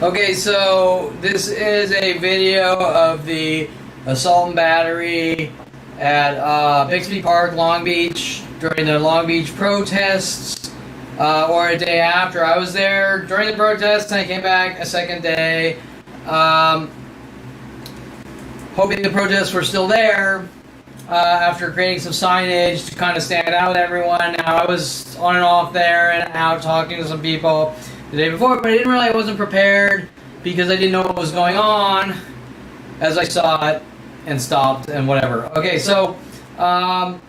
Okay, so this is a video of the assault and battery at Bixby Park, Long Beach, during the Long Beach protests, or a day after. I was there during the protests and I came back a second day, hoping the protests were still there, after creating some signage to kind of stand out with everyone. Now, I was on and off there and out talking to some people the day before, but I wasn't prepared because I didn't know what was going on as I saw it and stopped and whatever. Okay, so after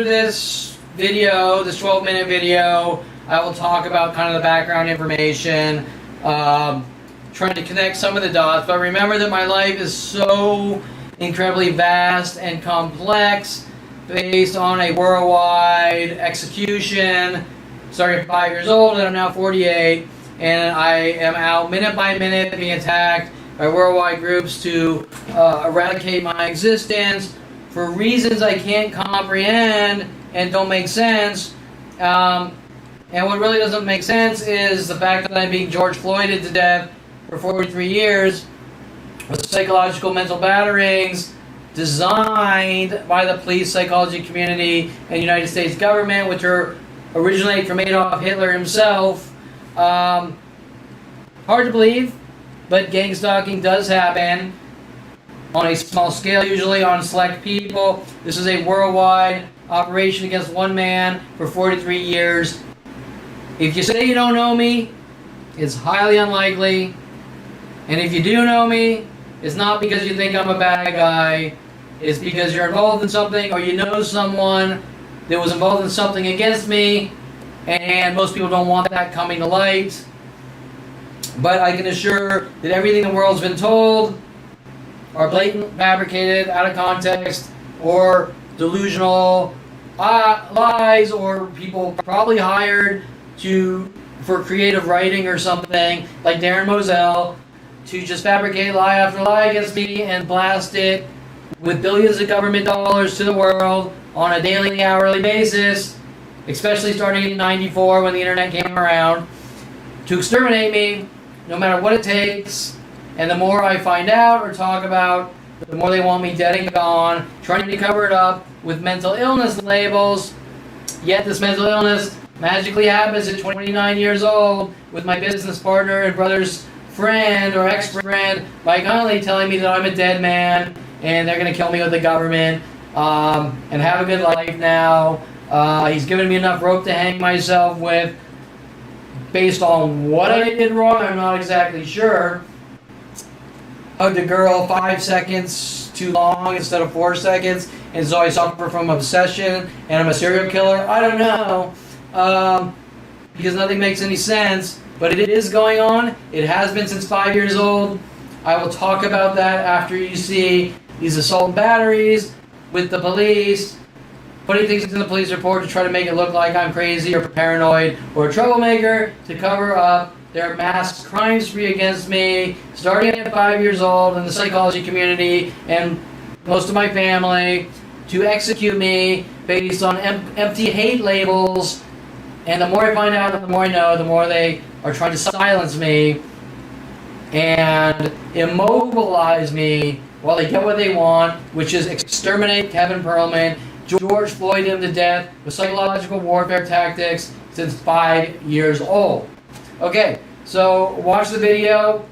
this video, this 12-minute video, I will talk about kind of the background information, trying to connect some of the dots. But remember that my life is so incredibly vast and complex based on a worldwide execution. Starting at 5 years old, and I'm now 48, and I am out minute by minute being attacked by worldwide groups to eradicate my existence for reasons I can't comprehend and don't make sense. And what really doesn't make sense is the fact that I'm being George Floyded to death for 43 years with psychological mental batterings designed by the police psychology community and United States government, which are originate from Adolf Hitler himself. Hard to believe, but gang stalking does happen on a small scale, usually on select people. This is a worldwide operation against one man for 43 years. If you say you don't know me, it's highly unlikely. And if you do know me, it's not because you think I'm a bad guy. It's because you're involved in something or you know someone that was involved in something against me, and most people don't want that coming to light. But I can assure that everything the world's been told are blatant, fabricated, out of context, or delusional lies, or people probably hired for creative writing or something, like Darren Moselle, to just fabricate lie after lie against me and blast it with billions of government dollars to the world on a daily, hourly basis, especially starting in '94 when the internet came around, to exterminate me, no matter what it takes. And the more I find out or talk about, the more they want me dead and gone, trying to cover it up with mental illness labels. Yet this mental illness magically happens at 29 years old with my business partner and brother's friend or ex-friend, Mike Huntley, telling me that I'm a dead man and they're going to kill me with the government. And have a good life now. He's given me enough rope to hang myself with based on what I did wrong. I'm not exactly sure. Hugged a girl 5 seconds too long instead of 4 seconds, and so I suffer from obsession and I'm a serial killer. I don't know, because nothing makes any sense, but it is going on. It has been since 5 years old. I will talk about that after you see these assault and batteries with the police, putting things in the police report to try to make it look like I'm crazy or paranoid or a troublemaker to cover up their mass crime spree against me, starting at 5 years old in the psychology community and most of my family, to execute me based on empty hate labels. And the more I find out, the more I know, the more they are trying to silence me and immobilize me while they get what they want, which is exterminate Kevin Perlman, George Floyd him to death with psychological warfare tactics since 5 years old. Okay, so watch the video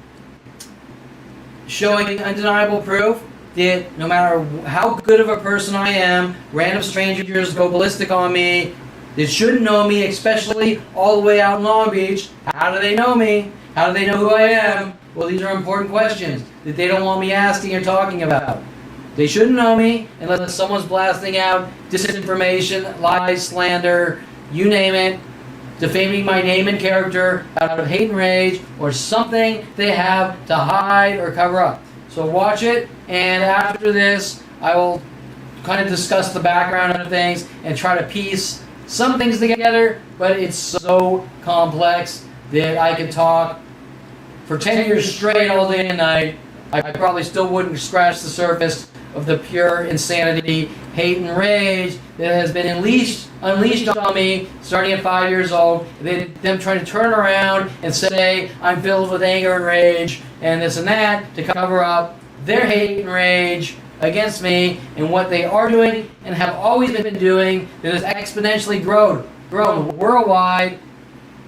showing undeniable proof that no matter how good of a person I am, random strangers go ballistic on me that shouldn't know me, especially all the way out in Long Beach. How do they know me? How do they know who I am? Well, these are important questions that they don't want me asking or talking about. They shouldn't know me unless someone's blasting out disinformation, lies, slander, you name it, defaming my name and character out of hate and rage, or something they have to hide or cover up. So watch it, and after this, I will kind of discuss the background of things and try to piece some things together, but it's so complex that I could talk for 10 years straight all day and night. I probably still wouldn't scratch the surface of the pure insanity, hate, and rage that has been unleashed on me starting at 5 years old. Them trying to turn around and say I'm filled with anger and rage and this and that to cover up their hate and rage against me, and what they are doing and have always been doing that has exponentially grown worldwide,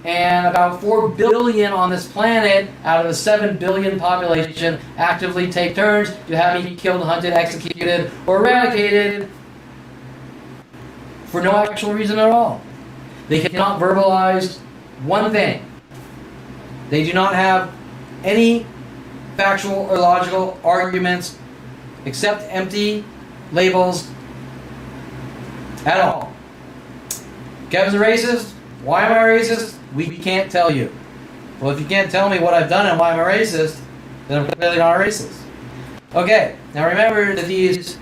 and about 4 billion on this planet out of the 7 billion population actively take turns to have me killed, hunted, executed, or eradicated for no actual reason at all. They cannot verbalize one thing. They do not have any factual or logical arguments except empty labels at all. Kevin's a racist. Why am I a racist? We can't tell you. Well, if you can't tell me what I've done and why I'm a racist, then I'm clearly not a racist. Okay, now remember that these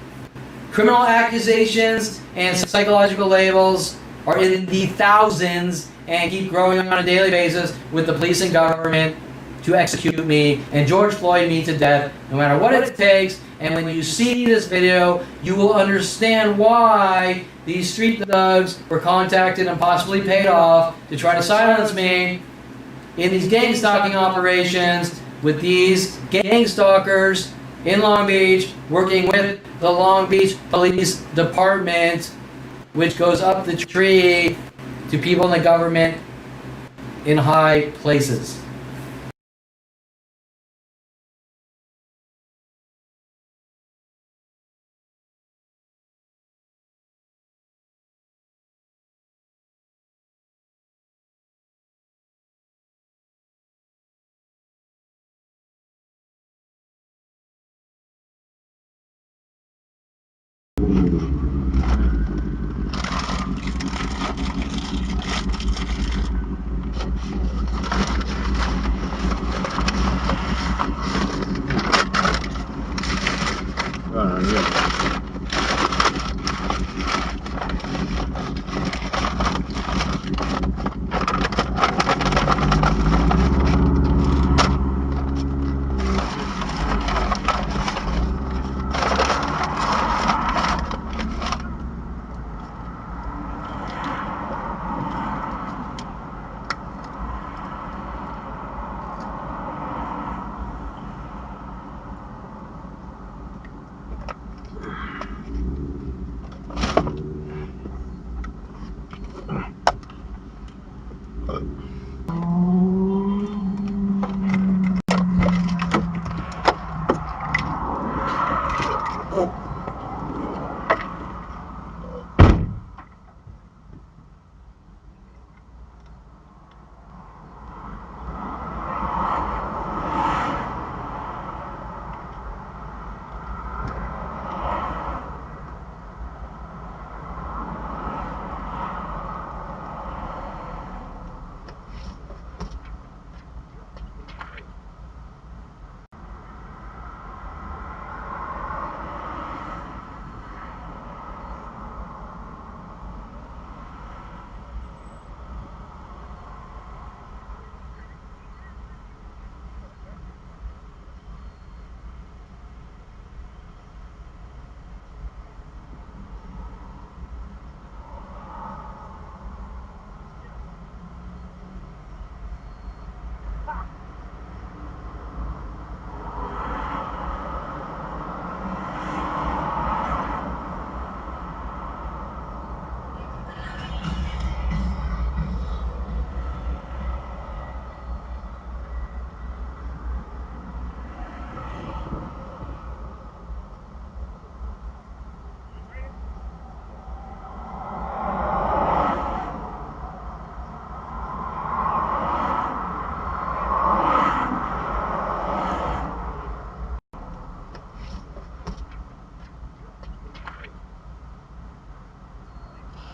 criminal accusations and psychological labels are in the thousands and keep growing on a daily basis with the police and government to execute me and George Floyd me to death, no matter what it takes. And when you see this video, you will understand why these street thugs were contacted and possibly paid off to try to silence me in these gang stalking operations with these gang stalkers in Long Beach, working with the Long Beach Police Department, which goes up the tree to people in the government in high places.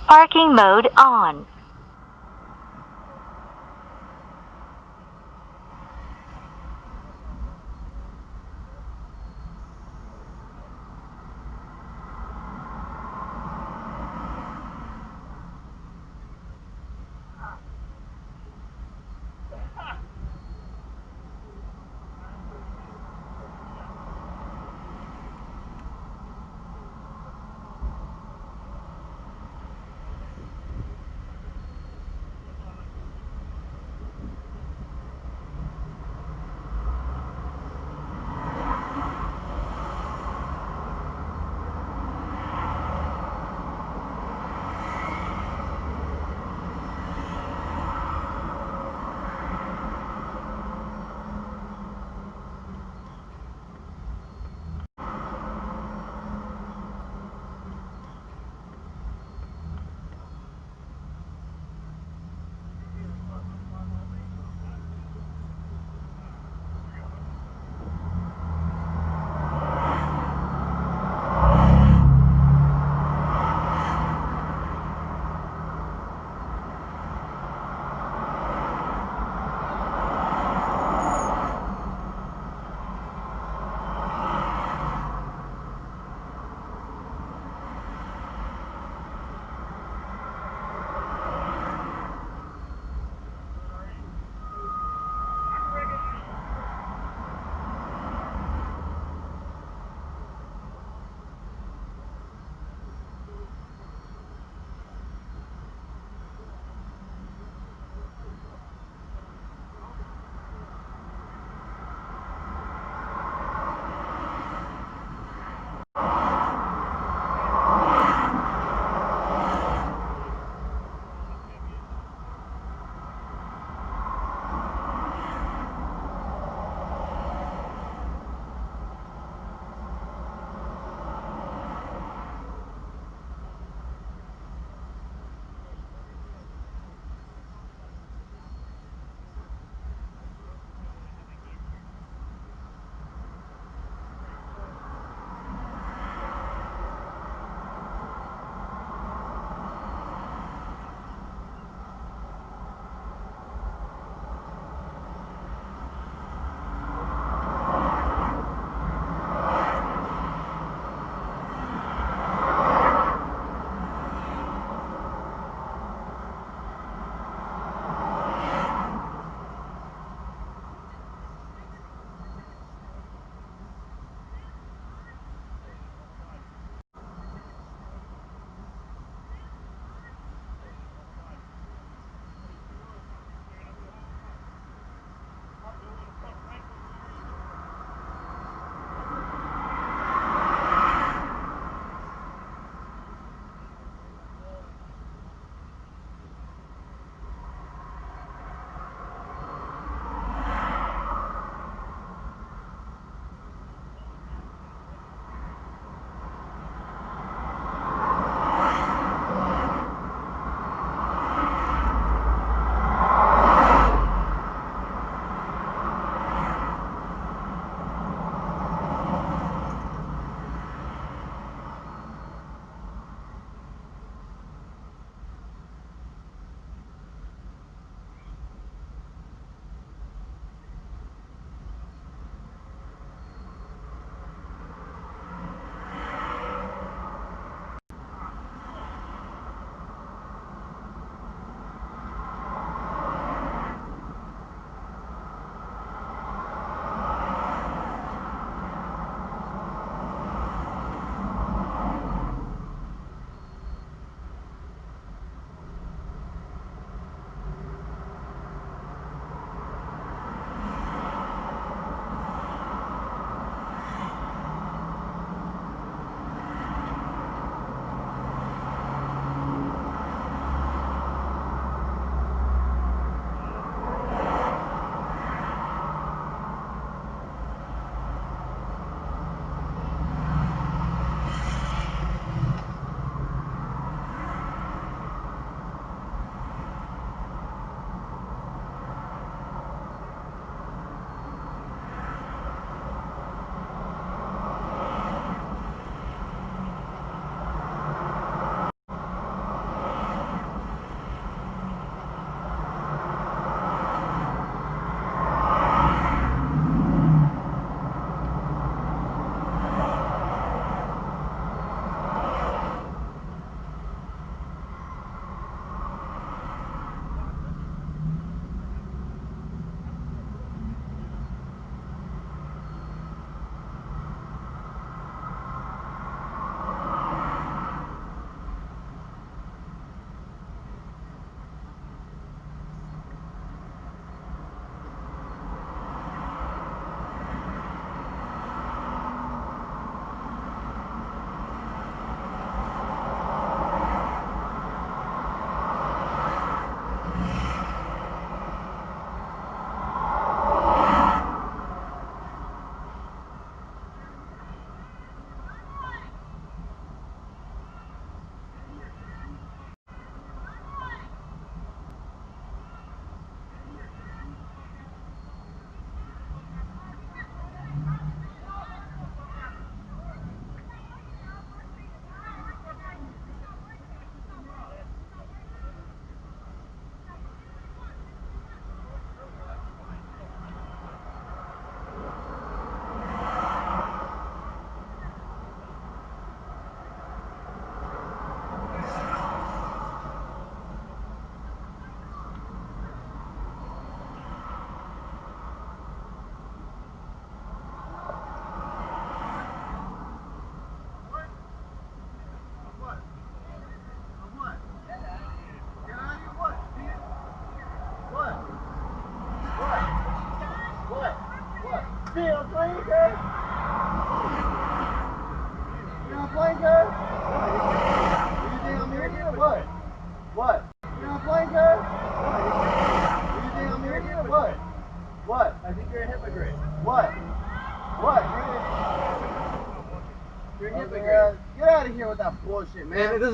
Parking mode on.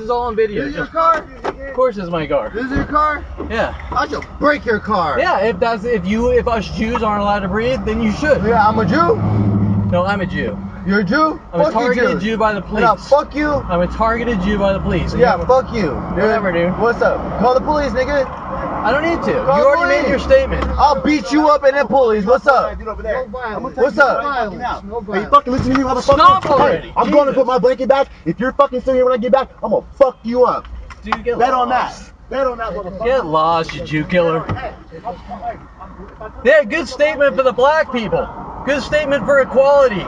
is all on video. This is your car? Of course, it's my car. This is your car? Yeah. I should break your car. Yeah. If us Jews aren't allowed to breathe, then you should. Yeah, I'm a Jew. No, I'm a Jew. You're a Jew? I'm a Fuck you, targeted Jews. Jew by the police. Yeah, fuck you. I'm a targeted Jew by the police. Yeah, fuck you. Whatever, dude. What's up? Call the police, nigga. I don't need to. You Call already police. made your statement. I'll beat you up in the police. What's up? What's up? Hey, you fucking listen to me, motherfucker. Stop already. Hey, I'm going to put my blanket back. If you're fucking still here when I get back, I'm gonna fuck you up. Dude, get Bet lost. on that. Bet on that, motherfucker. Get lost, you Jew killer. Yeah, good statement for the black people. Good statement for equality.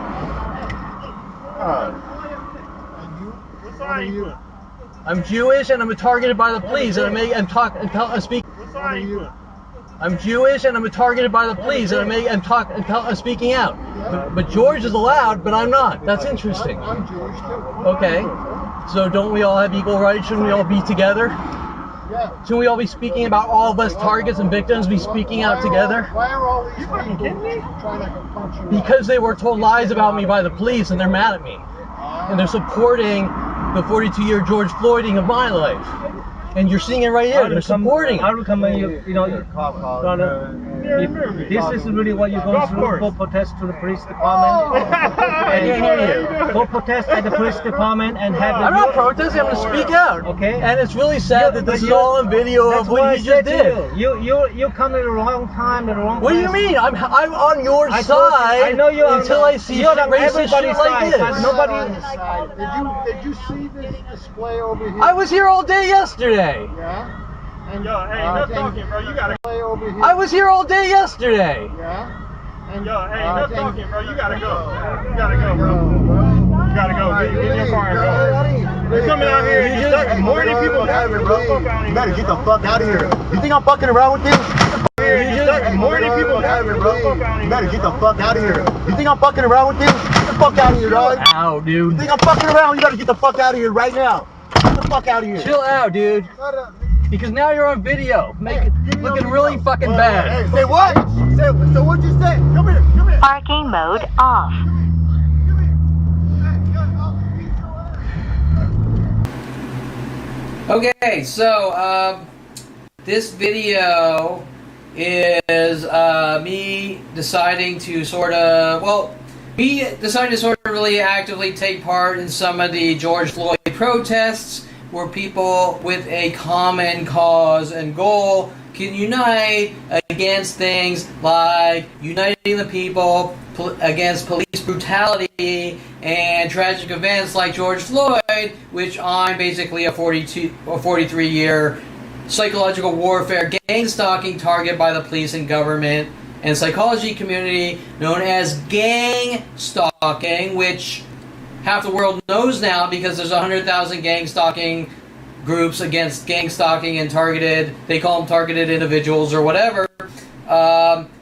I'm Jewish and I'm targeted by the police and I speak. I'm Jewish and I'm targeted by the police and I'm speaking out. But George is allowed, but I'm not. That's interesting. I'm Jewish too. Okay. So don't we all have equal rights? Shouldn't we all be together? Yeah. Shouldn't we all be speaking about all of us targets and victims be speaking out together? Why are all these people trying to punch you? Because they were told lies about me by the police and they're mad at me. And they're supporting the 42-year George Floyding of my life. And you're seeing it right here. They're supporting I it. recommend you know, if this is really what you're going through, go protest to the police department. I can't hear you. Go protest at the police department and have I'm not protesting, I'm going to speak out. Okay. And it's really sad that this is all on video of what he just did. You come at the wrong time, at the wrong What do you place. mean? I'm on your I told you, side I know you're until I see you're on racist shit everybody's like side, but this. nobody. Did you see this display over here? I was here all day yesterday. Yeah. And, Yo, hey, enough talking, bro. You gotta. display over here. I was here all day yesterday. Yeah. And, Yo, hey, enough talking, bro. You gotta go. You gotta go, bro. You gotta go. Get in your car and go. You're coming out here and you're stuck more than people have it, bro. You better get the fuck out of here. You think I'm fucking around with you? You're stuck more than people have it, bro. You better get the fuck out of here. You think I'm fucking around with you? Get the fuck out of here, dog. Ow, dude. You think I'm fucking around? You better get the fuck out of here right now. Get the fuck out of here. Chill out, dude. Because now you're on video. Looking really fucking bad. Hey, say what? So what'd you say? Come here, come here. Parking mode off. Okay, so this video is me deciding to really actively take part in some of the George Floyd protests where people with a common cause and goal can unite against things like uniting the people against police brutality and tragic events like George Floyd, which I'm basically a 43-year psychological warfare gang stalking target by the police and government and psychology community known as gang stalking, which half the world knows now because there's 100,000 gang stalking groups against gang stalking and they call them targeted individuals or whatever.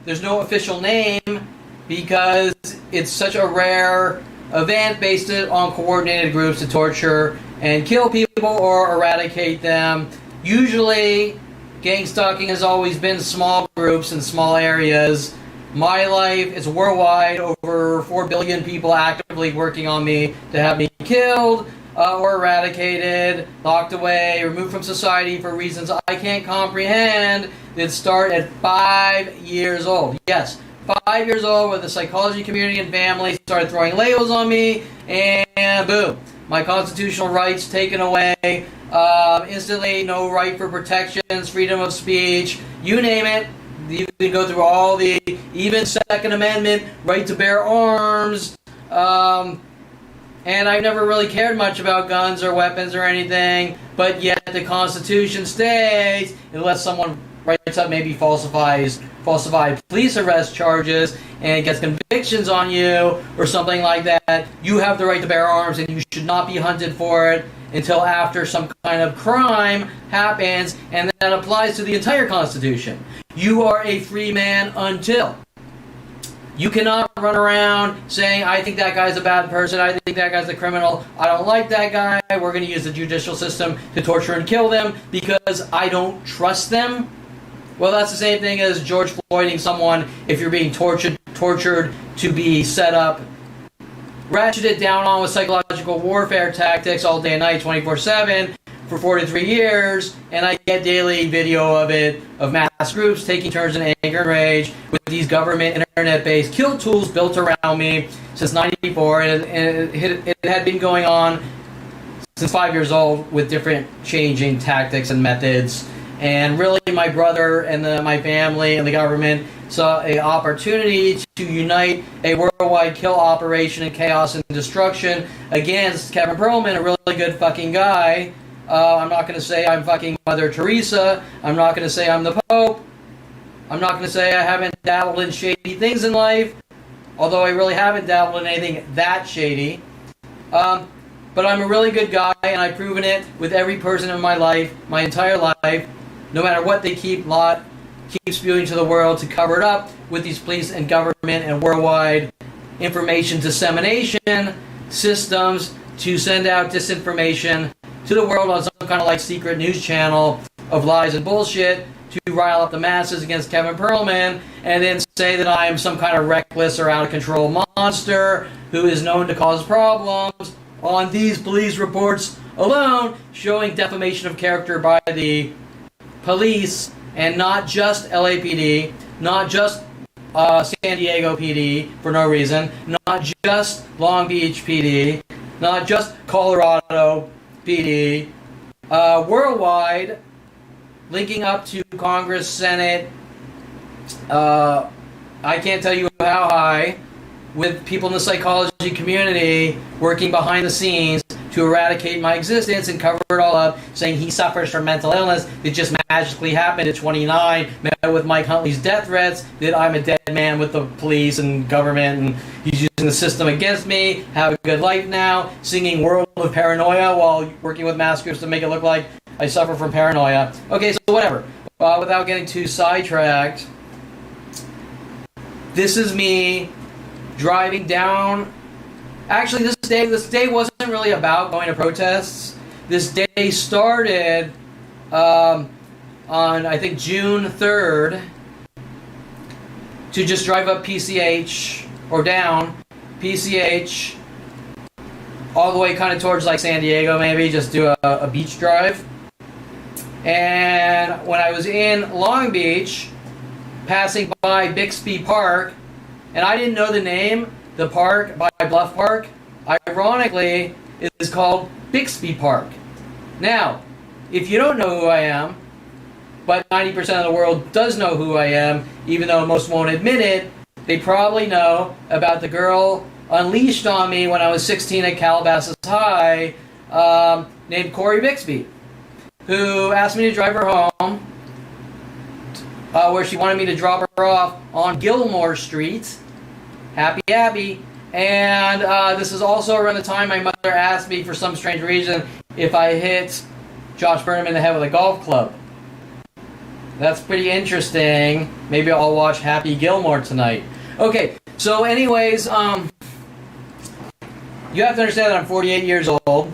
There's no official name because it's such a rare event based on coordinated groups to torture and kill people or eradicate them. Usually, gang stalking has always been small groups in small areas. My life is worldwide, over 4 billion people actively working on me to have me killed or eradicated, locked away, removed from society for reasons I can't comprehend that start at 5 years old. Yes, 5 years old, where the psychology community and family started throwing labels on me, and boom, my constitutional rights taken away, instantly no right for protections, freedom of speech, you name it. You can go through all the, even Second Amendment, right to bear arms, and I've never really cared much about guns or weapons or anything, but yet the Constitution states, unless someone writes up maybe falsified police arrest charges and gets convictions on you or something like that, you have the right to bear arms and you should not be hunted for it until after some kind of crime happens, and that applies to the entire Constitution. You are a free man until. You cannot run around saying, I think that guy's a bad person, I think that guy's a criminal, I don't like that guy, we're going to use the judicial system to torture and kill them because I don't trust them. Well, that's the same thing as George Floyding someone if you're being tortured to be set up, ratcheted down on with psychological warfare tactics all day and night, 24/7, for 43 years, and I get daily video of it, of mass groups taking turns in anger and rage with these government internet-based kill tools built around me since '94, and it had been going on since 5 years old with different changing tactics and methods. And really, my brother and my family and the government saw an opportunity to unite a worldwide kill operation and chaos and destruction against Kevin Perlman, a really good fucking guy. I'm not going to say I'm fucking Mother Teresa. I'm not going to say I'm the Pope. I'm not going to say I haven't dabbled in shady things in life, although I really haven't dabbled in anything that shady. But I'm a really good guy, and I've proven it with every person in my life, my entire life, no matter what they keep spewing to the world to cover it up with these police and government and worldwide information dissemination systems to send out disinformation to the world on some kind of like secret news channel of lies and bullshit to rile up the masses against Kevin Perlman, and then say that I am some kind of reckless or out of control monster who is known to cause problems on these police reports alone, showing defamation of character by the police, and not just LAPD, not just San Diego PD for no reason, not just Long Beach PD, not just Colorado PD, worldwide, linking up to Congress, Senate, I can't tell you how high, with people in the psychology community working behind the scenes to eradicate my existence and cover it all up, saying he suffers from mental illness that just magically happened at 29, met with Mike Huntley's death threats, that I'm a dead man with the police and government, and he's using the system against me, have a good life now, singing World of Paranoia while working with mass groups to make it look like I suffer from paranoia. Okay, so whatever. Without getting too sidetracked, this is me driving down. Actually, this day wasn't really about going to protests. This day started on, I think, June 3rd to just drive up PCH, or down PCH, all the way kind of towards like San Diego maybe, just do a beach drive. And when I was in Long Beach, passing by Bixby Park, and I didn't know the name, the park by Bluff Park, ironically, is called Bixby Park. Now, if you don't know who I am, but 90% of the world does know who I am, even though most won't admit it, they probably know about the girl unleashed on me when I was 16 at Calabasas High, named Corey Bixby, who asked me to drive her home, where she wanted me to drop her off on Gilmore Street. Happy. And this is also around the time my mother asked me, for some strange reason, if I hit Josh Burnham in the head with a golf club. That's pretty interesting. Maybe I'll watch Happy Gilmore tonight. Okay, so anyways, you have to understand that I'm 48 years old.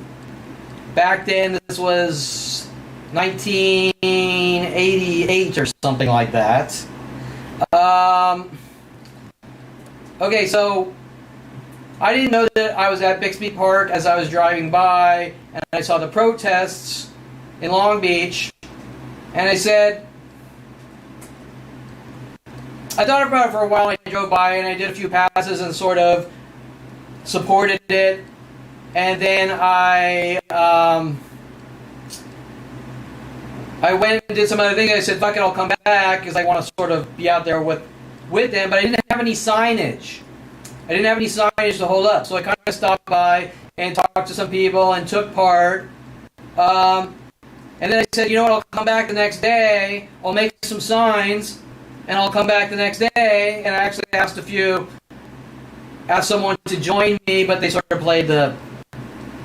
Back then, this was 1988 or something like that. Okay, so I didn't know that I was at Bixby Park as I was driving by, and I saw the protests in Long Beach, and I said, I thought about it for a while, and I drove by, and I did a few passes and sort of supported it, and then I went and did some other things. I said, fuck it, I'll come back, because I want to sort of be out there with them, but I didn't have any signage. I didn't have any signage to hold up, so I kind of stopped by and talked to some people and took part. And then I said, you know what, I'll come back the next day, I'll make some signs, and I'll come back the next day. And I actually asked someone to join me, but they sort of played the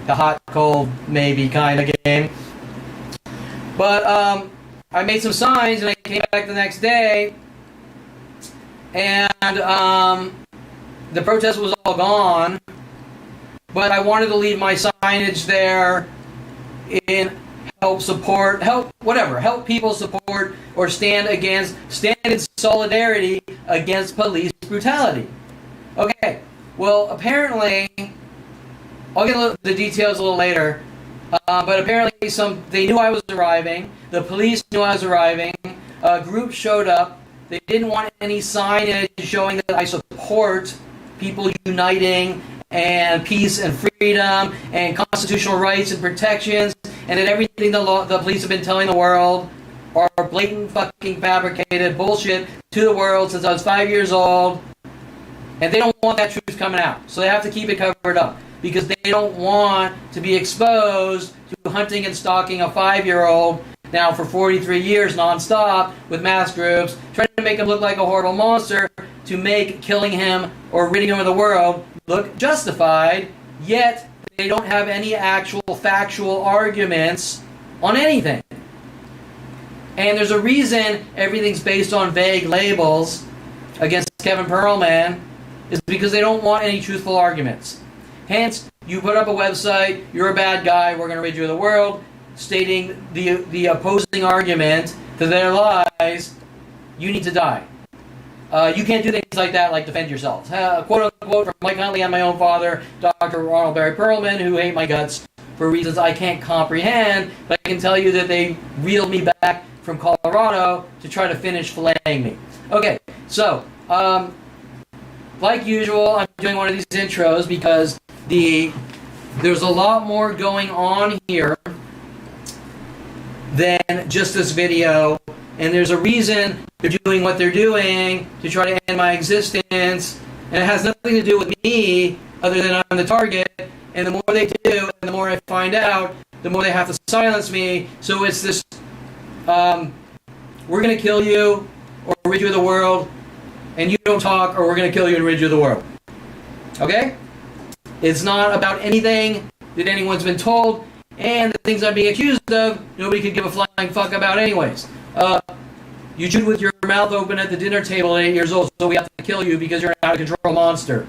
hot, cold, maybe kind of game. But I made some signs, and I came back the next day, and the protest was all gone, but I wanted to leave my signage there in help people support or stand in solidarity against police brutality. Okay, well, apparently, I'll get the details a little later. But apparently they knew I was arriving. The police knew I was arriving. A group showed up. They didn't want any signage showing that I support people uniting and peace and freedom and constitutional rights and protections, and that everything the police have been telling the world are blatant fucking fabricated bullshit to the world since I was 5 years old. And they don't want that truth coming out. So they have to keep it covered up. Because they don't want to be exposed to hunting and stalking a 5-year-old now for 43 years nonstop with mass groups, trying to make him look like a horrible monster to make killing him or ridding him of the world look justified, yet they don't have any actual factual arguments on anything. And there's a reason everything's based on vague labels against Kevin Perlman, is because they don't want any truthful arguments. Hence, you put up a website, you're a bad guy, we're going to rid you of the world, stating the opposing argument to their lies, you need to die. You can't do things like that, like defend yourself. Quote unquote from Mike Huntley and my own father, Dr. Ronald Barry Perlman, who hate my guts for reasons I can't comprehend, but I can tell you that they reeled me back from Colorado to try to finish filleting me. Okay, so, like usual, I'm doing one of these intros because there's a lot more going on here than just this video, and there's a reason they're doing what they're doing to try to end my existence, and it has nothing to do with me other than I'm the target, and the more they do, and the more I find out, the more they have to silence me. So it's this, we're going to kill you or rid you of the world, and you don't talk, or we're going to kill you and rid you of the world. Okay? It's not about anything that anyone's been told, and the things I'm being accused of, nobody could give a flying fuck about anyways. You chewed with your mouth open at the dinner table at 8 years old, so we have to kill you because you're an out-of-control monster.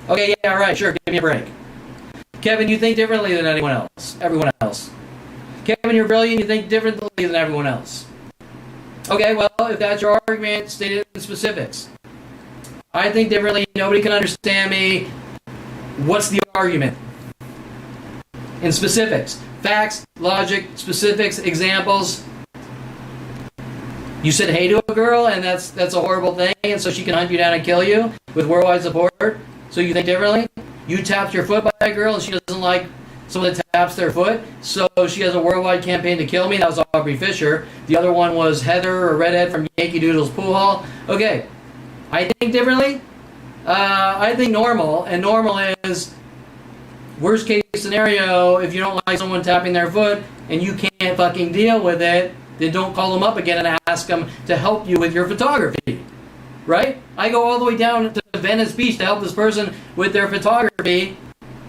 Okay, yeah, right, sure, give me a break. Kevin, you think differently than everyone else. Kevin, you're brilliant, you think differently than everyone else. Okay, well, if that's your argument, state it in specifics. I think differently, nobody can understand me. What's the argument? In specifics. Facts, logic, specifics, examples. You said hey to a girl, and that's a horrible thing, and so she can hunt you down and kill you with worldwide support? So you think differently? You tapped your foot by a girl, and she doesn't like someone that taps their foot, so she has a worldwide campaign to kill me. That was Aubrey Fisher. The other one was Heather, or Redhead from Yankee Doodle's Pool Hall. Okay, I think differently. I think normal, and normal is worst case scenario. If you don't like someone tapping their foot and you can't fucking deal with it, then don't call them up again and ask them to help you with your photography, right? I go all the way down to Venice Beach to help this person with their photography,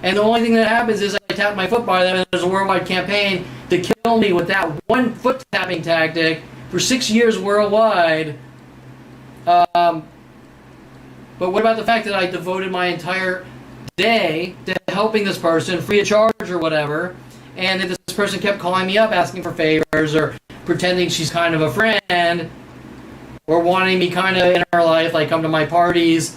and the only thing that happens is I tap my foot by them, and there's a worldwide campaign to kill me with that one foot tapping tactic for 6 years worldwide. But what about the fact that I devoted my entire day to helping this person free of charge or whatever, and that this person kept calling me up asking for favors or pretending she's kind of a friend or wanting me kind of in her life, like come to my parties.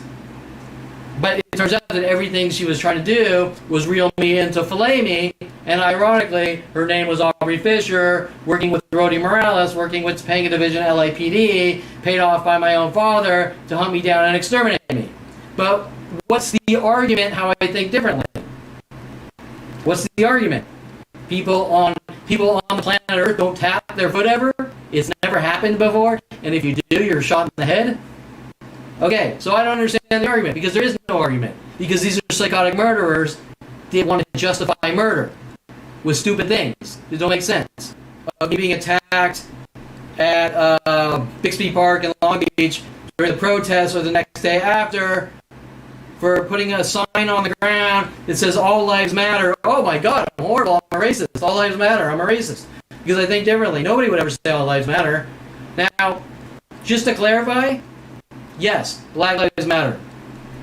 But it turns out that everything she was trying to do was reel me in to fillet me, and ironically, her name was Aubrey Fisher, working with Rody Morales, working with Topanga Division LAPD, paid off by my own father to hunt me down and exterminate me. But what's the argument how I think differently? What's the argument? People on the planet Earth don't tap their foot ever? It's never happened before? And if you do, you're shot in the head? Okay, so I don't understand the argument, because there is no argument. Because these are psychotic murderers that want to justify murder with stupid things that don't make sense. Me being attacked at Bixby Park in Long Beach during the protest or the next day after for putting a sign on the ground that says all lives matter. Oh my god, I'm horrible, I'm a racist. All lives matter, I'm a racist. Because I think differently. Nobody would ever say all lives matter. Now, just to clarify, yes, Black Lives Matter.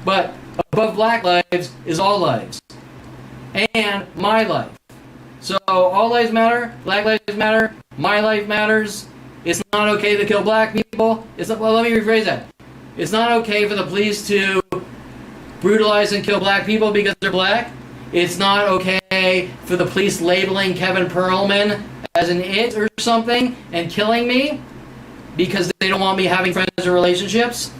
But above Black lives is all lives. And my life. So all lives matter, Black lives matter, my life matters. It's not okay to kill black people. Well, let me rephrase that. It's not okay for the police to brutalize and kill black people because they're black. It's not okay for the police labeling Kevin Perlman as an it or something and killing me because they don't want me having friends or relationships.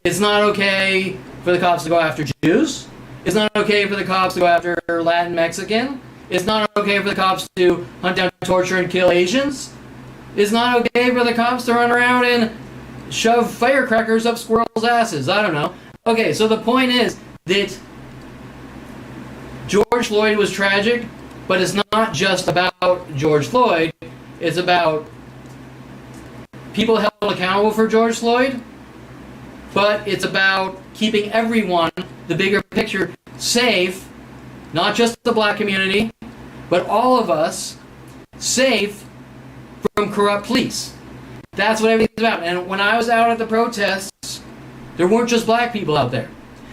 It's not okay for the cops to go after Jews. It's not okay for the cops to go after Latin Mexican. It's not okay for the cops to hunt down, torture, and kill Asians. It's not okay for the cops to run around and shove firecrackers up squirrels' asses. I don't know. Okay, so the point is that George Floyd was tragic, but it's not just about George Floyd. It's about people held accountable for George Floyd, but it's about keeping everyone, the bigger picture, safe, not just the black community, but all of us, safe from corrupt police. That's what everything's about. And when I was out at the protests, there weren't just black people out there.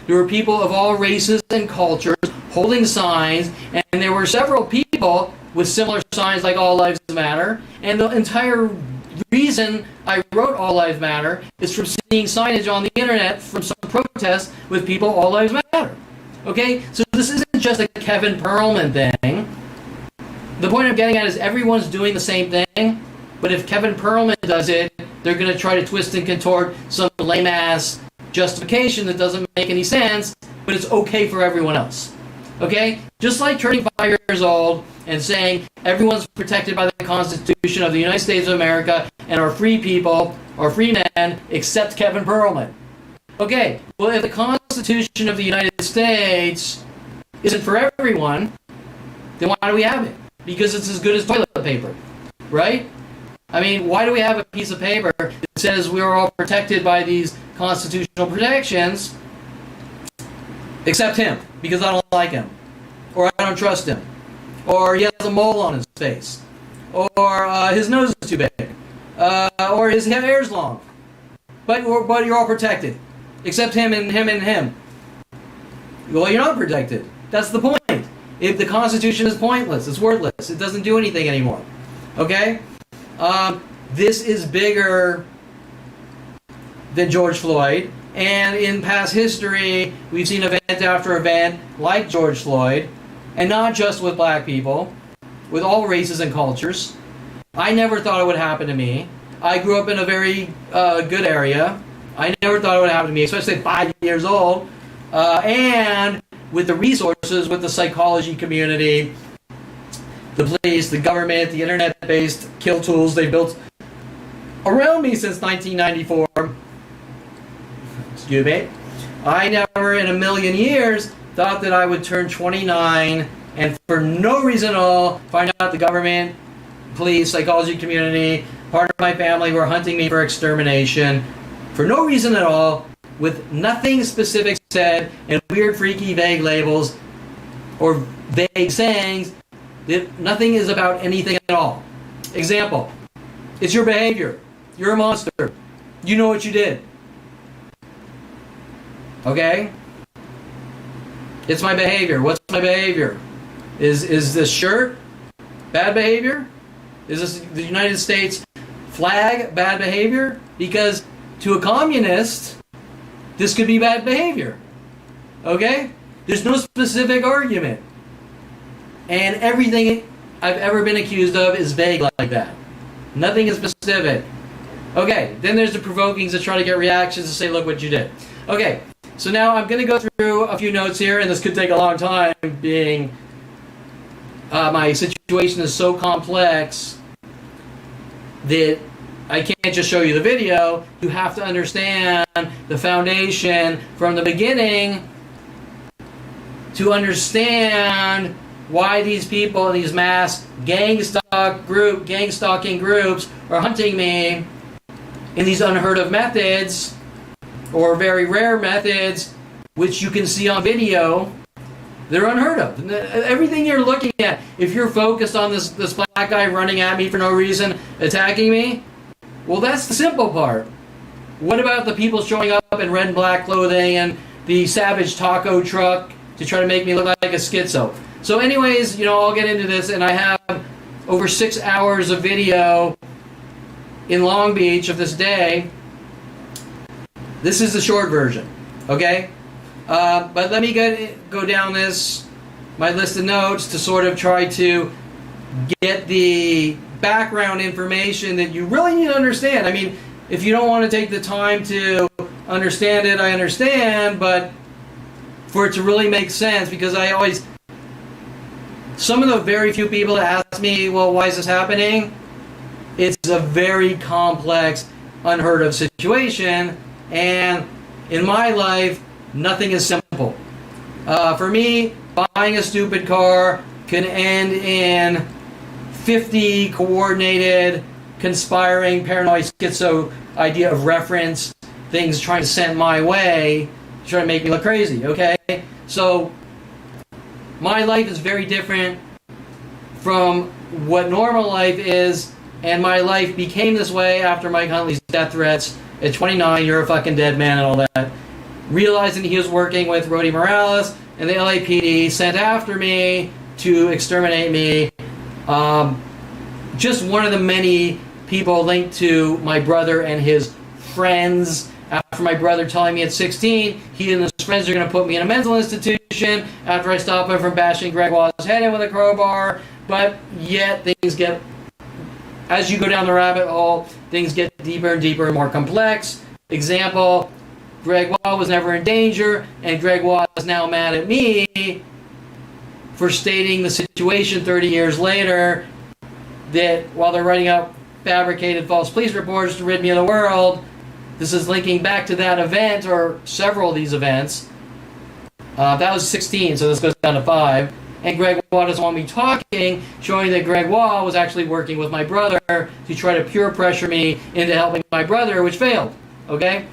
There were people of all races and cultures holding signs, and there were several people with similar signs like All Lives Matter. And the entire reason I wrote All Lives Matter is from seeing signage on the internet from some protests with people All Lives Matter. Okay? So this isn't just a Kevin Perlman thing. The point I'm getting at is everyone's doing the same thing, but if Kevin Perlman does it, they're going to try to twist and contort some lame-ass justification that doesn't make any sense, but it's okay for everyone else. Okay? Just like turning 5 years old and saying everyone's protected by the Constitution of the United States of America and are free people, or free men, except Kevin Perlman. Okay, well, if the Constitution of the United States isn't for everyone, then why do we have it? Because it's as good as toilet paper, right? I mean, why do we have a piece of paper that says we're all protected by these constitutional protections, except him, because I don't like him, or I don't trust him, or he has a mole on his face, or his nose is too big, or his hair's long, but you're all protected, except him and him and him. Well, you're not protected. That's the point. If the Constitution is pointless, it's worthless. It doesn't do anything anymore. Okay? This is bigger than George Floyd. And in past history, we've seen event after event like George Floyd. And not just with black people. With all races and cultures. I never thought it would happen to me. I grew up in a very good area. I never thought it would happen to me, especially at 5 years old. And with the resources, with the psychology community, the police, the government, the internet-based kill tools they built around me since 1994. Excuse me. I never in a million years thought that I would turn 29 and for no reason at all find out the government, police, psychology community, part of my family were hunting me for extermination for no reason at all, with nothing specific said and weird, freaky, vague labels or vague sayings that nothing is about anything at all. Example, it's your behavior. You're a monster. You know what you did. Okay? It's my behavior. What's my behavior? Is this shirt bad behavior? Is this the United States flag bad behavior? Because to a communist, this could be bad behavior. Okay? There's no specific argument. And everything I've ever been accused of is vague like that. Nothing is specific. Okay, then there's the provokings that try to get reactions to say, look what you did. Okay, so now I'm going to go through a few notes here, and this could take a long time, being my situation is so complex that I can't just show you the video. You have to understand the foundation from the beginning to understand why these people in these mass gang stalking groups are hunting me in these unheard of methods or very rare methods, which you can see on video. They're unheard of. Everything you're looking at, if you're focused on this black guy running at me for no reason, attacking me, well, that's the simple part. What about the people showing up in red and black clothing and the savage taco truck to try to make me look like a schizo? So anyways, I'll get into this, and I have over 6 hours of video in Long Beach of this day. This is the short version, okay? But let me go down this my list of notes to sort of try to get the background information that you really need to understand. I mean, if you don't want to take the time to understand it, I understand, but for it to really make sense, because some of the very few people that ask me, well, why is this happening? It's a very complex, unheard of situation, and in my life, nothing is simple. For me, buying a stupid car can end in 50 coordinated, conspiring, paranoid, schizo idea of reference, things trying to send my way, trying to make me look crazy, okay? So, my life is very different from what normal life is, and my life became this way after Mike Huntley's death threats at 29, you're a fucking dead man and all that. Realizing he was working with Rody Morales and the LAPD sent after me to exterminate me. Just one of the many people linked to my brother and his friends. After my brother telling me at 16, he and his friends are going to put me in a mental institution after I stop him from bashing Greg Wall's head in with a crowbar. But yet things get, as you go down the rabbit hole, things get deeper and deeper and more complex. Example, Greg Wall was never in danger, and Greg Wall is now mad at me for stating the situation 30 years later, that while they're writing up fabricated false police reports to rid me of the world, this is linking back to that event, or several of these events. That was 16, so this goes down to 5. And Greg Wall doesn't want me talking, showing that Greg Wall was actually working with my brother to try to peer pressure me into helping my brother, which failed. Okay?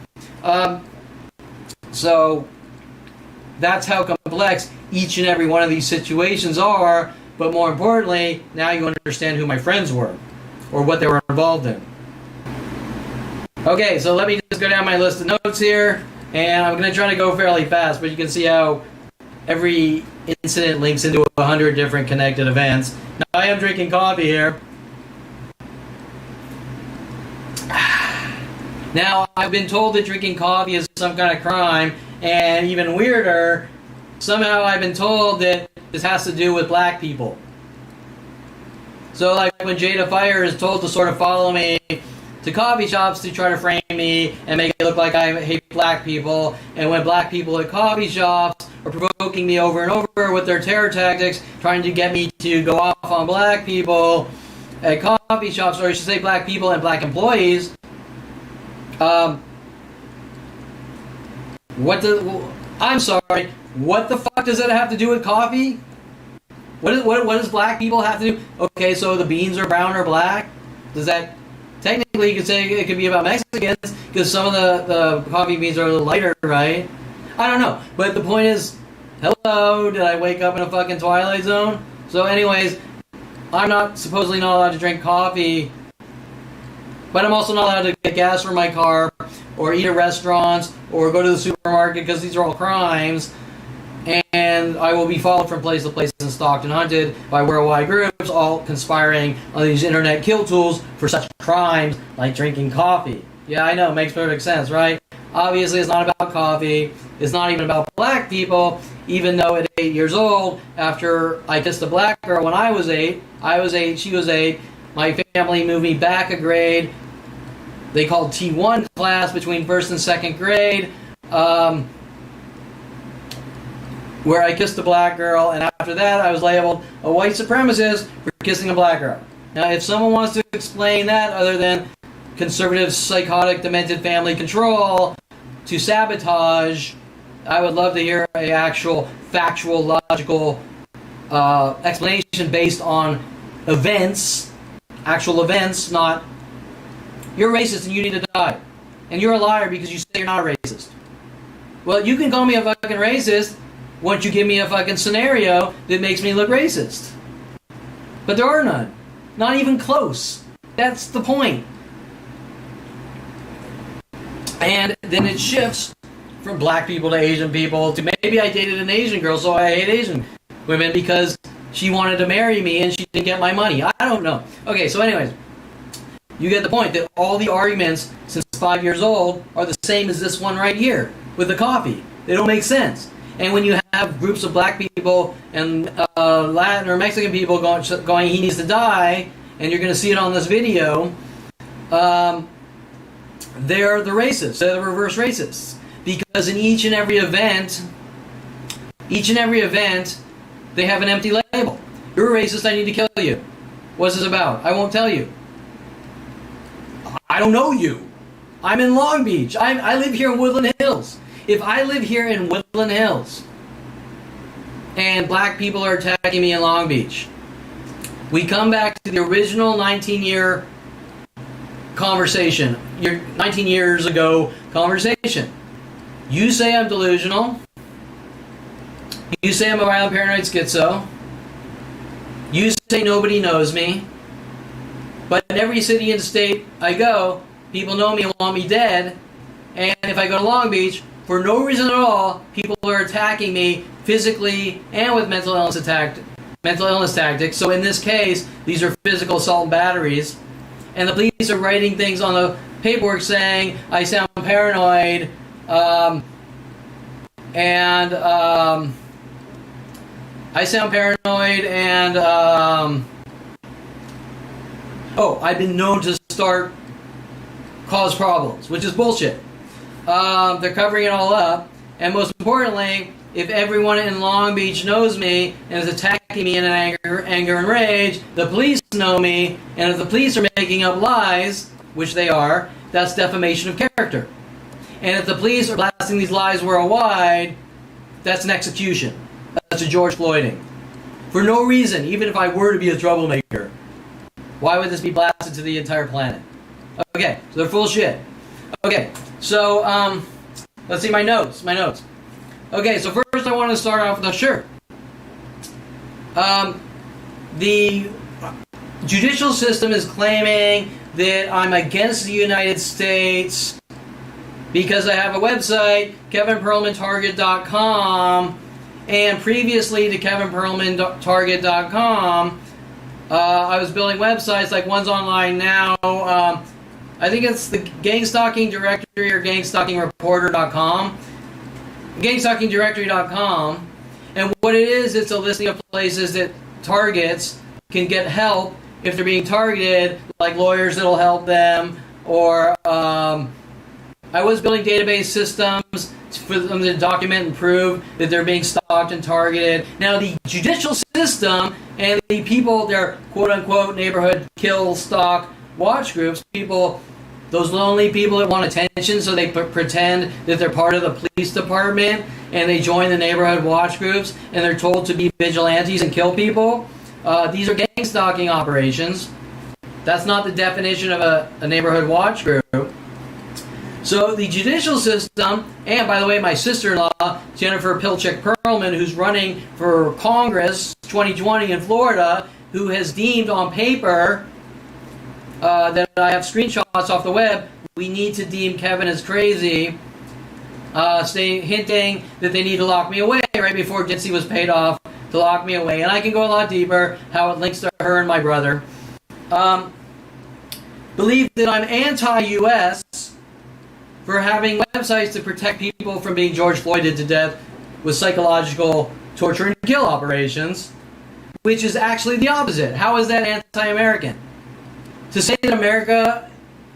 So that's how complex each and every one of these situations are, but more importantly, now you understand who my friends were, or what they were involved in. Okay, so let me just go down my list of notes here, and I'm going to try to go fairly fast, but you can see how every incident links into 100 different connected events. Now, I am drinking coffee here. Now, I've been told that drinking coffee is some kind of crime, and even weirder, somehow I've been told that this has to do with black people. So, like when Jada Fire is told to sort of follow me to coffee shops to try to frame me and make it look like I hate black people, and when black people at coffee shops are provoking me over and over with their terror tactics, trying to get me to go off on black people at coffee shops, or I should say black people and black employees, I'm sorry, what the fuck does that have to do with coffee? What does black people have to do? Okay, so the beans are brown or black? Does that, technically you could say it could be about Mexicans, because some of the coffee beans are a little lighter, right? I don't know, but the point is, hello, did I wake up in a fucking Twilight Zone? So anyways, I'm supposedly not allowed to drink coffee, but I'm also not allowed to get gas from my car, or eat at restaurants, or go to the supermarket, because these are all crimes. And I will be followed from place to place and stalked and hunted by worldwide groups, all conspiring on these internet kill tools for such crimes like drinking coffee. Yeah, I know, it makes perfect sense, right? Obviously, it's not about coffee. It's not even about black people, even though at 8 years old, after I kissed a black girl when I was 8, she was 8, my family moved me back a grade. They called T1 class between 1st and 2nd grade, where I kissed a black girl, and after that I was labeled a white supremacist for kissing a black girl. Now, if someone wants to explain that other than conservative, psychotic, demented family control to sabotage, I would love to hear an actual, factual, logical explanation based on events, actual events, not, you're racist and you need to die. And you're a liar because you say you're not a racist. Well, you can call me a fucking racist once you give me a fucking scenario that makes me look racist. But there are none. Not even close. That's the point. And then it shifts from black people to Asian people to maybe I dated an Asian girl, so I hate Asian women because she wanted to marry me and she didn't get my money. I don't know. Okay, so anyways, you get the point that all the arguments since 5 years old are the same as this one right here with the coffee. They don't make sense. And when you have groups of black people and Latin or Mexican people going, he needs to die, and you're going to see it on this video, they're the racists. They're the reverse racists. Because in each and every event, they have an empty label. You're a racist, I need to kill you. What's this about? I won't tell you. I don't know you. I'm in Long Beach. I live here in Woodland Hills. If I live here in Woodland Hills and black people are attacking me in Long Beach, we come back to the original 19-year conversation, your 19 years ago conversation. You say I'm delusional. You say I'm a violent paranoid schizo. You say nobody knows me. But in every city and state I go, people know me and want me dead. And if I go to Long Beach, for no reason at all, people are attacking me physically and with mental illness tactics. So in this case, these are physical assault and batteries. And the police are writing things on the paperwork saying I sound paranoid, I sound paranoid, and I've been known to cause problems, which is bullshit. They're covering it all up, and most importantly, if everyone in Long Beach knows me and is attacking me in anger and rage, the police know me, and if the police are making up lies, which they are, that's defamation of character. And if the police are blasting these lies worldwide, that's an execution. That's a George Floyding. For no reason, even if I were to be a troublemaker. Why would this be blasted to the entire planet? Okay, so they're full of shit. Okay, so, let's see my notes. Okay, so first I want to start off with a shirt. The judicial system is claiming that I'm against the United States because I have a website, kevinperlmantarget.com, and previously to kevinperlmantarget.com, I was building websites like one's online now. I think it's the gangstalking directory or gangstalkingreporter.com. Gangstalkingdirectory.com, and what it is, it's a listing of places that targets can get help if they're being targeted, like lawyers that'll help them, or I was building database systems for them to document and prove that they're being stalked and targeted. Now the judicial system and the people, their quote-unquote neighborhood kill, stalk, watch groups, people, those lonely people that want attention, so they pretend that they're part of the police department and they join the neighborhood watch groups and they're told to be vigilantes and kill people. These are gang stalking operations. That's not the definition of a neighborhood watch group. So the judicial system, and by the way, my sister-in-law, Jennifer Pilchick-Perlman, who's running for Congress 2020 in Florida, who has deemed on paper that I have screenshots off the web, we need to deem Kevin as crazy, hinting that they need to lock me away right before Ditsy was paid off to lock me away. And I can go a lot deeper, how it links to her and my brother. Believe that I'm anti-U.S. for having websites to protect people from being George Floyded to death with psychological torture and kill operations, which is actually the opposite. How is that anti-American? To say that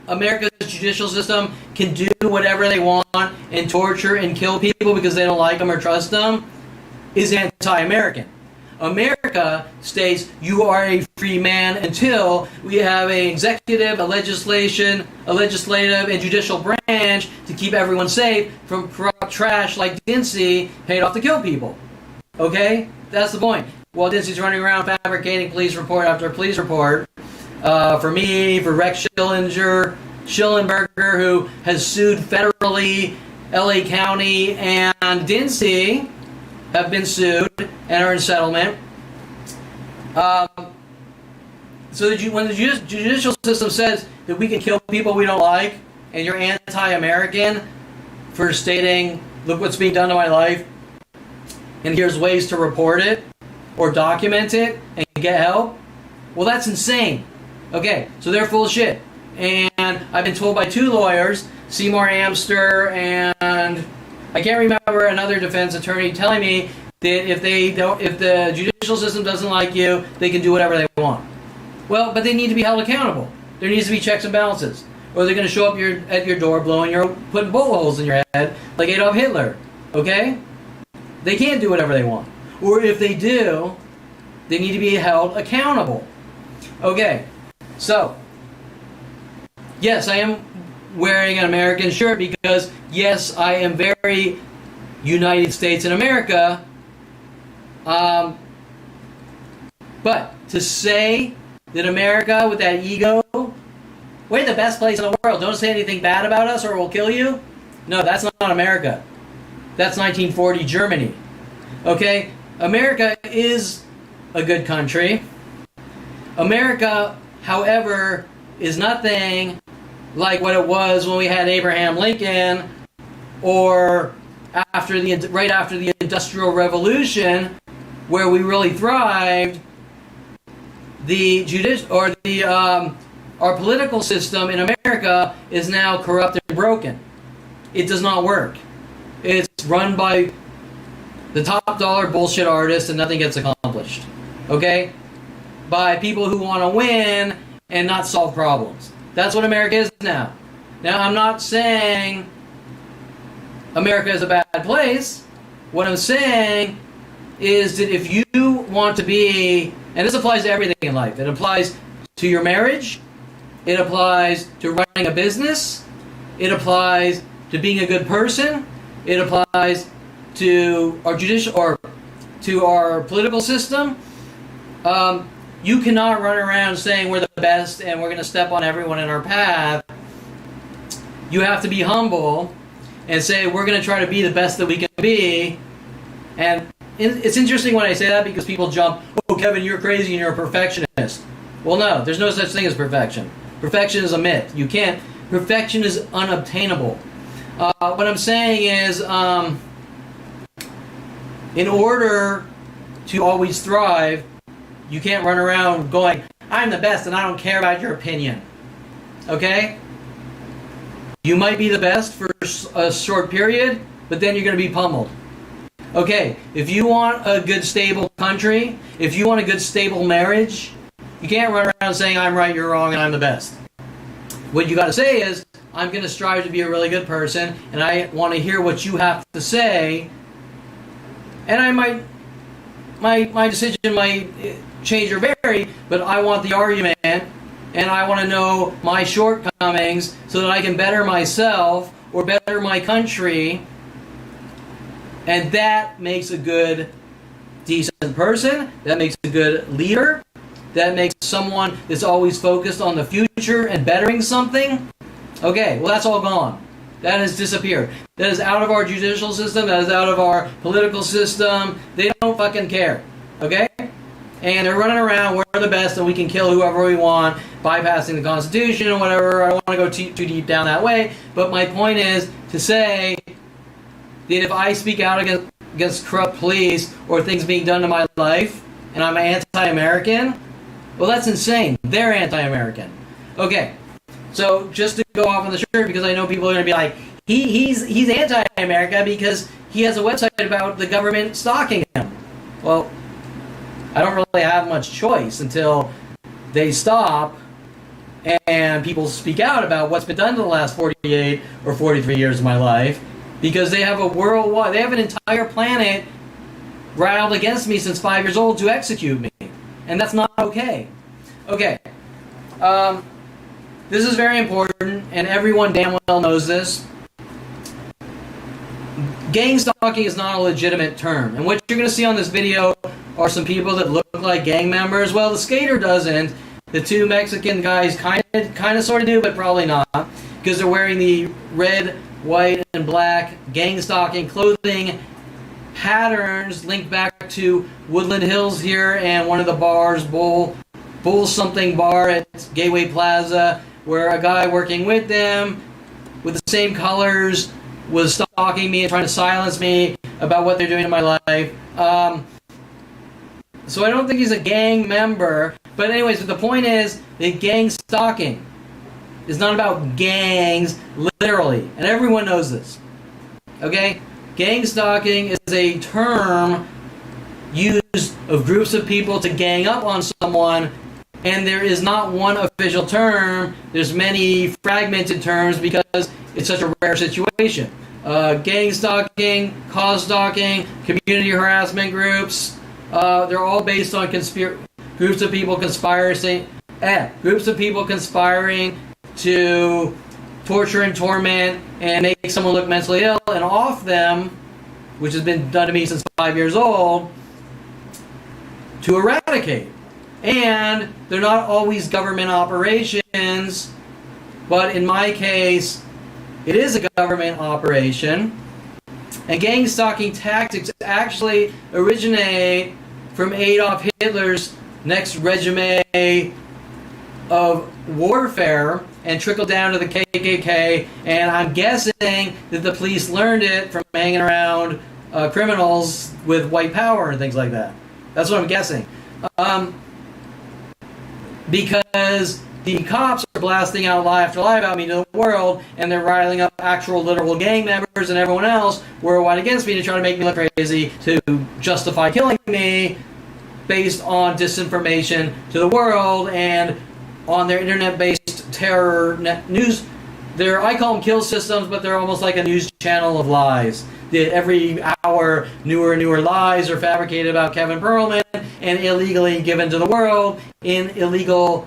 America's judicial system can do whatever they want and torture and kill people because they don't like them or trust them is anti-American. America states you are a free man until we have an executive, a legislative, and judicial branch to keep everyone safe from corrupt trash like Ditsy paid off to kill people. Okay? That's the point. While Ditsy's running around fabricating police report after police report, for me, for Rex Schillenberger, who has sued federally, LA County and Ditsy have been sued and are in settlement. So that when the judicial system says that we can kill people we don't like, and you're anti-American for stating, look what's being done to my life, and here's ways to report it or document it and get help, well, that's insane. Okay, so they're full of shit. And I've been told by two lawyers, Seymour Amster and I can't remember another defense attorney telling me that if the judicial system doesn't like you, they can do whatever they want. Well, but they need to be held accountable. There needs to be checks and balances, or they're going to show up at your door, putting bullet holes in your head like Adolf Hitler. Okay? They can't do whatever they want, or if they do, they need to be held accountable. Okay, so yes, I am wearing an American shirt because yes, I am very United States in America. But to say that America with that ego, we're the best place in the world, don't say anything bad about us or we'll kill you. No, that's not America. That's 1940 Germany. Okay? America is a good country. America, however, is nothing like what it was when we had Abraham Lincoln or right after the Industrial Revolution, where we really thrived. Our political system in America is now corrupt and broken. It does not work. It's run by the top dollar bullshit artists and nothing gets accomplished. Okay? By people who want to win and not solve problems. That's what America is now. Now, I'm not saying America is a bad place. What I'm saying is that if you want to be, and this applies to everything in life, it applies to your marriage, it applies to running a business, it applies to being a good person, it applies to our judicial or to our political system. You cannot run around saying we're the best and we're going to step on everyone in our path. You have to be humble and say we're going to try to be the best that we can be. And it's interesting when I say that because people jump, oh, Kevin, you're crazy and you're a perfectionist. Well, no, there's no such thing as perfection. Perfection is a myth. You can't. Perfection is unobtainable. What I'm saying is, in order to always thrive, you can't run around going, I'm the best and I don't care about your opinion. Okay? You might be the best for a short period, but then you're going to be pummeled. Okay, if you want a good stable country, if you want a good stable marriage, you can't run around saying I'm right, you're wrong, and I'm the best. What you got to say is, I'm going to strive to be a really good person, and I want to hear what you have to say, and I might, my decision might change or vary, but I want the argument, and I want to know my shortcomings so that I can better myself or better my country. And that makes a good, decent person. That makes a good leader. That makes someone that's always focused on the future and bettering something. Okay, well, that's all gone. That has disappeared. That is out of our judicial system. That is out of our political system. They don't fucking care. Okay? And they're running around, we're the best, and we can kill whoever we want, bypassing the Constitution and whatever. I don't want to go too deep down that way. But my point is to say that if I speak out against corrupt police or things being done to my life, and I'm anti-American, well, that's insane. They're anti-American. Okay, so just to go off on the shirt, because I know people are going to be like, he's anti-America because he has a website about the government stalking him. Well, I don't really have much choice until they stop and people speak out about what's been done to the last 48 or 43 years of my life. Because they have they have an entire planet riled against me since 5 years old to execute me. And that's not okay. Okay. This is very important, and everyone damn well knows this. Gang stalking is not a legitimate term. And what you're going to see on this video are some people that look like gang members. Well, the skater doesn't. The two Mexican guys kind of sort of do, but probably not. Because they're wearing the red, white, and black gang stalking clothing patterns linked back to Woodland Hills here and one of the bars, Bull something bar at Gateway Plaza, where a guy working with them with the same colors was stalking me and trying to silence me about what they're doing in my life. So I don't think he's a gang member. But anyways, the point is that gang stalking is not about gangs, literally. And everyone knows this. Okay? gang stalking is a term used of groups of people to gang up on someone, and there is not one official term. There's many fragmented terms because it's such a rare situation. Gang stalking, cause stalking, community harassment groups, they're all based on groups of people conspiring to torture and torment and make someone look mentally ill, and off them, which has been done to me since 5 years old, to eradicate. And they're not always government operations, but in my case, it is a government operation. And gang stalking tactics actually originate from Adolf Hitler's next regime of warfare and trickle down to the KKK, and I'm guessing that the police learned it from hanging around criminals with white power and things like that. That's what I'm guessing. Because the cops are blasting out lie after lie about me to the world, and they're riling up actual literal gang members and everyone else worldwide against me to try to make me look crazy to justify killing me based on disinformation to the world and on their internet-based terror news. I call them kill systems, but they're almost like a news channel of lies. Every hour, newer and newer lies are fabricated about Kevin Perlman and illegally given to the world in illegal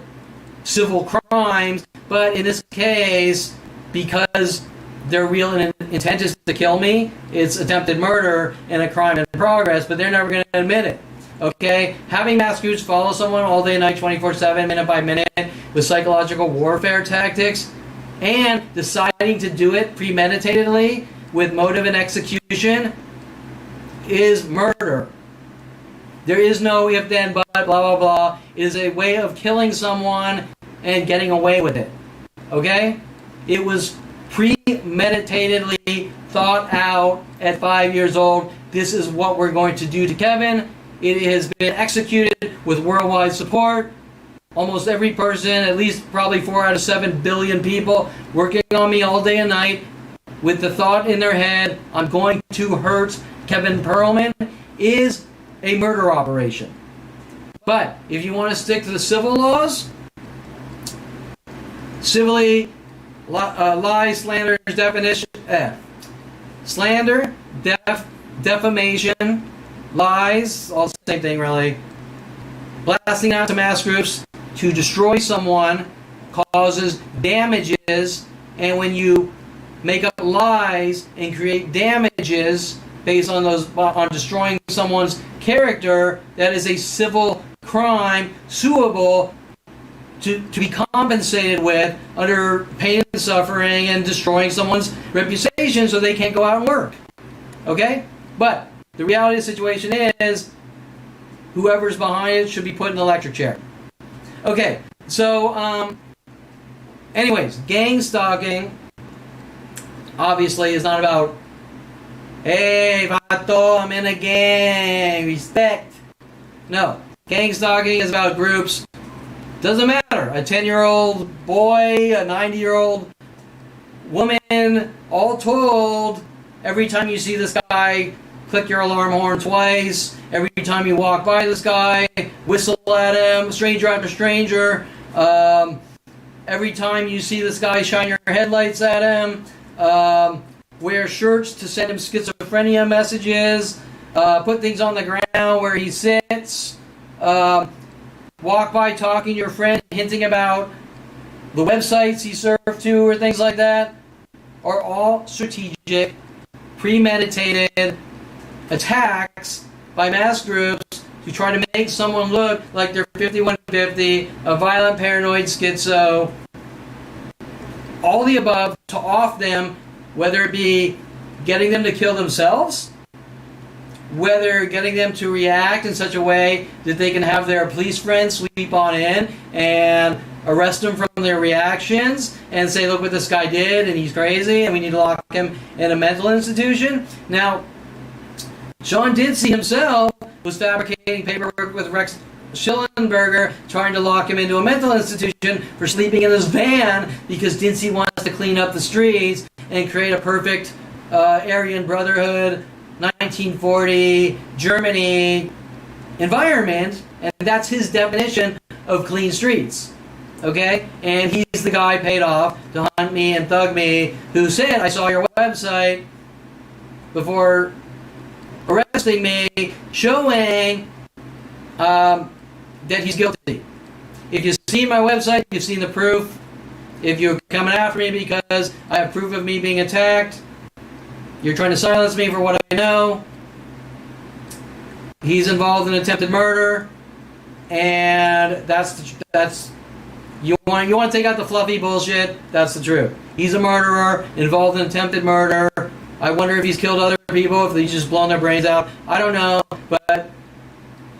civil crimes. But in this case, because their real intent is to kill me, it's attempted murder and a crime in progress, but they're never going to admit it. Okay? Having mass groups follow someone all day and night, 24/7, minute by minute, with psychological warfare tactics, and deciding to do it premeditatedly with motive and execution is murder. There is no if, then, but, blah, blah, blah. It is a way of killing someone and getting away with it. Okay? It was premeditatedly thought out at 5 years old. This is what we're going to do to Kevin. It has been executed with worldwide support. Almost every person, at least probably 4 out of 7 billion people, working on me all day and night with the thought in their head, I'm going to hurt Kevin Perlman, is a murder operation. But if you want to stick to the civil laws, civilly, lie, slander, defamation, defamation, lies, all the same thing really. Blasting out to mass groups to destroy someone causes damages, and when you make up lies and create damages based on destroying someone's character, that is a civil crime suable to be compensated with under pain and suffering and destroying someone's reputation so they can't go out and work. Okay? But the reality of the situation is whoever's behind it should be put in an electric chair. Okay, so anyways, gang stalking obviously is not about, hey, vato, I'm in a gang, respect. No, gang stalking is about groups. Doesn't matter, a 10-year-old boy, a 90-year-old woman, all told, every time you see this guy, click your alarm horn twice. Every time you walk by this guy, whistle at him, stranger after stranger. Every time you see this guy, shine your headlights at him. Wear shirts to send him schizophrenia messages. Put things on the ground where he sits. Walk by talking to your friend, hinting about the websites he served to or things like that. Are all strategic, premeditated attacks by mass groups to try to make someone look like they're 5150, a violent, paranoid schizo, all the above, to off them, whether it be getting them to kill themselves, whether getting them to react in such a way that they can have their police friends sweep on in and arrest them from their reactions and say, look what this guy did and he's crazy and we need to lock him in a mental institution. Now, Sean Dinsey himself was fabricating paperwork with Rex Schillenberger, trying to lock him into a mental institution for sleeping in his van because Dinsey wants to clean up the streets and create a perfect Aryan Brotherhood, 1940, Germany environment, and that's his definition of clean streets. Okay? And he's the guy paid off to hunt me and thug me who said, I saw your website before arresting me, showing that he's guilty. If you've seen my website, you've seen the proof. If you're coming after me because I have proof of me being attacked, you're trying to silence me for what I know. He's involved in attempted murder, and that's you want to take out the fluffy bullshit. That's the truth. He's a murderer involved in attempted murder. I wonder if he's killed other people, if he's just blown their brains out. I don't know, but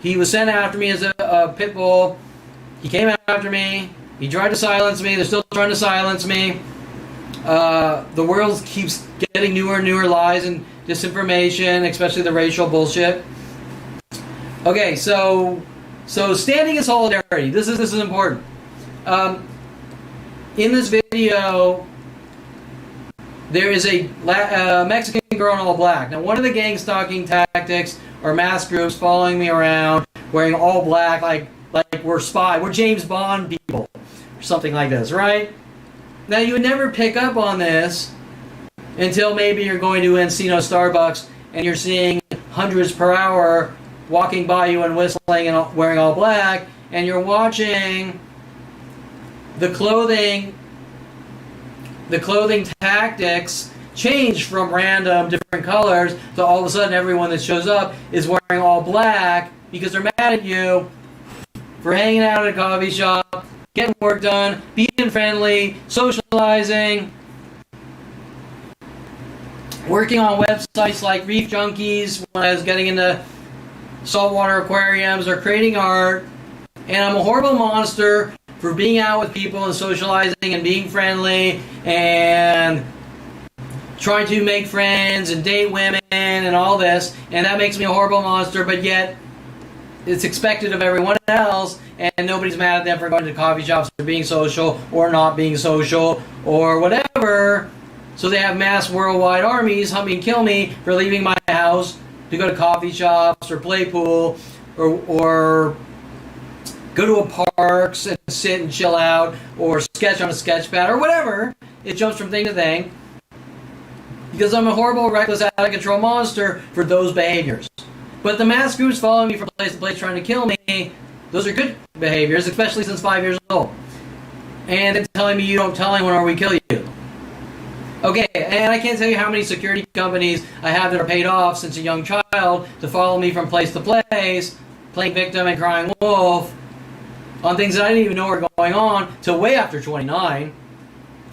he was sent after me as a pit bull. He came after me. He tried to silence me. They're still trying to silence me. The world keeps getting newer and newer lies and disinformation, especially the racial bullshit. Okay, so standing in solidarity. This is important. In this video, there is a Mexican girl in all black. Now, one of the gang stalking tactics are mass groups following me around, wearing all black, like we're James Bond people, or something like this, right? Now, you would never pick up on this until maybe you're going to Encino Starbucks and you're seeing hundreds per hour walking by you and whistling and wearing all black, and you're watching the clothing tactics change from random different colors to all of a sudden everyone that shows up is wearing all black because they're mad at you for hanging out at a coffee shop, getting work done, being friendly, socializing, working on websites like Reef Junkies when I was getting into saltwater aquariums, or creating art. And I'm a horrible monster for being out with people and socializing and being friendly and trying to make friends and date women and all this. And that makes me a horrible monster, but yet it's expected of everyone else, and nobody's mad at them for going to coffee shops or being social or not being social or whatever. So they have mass worldwide armies hunt me and kill me for leaving my house to go to coffee shops or play pool or go to a parks and sit and chill out or sketch on a sketch pad or whatever. It jumps from thing to thing because I'm a horrible, reckless, out of control monster for those behaviors. But the mass groups following me from place to place trying to kill me, those are good behaviors, especially since 5 years old. And they're telling me you don't tell anyone or we kill you. Okay, and I can't tell you how many security companies I have that are paid off since a young child to follow me from place to place, playing victim and crying wolf, on things that I didn't even know were going on till way after 29.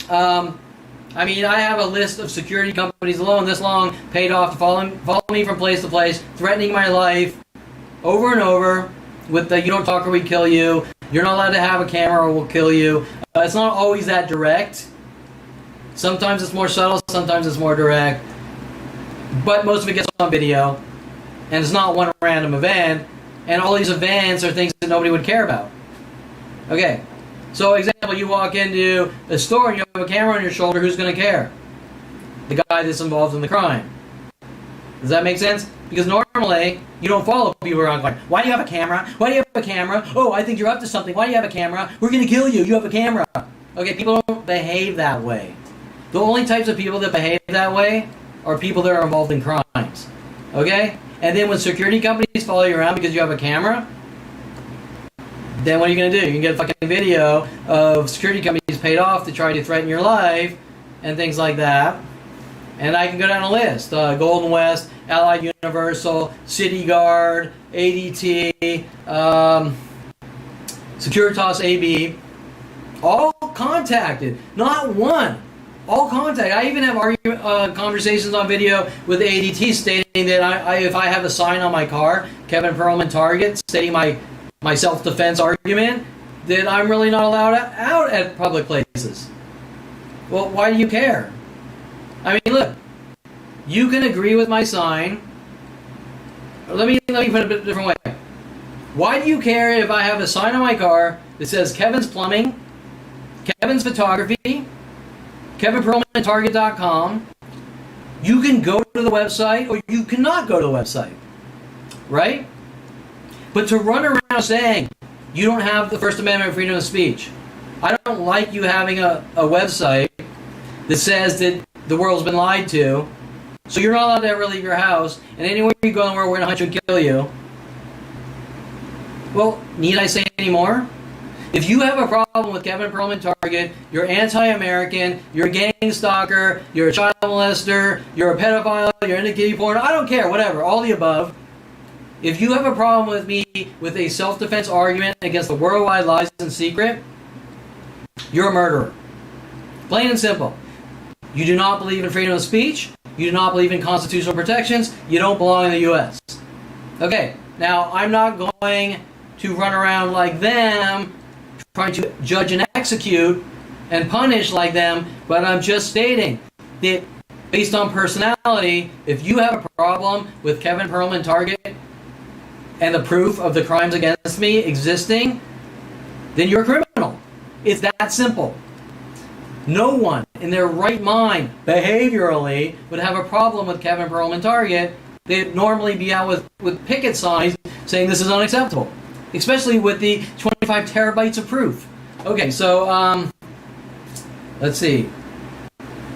I mean, I have a list of security companies alone this long paid off to follow me from place to place, threatening my life over and over with the you don't talk or we kill you, you're not allowed to have a camera or we'll kill you. It's not always that direct. Sometimes it's more subtle, sometimes it's more direct. But most of it gets on video. And it's not one random event. And all these events are things that nobody would care about. Okay. So, example, you walk into a store and you have a camera on your shoulder, who's going to care? The guy that's involved in the crime. Does that make sense? Because normally, you don't follow people around going, why do you have a camera? Why do you have a camera? Oh, I think you're up to something. Why do you have a camera? We're going to kill you. You have a camera. Okay, people don't behave that way. The only types of people that behave that way are people that are involved in crimes. Okay? And then when security companies follow you around because you have a camera, then what are you going to do? You can get a fucking video of security companies paid off to try to threaten your life and things like that. And I can go down a list. Golden West, Allied Universal, City Guard, ADT, Securitas AB, all contacted. Not one. All contact. I even have conversations on video with ADT stating that if I have a sign on my car, Kevin Perlman Target, stating my self-defense argument, that I'm really not allowed out at public places. Well, why do you care? I mean, look, you can agree with my sign. Let me put it a bit different way. Why do you care if I have a sign on my car that says Kevin's Plumbing, Kevin's Photography, KevinPerlmanTarget.com, You can go to the website or you cannot go to the website, right? But to run around saying you don't have the First Amendment of freedom of speech, I don't like you having a website that says that the world's been lied to, so you're not allowed to ever leave your house, and anywhere you go in the world, we're going to hunt you and kill you. Well, need I say any more? If you have a problem with Kevin Pearlman Target, you're anti-American, you're a gang stalker, you're a child molester, you're a pedophile, you're into kiddie porn, I don't care, whatever, all the above. If you have a problem with me with a self-defense argument against the worldwide lies and secret, you're a murderer. Plain and simple. You do not believe in freedom of speech, you do not believe in constitutional protections, you don't belong in the U.S. Okay, now I'm not going to run around like them, trying to judge and execute and punish like them, but I'm just stating that based on personality, if you have a problem with Kevin Pearlman Target and the proof of the crimes against me existing, then you're a criminal. It's that simple. No one in their right mind, behaviorally, would have a problem with Kevin Pearlman Target. They'd normally be out with picket signs saying this is unacceptable. Especially with the 25 terabytes of proof. Okay, so, let's see.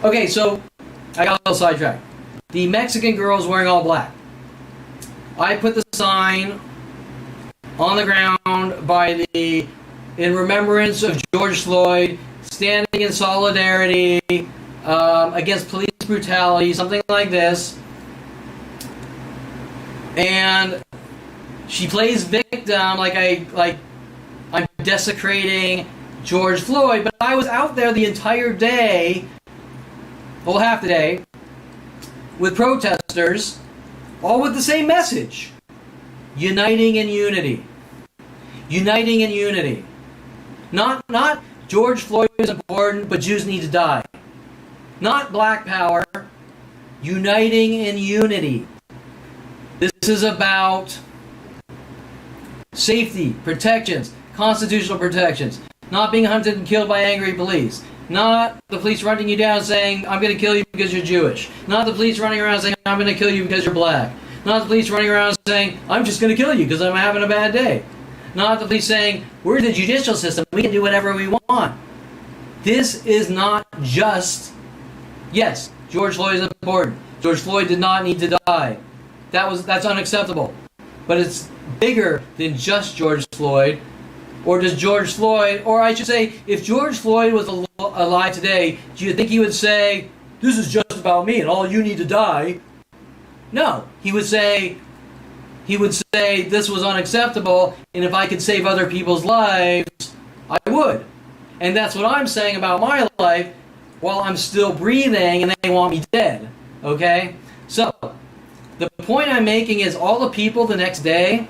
Okay, so, I got a little sidetracked. The Mexican girl's wearing all black. I put the sign on the ground by in remembrance of George Floyd, standing in solidarity against police brutality, something like this. And she plays victim like I'm desecrating George Floyd, but I was out there the entire day, well, half the day, with protesters, all with the same message. Uniting in unity. Uniting in unity. Not George Floyd is important, but Jews need to die. Not black power. Uniting in unity. This is about safety, protections, constitutional protections, not being hunted and killed by angry police, not the police running you down saying, I'm going to kill you because you're Jewish, not the police running around saying, I'm going to kill you because you're black, not the police running around saying, I'm just going to kill you because I'm having a bad day, not the police saying, we're the judicial system, we can do whatever we want. This is not just, yes, George Floyd is important. George Floyd did not need to die. That's unacceptable. But it's bigger than just George Floyd. Or does George Floyd, or I should say, if George Floyd was alive today, do you think he would say, this is just about me and all you need to die? No. He would say, this was unacceptable, and if I could save other people's lives, I would. And that's what I'm saying about my life while I'm still breathing and they want me dead. Okay? So, the point I'm making is all the people the next day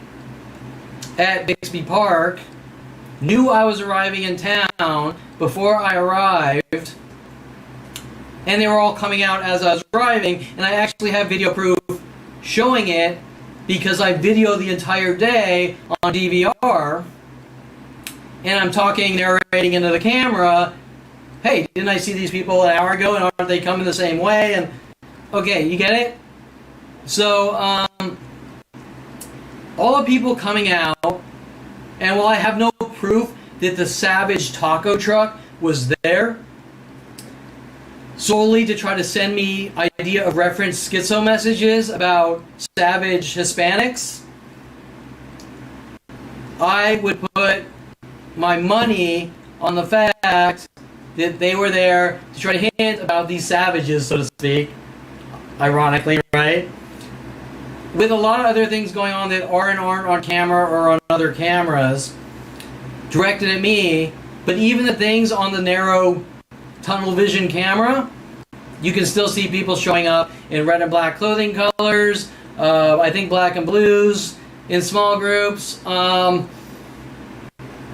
at Bixby Park knew I was arriving in town before I arrived, and they were all coming out as I was arriving, and I actually have video proof showing it because I videoed the entire day on DVR, and I'm talking, narrating into the camera, hey, didn't I see these people an hour ago, and aren't they coming the same way? And okay, you get it? So, all the people coming out, and while I have no proof that the Savage taco truck was there, solely to try to send me idea of reference schizo messages about Savage Hispanics, I would put my money on the fact that they were there to try to hint about these savages, so to speak, ironically, right? With a lot of other things going on that aren't on camera or on other cameras directed at me, but even the things on the narrow tunnel vision camera, you can still see people showing up in red and black clothing colors, I think black and blues, in small groups,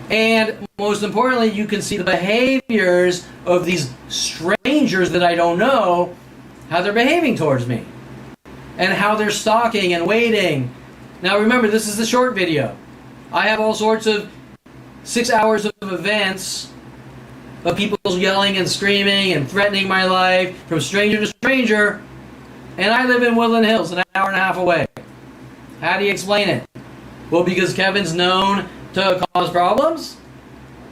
and most importantly, you can see the behaviors of these strangers that I don't know, how they're behaving towards me. And how they're stalking and waiting. Now remember, this is the short video. I have all sorts of 6 hours of events of people yelling and screaming and threatening my life from stranger to stranger And I live in Woodland Hills, an hour and a half away. How do you explain it? Well, because Kevin's known to cause problems?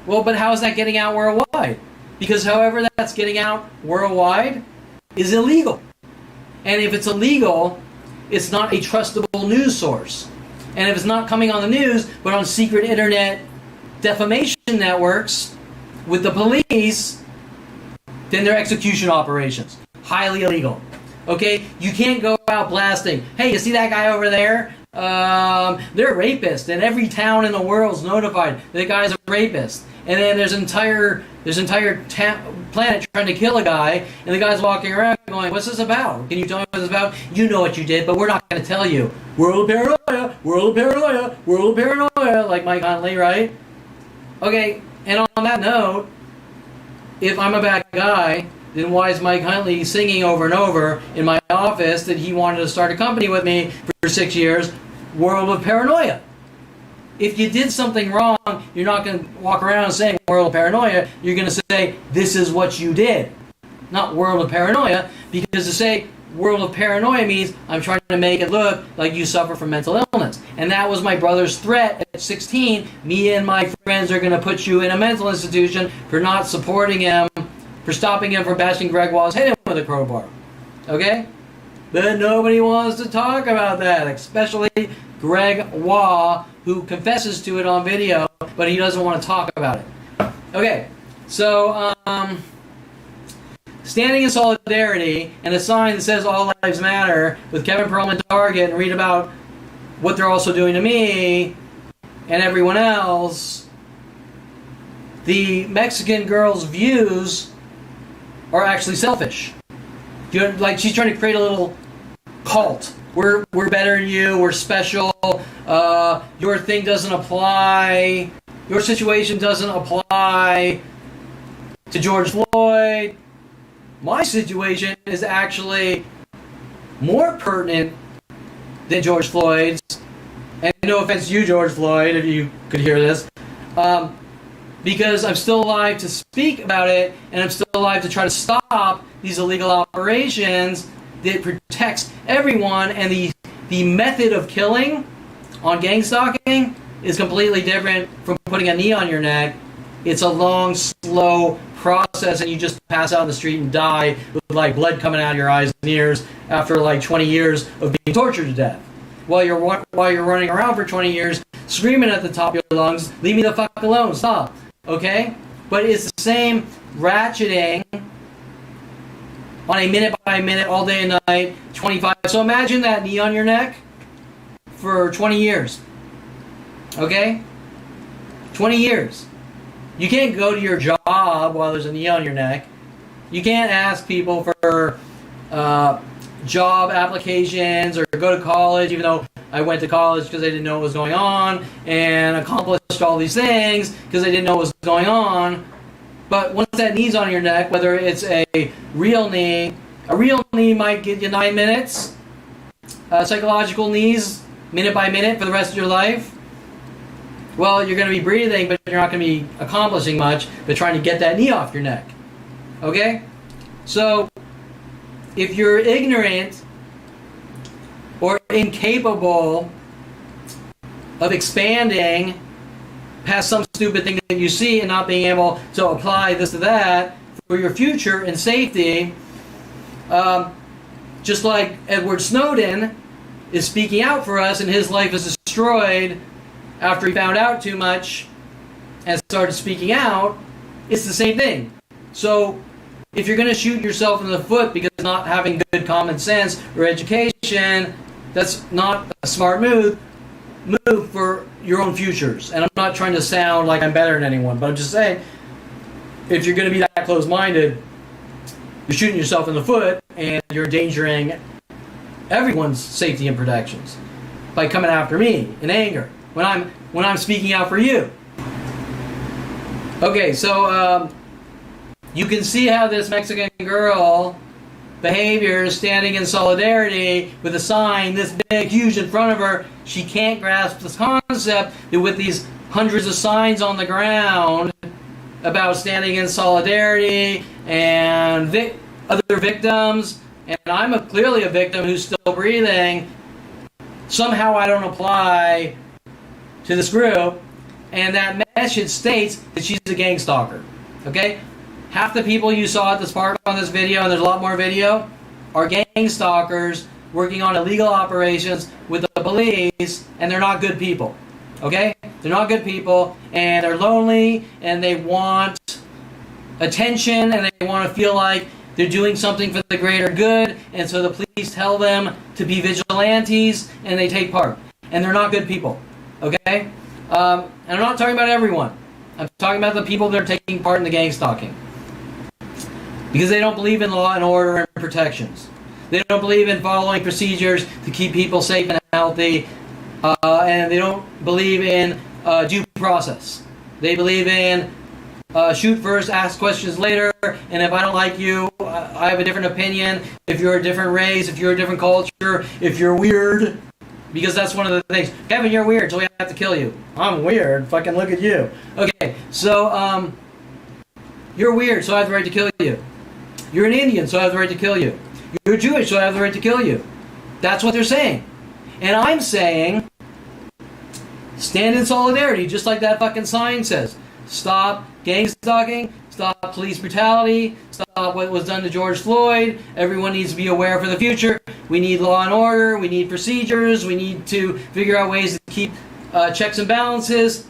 Well, but how is that getting out worldwide? Because however that's getting out worldwide is illegal. And if it's illegal, it's not a trustable news source. And if it's not coming on the news, but on secret internet defamation networks with the police, then they're execution operations. Highly illegal. Okay? You can't go out blasting, hey, you see that guy over there? They're rapists, and every town in the world's notified that the guy's a rapist. And then there's entire planet trying to kill a guy, and the guy's walking around going, what's this about? Can you tell me what this is about? You know what you did, but we're not going to tell you. World paranoia, world paranoia, world paranoia, like Mike Huntley, right? Okay, and on that note, if I'm a bad guy, then why is Mike Huntley singing over and over in my office that he wanted to start a company with me for 6 years? World of paranoia. If you did something wrong, you're not going to walk around saying world of paranoia. You're going to say, this is what you did. Not world of paranoia, because to say world of paranoia means I'm trying to make it look like you suffer from mental illness. And that was my brother's threat at 16. Me and my friends are going to put you in a mental institution for not supporting him, for stopping him from bashing Greg Waugh's head in with a crowbar. Okay? But nobody wants to talk about that, especially Greg Waugh, who confesses to it on video, but he doesn't want to talk about it. Okay, so standing in solidarity and a sign that says all lives matter with Kevin Perlman Target, and read about what they're also doing to me and everyone else. The Mexican girl's views are actually selfish. You know, like she's trying to create a little cult. We're better than you. We're special. Your thing doesn't apply. Your situation doesn't apply to George Floyd. My situation is actually more pertinent than George Floyd's. And no offense to you, George Floyd, if you could hear this. Because I'm still alive to speak about it, and I'm still alive to try to stop these illegal operations that protects everyone, and the method of killing on gang stalking is completely different from putting a knee on your neck. It's a long, slow process, and you just pass out in the street and die with like blood coming out of your eyes and ears after like 20 years of being tortured to death. While you're running around for 20 years screaming at the top of your lungs, leave me the fuck alone, stop. Okay? But it's the same ratcheting on a minute by minute, all day and night, 25. So imagine that knee on your neck for 20 years. Okay? 20 years. You can't go to your job while there's a knee on your neck. You can't ask people for job applications or go to college, even though I went to college because I didn't know what was going on, and accomplished all these things because I didn't know what was going on. But once that knee's on your neck, whether it's a real knee might get you 9 minutes. Psychological knees, minute by minute for the rest of your life. Well, you're going to be breathing, but you're not going to be accomplishing much, but trying to get that knee off your neck. Okay? So, if you're ignorant or incapable of expanding past some stupid thing that you see and not being able to apply this to that for your future and safety, just like Edward Snowden is speaking out for us and his life is destroyed after he found out too much and started speaking out, it's the same thing. So if you're going to shoot yourself in the foot because of not having good common sense or education, that's not a smart move for your own futures. And I'm not trying to sound like I'm better than anyone, but I'm just saying, if you're going to be that close-minded, you're shooting yourself in the foot and you're endangering everyone's safety and protections by coming after me in anger when I'm speaking out for you. Okay, so you can see how this Mexican girl behavior is standing in solidarity with a sign this big, huge in front of her. She can't grasp this concept that with these hundreds of signs on the ground about standing in solidarity and other victims and I'm clearly a victim who's still breathing, somehow I don't apply to this group, and that message states that she's a gang stalker. Okay? Half the people you saw at this park on this video, and there's a lot more video, are gang stalkers working on illegal operations with the police, and they're not good people. Okay? They're not good people, and they're lonely, and they want attention, and they want to feel like they're doing something for the greater good, and so the police tell them to be vigilantes, and they take part. And they're not good people. Okay? And I'm not talking about everyone. I'm talking about the people that are taking part in the gang stalking. Because they don't believe in law and order and protections. They don't believe in following procedures to keep people safe and healthy. And they don't believe in due process. They believe in shoot first, ask questions later, and if I don't like you, I have a different opinion. If you're a different race, if you're a different culture, if you're weird, because that's one of the things. Kevin, you're weird, so we have to kill you. I'm weird. Fucking look at you. Okay, so you're weird, so I have the right to kill you. You're an Indian, so I have the right to kill you. You're Jewish, so I have the right to kill you. That's what they're saying. And I'm saying, stand in solidarity, just like that fucking sign says. Stop gang stalking, stop police brutality, stop what was done to George Floyd. Everyone needs to be aware for the future. We need law and order, we need procedures, we need to figure out ways to keep checks and balances.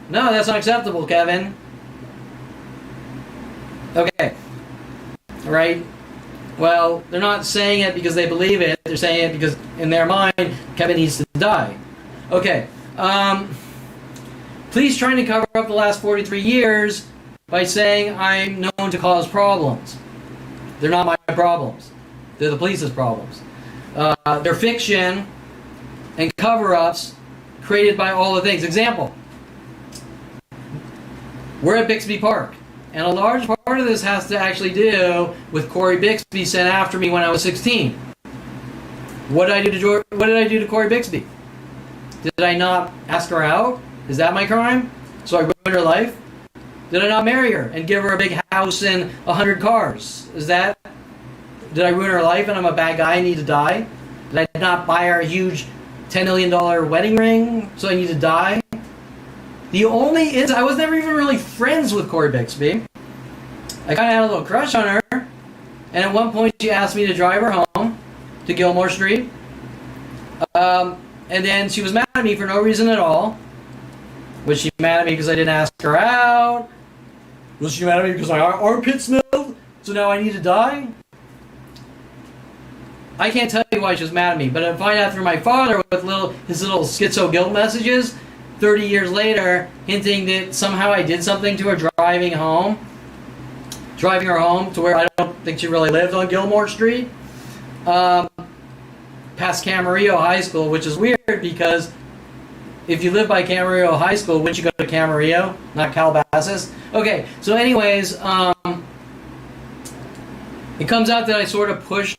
No, that's not acceptable, Kevin. Okay. Right? Well, they're not saying it because they believe it. They're saying it because in their mind, Kevin needs to die. Okay. Police trying to cover up the last 43 years by saying I'm known to cause problems. They're not my problems. They're the police's problems. They're fiction and cover-ups created by all the things. Example. We're at Bixby Park. And a large part of this has to actually do with Corey Bixby sent after me when I was 16. What did I do to Corey Bixby? Did I not ask her out? Is that my crime? So I ruined her life? Did I not marry her and give her a big house and 100 cars? Did I ruin her life and I'm a bad guy and need to die? Did I not buy her a huge $10 million wedding ring so I need to die? I was never even really friends with Corey Bixby. I kind of had a little crush on her. And at one point she asked me to drive her home to Gilmore Street. And then she was mad at me for no reason at all. Was she mad at me because I didn't ask her out? Was she mad at me because my armpit smelled? So now I need to die? I can't tell you why she was mad at me, but I find out through my father with his little schizo guilt messages 30 years later, hinting that somehow I did something to her driving her home to where I don't think she really lived on Gilmore Street, past Camarillo High School, which is weird because if you live by Camarillo High School, wouldn't you go to Camarillo, not Calabasas? Okay, so anyways, it comes out that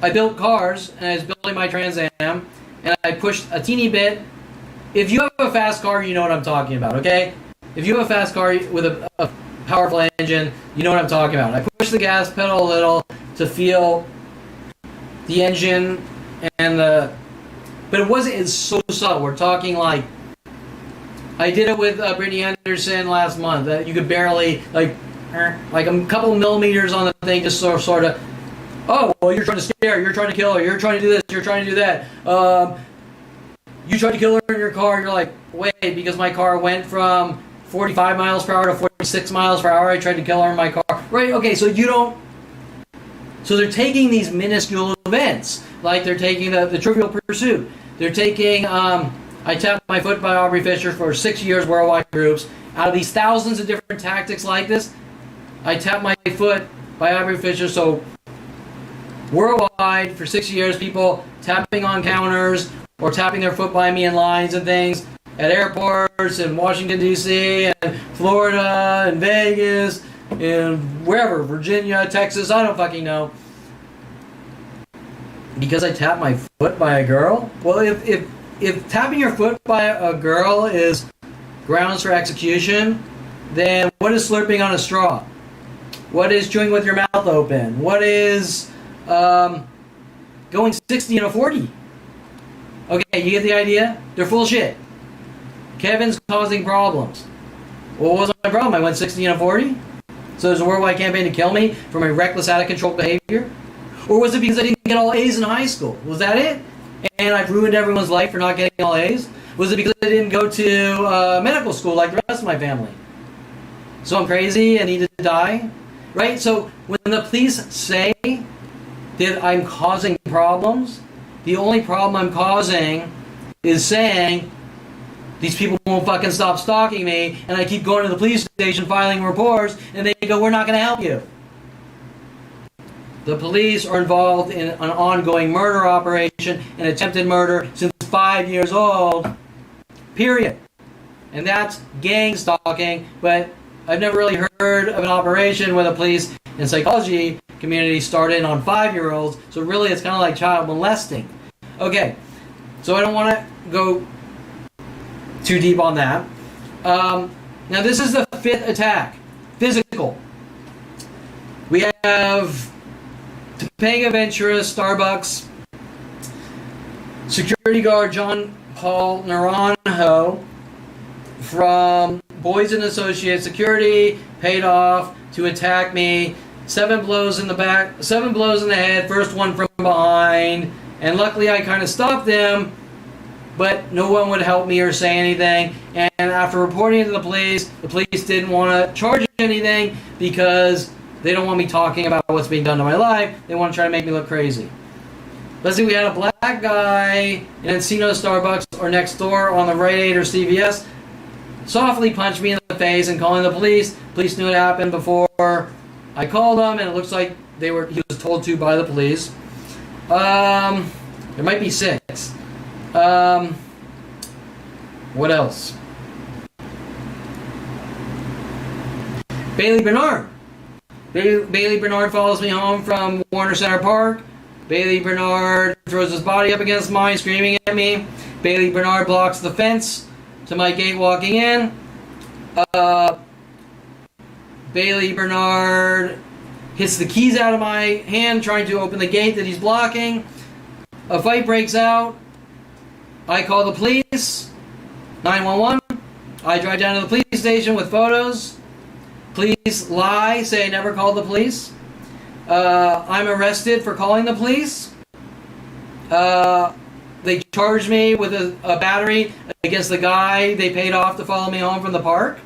I built cars, and I was building my Trans Am, and I pushed a teeny bit. If you have a fast car, you know what I'm talking about, okay? If you have a fast car with a powerful engine, you know what I'm talking about. I pushed the gas pedal a little to feel the engine but it's so subtle. We're talking like, I did it with Brittany Anderson last month. You could barely, like a couple millimeters on the thing, just sort of, oh, well, you're trying to scare her, you're trying to kill her, you're trying to do this, you're trying to do that. You tried to kill her in your car, you're like, wait, because my car went from 45 miles per hour to 46 miles per hour, I tried to kill her in my car. Right, okay, so they're taking these minuscule events, like they're taking the Trivial Pursuit. They're taking, I tapped my foot by Aubrey Fisher for 6 years, worldwide groups. Out of these thousands of different tactics like this, I tapped my foot by Aubrey Fisher, so worldwide for 6 years, people tapping on counters or tapping their foot by me in lines and things at airports in Washington, D.C., and Florida, and Vegas, and wherever, Virginia, Texas, I don't fucking know. Because I tapped my foot by a girl? Well, if tapping your foot by a girl is grounds for execution, then what is slurping on a straw? What is chewing with your mouth open? What is going 60 and a 40. Okay, you get the idea? They're full of shit. Kevin's causing problems. Well, what was my problem? I went 60 and a 40? So there's a worldwide campaign to kill me for my reckless, out-of-control behavior? Or was it because I didn't get all A's in high school? Was that it? And I've ruined everyone's life for not getting all A's? Was it because I didn't go to medical school like the rest of my family? So I'm crazy and need to die? Right? So when the police say that I'm causing problems, the only problem I'm causing is saying these people won't fucking stop stalking me, and I keep going to the police station filing reports, and they go, we're not going to help you. The police are involved in an ongoing murder operation, an attempted murder since 5 years old, period. And that's gang stalking, but I've never really heard of an operation where the police and psychology community started on 5-year-olds, so really it's kind of like child molesting. Okay, so I don't want to go too deep on that. Now this is the 5th attack. Physical. We have Topanga Ventura, Starbucks, security guard John Paul Naranjo from Boys and Associates Security paid off to attack me. 7 blows in the back, 7 blows in the head, first one from behind, and luckily I kind of stopped them, but no one would help me or say anything. And after reporting it to the police didn't want to charge anything because they don't want me talking about what's being done to my life. They want to try to make me look crazy. Let's see, we had a black guy in Encino Starbucks or next door on the Rite Aid or CVS softly punched me in the face and calling the police. Police knew it happened before I called them, and it looks like he was told to by the police. There might be 6. What else? Bailey Bernard. Bailey Bernard follows me home from Warner Center Park. Bailey Bernard throws his body up against mine, screaming at me. Bailey Bernard blocks the fence to my gate walking in. Bailey Bernard hits the keys out of my hand trying to open the gate that he's blocking. A fight breaks out. I call the police. 911. I drive down to the police station with photos. Police lie, say I never called the police. I'm arrested for calling the police. They charged me with a battery against the guy they paid off to follow me home from the park.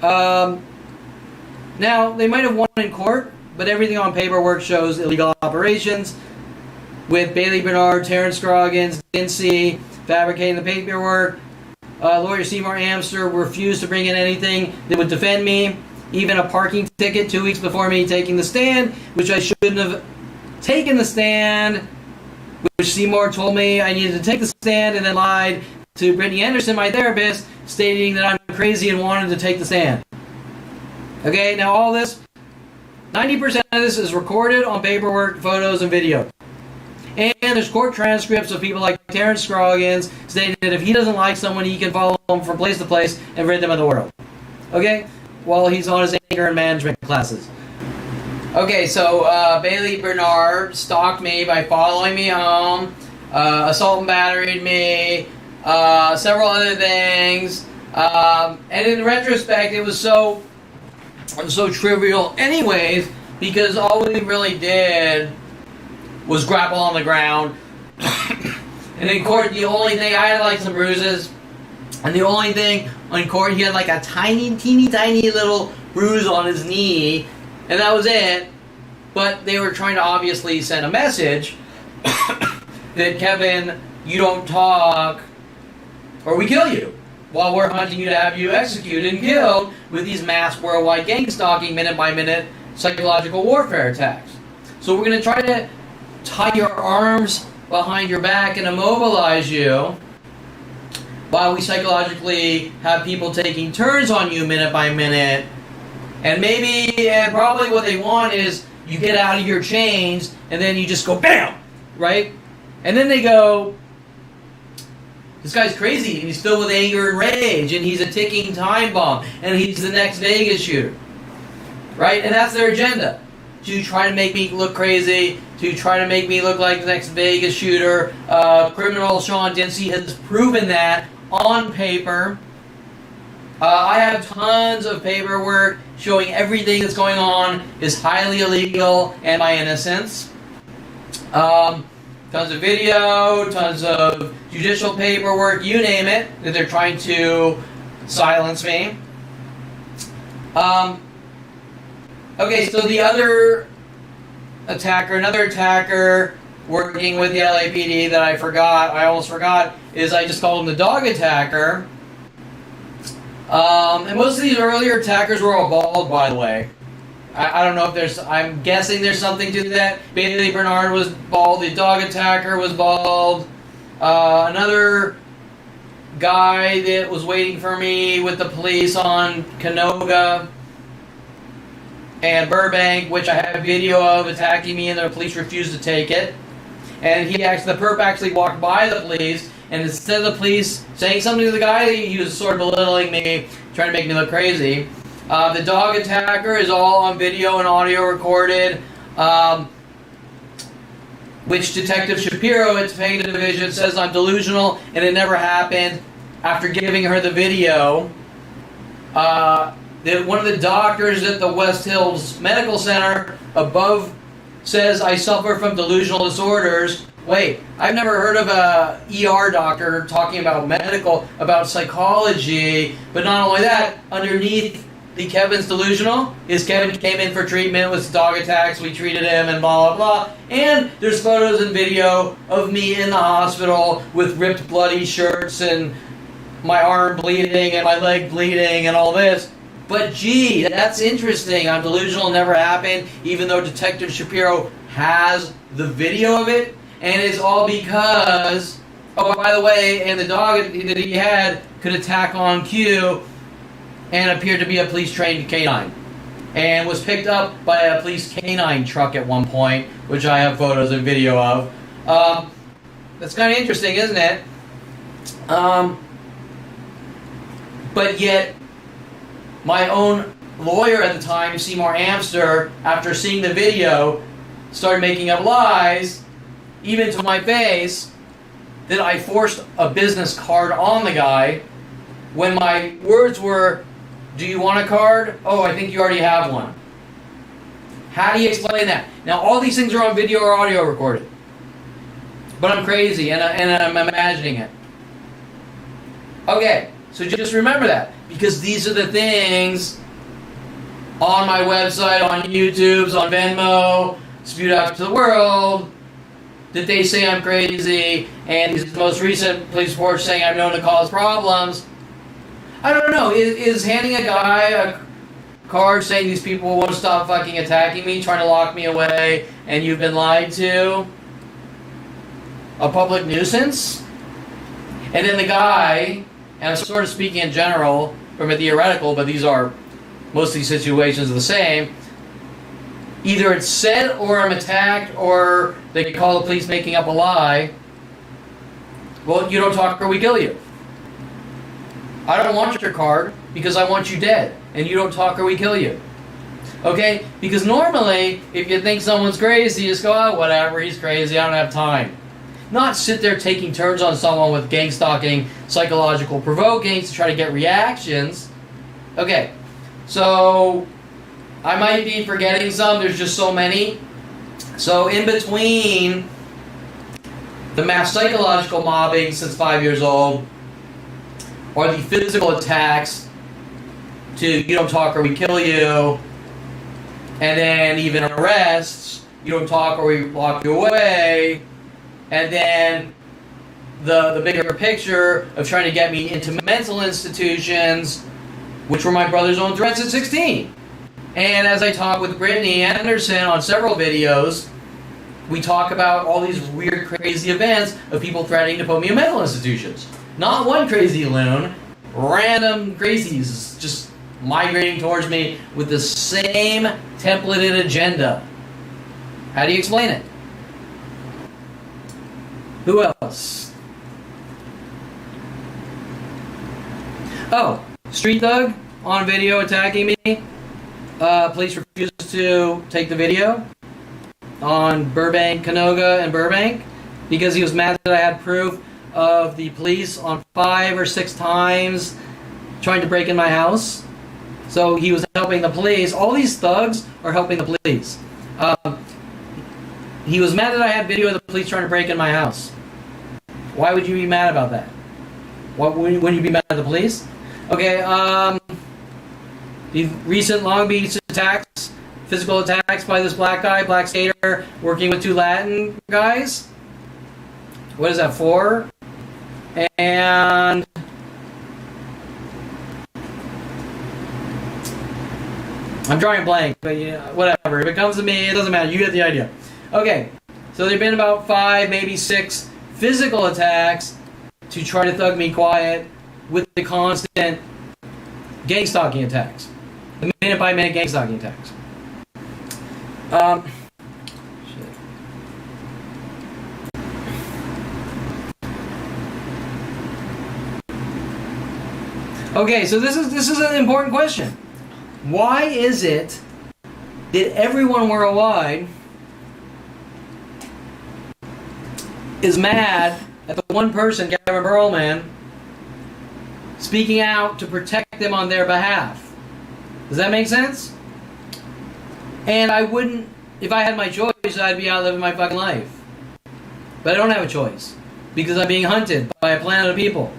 Now, they might have won in court, but everything on paperwork shows illegal operations with Bailey Bernard, Terrence Scroggins, Dincy fabricating the paperwork. Lawyer Seymour Amster refused to bring in anything that would defend me, even a parking ticket 2 weeks before me taking the stand, which I shouldn't have taken the stand, which Seymour told me I needed to take the stand, and then lied to Brittany Anderson, my therapist, stating that I'm crazy and wanted to take the stand. Okay, now all this, 90% of this is recorded on paperwork, photos, and video. And there's court transcripts of people like Terrence Scroggins stating that if he doesn't like someone, he can follow them from place to place and rid them of the world. Okay? While he's on his anger and management classes. Okay, so Bailey Bernard stalked me by following me home, assault and batteried me, several other things. And in retrospect, it was so trivial anyways, because all we really did was grapple on the ground. And in court, the only thing, I had like some bruises, and the only thing in court, he had like a teeny tiny little bruise on his knee, and that was it. But they were trying to obviously send a message that, Kevin, you don't talk or we kill you, while we're hunting you to have you executed and killed with these mass worldwide gang stalking, minute by minute psychological warfare attacks. So we're going to try to tie your arms behind your back and immobilize you while we psychologically have people taking turns on you minute by minute. And maybe, and probably what they want is you get out of your chains and then you just go BAM! Right? And then they go, this guy's crazy and he's filled with anger and rage and he's a ticking time bomb and he's the next Vegas shooter. Right? And that's their agenda. to try to make me look crazy, to try to make me look like the next Vegas shooter. Criminal Sean Dinsey has proven that on paper. I have tons of paperwork showing everything that's going on is highly illegal and my innocence. Tons of video, tons of judicial paperwork, you name it, that they're trying to silence me. Okay, so the other attacker, another attacker working with the LAPD that I almost forgot, is I just called him the dog attacker. And most of these earlier attackers were all bald, by the way. I don't know if there's, I'm guessing there's something to that. Bailey Bernard was bald, the dog attacker was bald. Another guy that was waiting for me with the police on Canoga and Burbank, which I have video of, attacking me, and the police refused to take it. And the perp actually walked by the police, and instead of the police saying something to the guy, he was sort of belittling me, trying to make me look crazy. The dog attacker is all on video and audio recorded, which Detective Shapiro at Payne Division says I'm delusional and it never happened. After giving her the video, one of the doctors at the West Hills Medical Center above says I suffer from delusional disorders. Wait, I've never heard of a ER doctor talking about psychology, but not only that, underneath the Kevin's delusional is Kevin came in for treatment with dog attacks, we treated him and blah, blah, blah. And there's photos and video of me in the hospital with ripped bloody shirts and my arm bleeding and my leg bleeding and all this. But gee, that's interesting. I'm delusional, never happened, even though Detective Shapiro has the video of it. And it's all because, oh, by the way, and the dog that he had could attack on cue and appeared to be a police-trained canine. And was picked up by a police canine truck at one point, which I have photos and video of. That's kind of interesting, isn't it? But yet, my own lawyer at the time, Seymour Amster, after seeing the video, started making up lies, even to my face, that I forced a business card on the guy when my words were, "Do you want a card? Oh, I think you already have one." How do you explain that? Now, all these things are on video or audio recorded. But I'm crazy, and I'm imagining it. Okay, so just remember that, because these are the things on my website, on YouTube, on Venmo, spewed out to the world, that they say I'm crazy, and these most recent police reports saying I'm known to cause problems. I don't know, is handing a guy a card saying these people won't stop fucking attacking me, trying to lock me away, and you've been lied to, a public nuisance? And then the guy, and I'm sort of speaking in general, from a theoretical, but most of these situations are the same, either it's said or I'm attacked, or they could call the police making up a lie. Well, you don't talk or we kill you. I don't want your card because I want you dead, and you don't talk or we kill you. Okay? Because normally, if you think someone's crazy, you just go, oh, whatever, he's crazy, I don't have time. Not sit there taking turns on someone with gang stalking, psychological provoking to try to get reactions. Okay, so I might be forgetting some, there's just so many. So in between the mass psychological mobbing since 5 years old, or the physical attacks to you don't talk or we kill you, and then even arrests, you don't talk or we lock you away, and then the bigger picture of trying to get me into mental institutions, which were my brother's own threats at 16. And as I talk with Brittany Anderson on several videos, we talk about all these weird, crazy events of people threatening to put me in mental institutions. Not one crazy loon, random crazies just migrating towards me with the same templated agenda. How do you explain it? Who else? Oh, Street Thug on video attacking me. Police refused to take the video on Burbank, Canoga, and Burbank because he was mad that I had proof of the police on 5 or 6 times trying to break in my house. So he was helping the police. All these thugs are helping the police. He was mad that I had video of the police trying to break in my house. Why would you be mad about that? Wouldn't you be mad at the police? Okay, the recent Long Beach attacks, physical attacks by this black guy, black skater, working with 2 Latin guys. What is that for? And I'm drawing a blank, but yeah, whatever. If it comes to me, it doesn't matter. You get the idea. Okay, so there have been about 5, maybe 6 physical attacks to try to thug me quiet with the constant gang stalking attacks. The minute-by-minute gang stalking attacks. Shit. Okay, so this is an important question. Why is it that everyone worldwide is mad at the one person, Kevin Perlman, speaking out to protect them on their behalf? Does that make sense? And I wouldn't, if I had my choice, I'd be out living my fucking life. But I don't have a choice because I'm being hunted by a planet of people,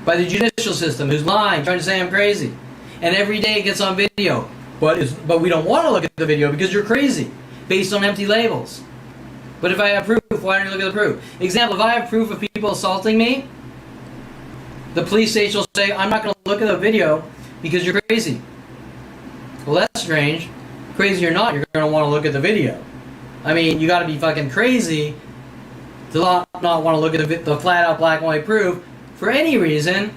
by the judicial system who's lying, trying to say I'm crazy. And every day it gets on video. But we don't want to look at the video because you're crazy, based on empty labels. But if I have proof, why don't you look at the proof? Example, if I have proof of people assaulting me, the police station will say, I'm not going to look at the video because you're crazy. Well, that's strange. Crazy or not, you're going to want to look at the video. I mean, you got to be fucking crazy to not want to look at the flat-out black and white proof for any reason.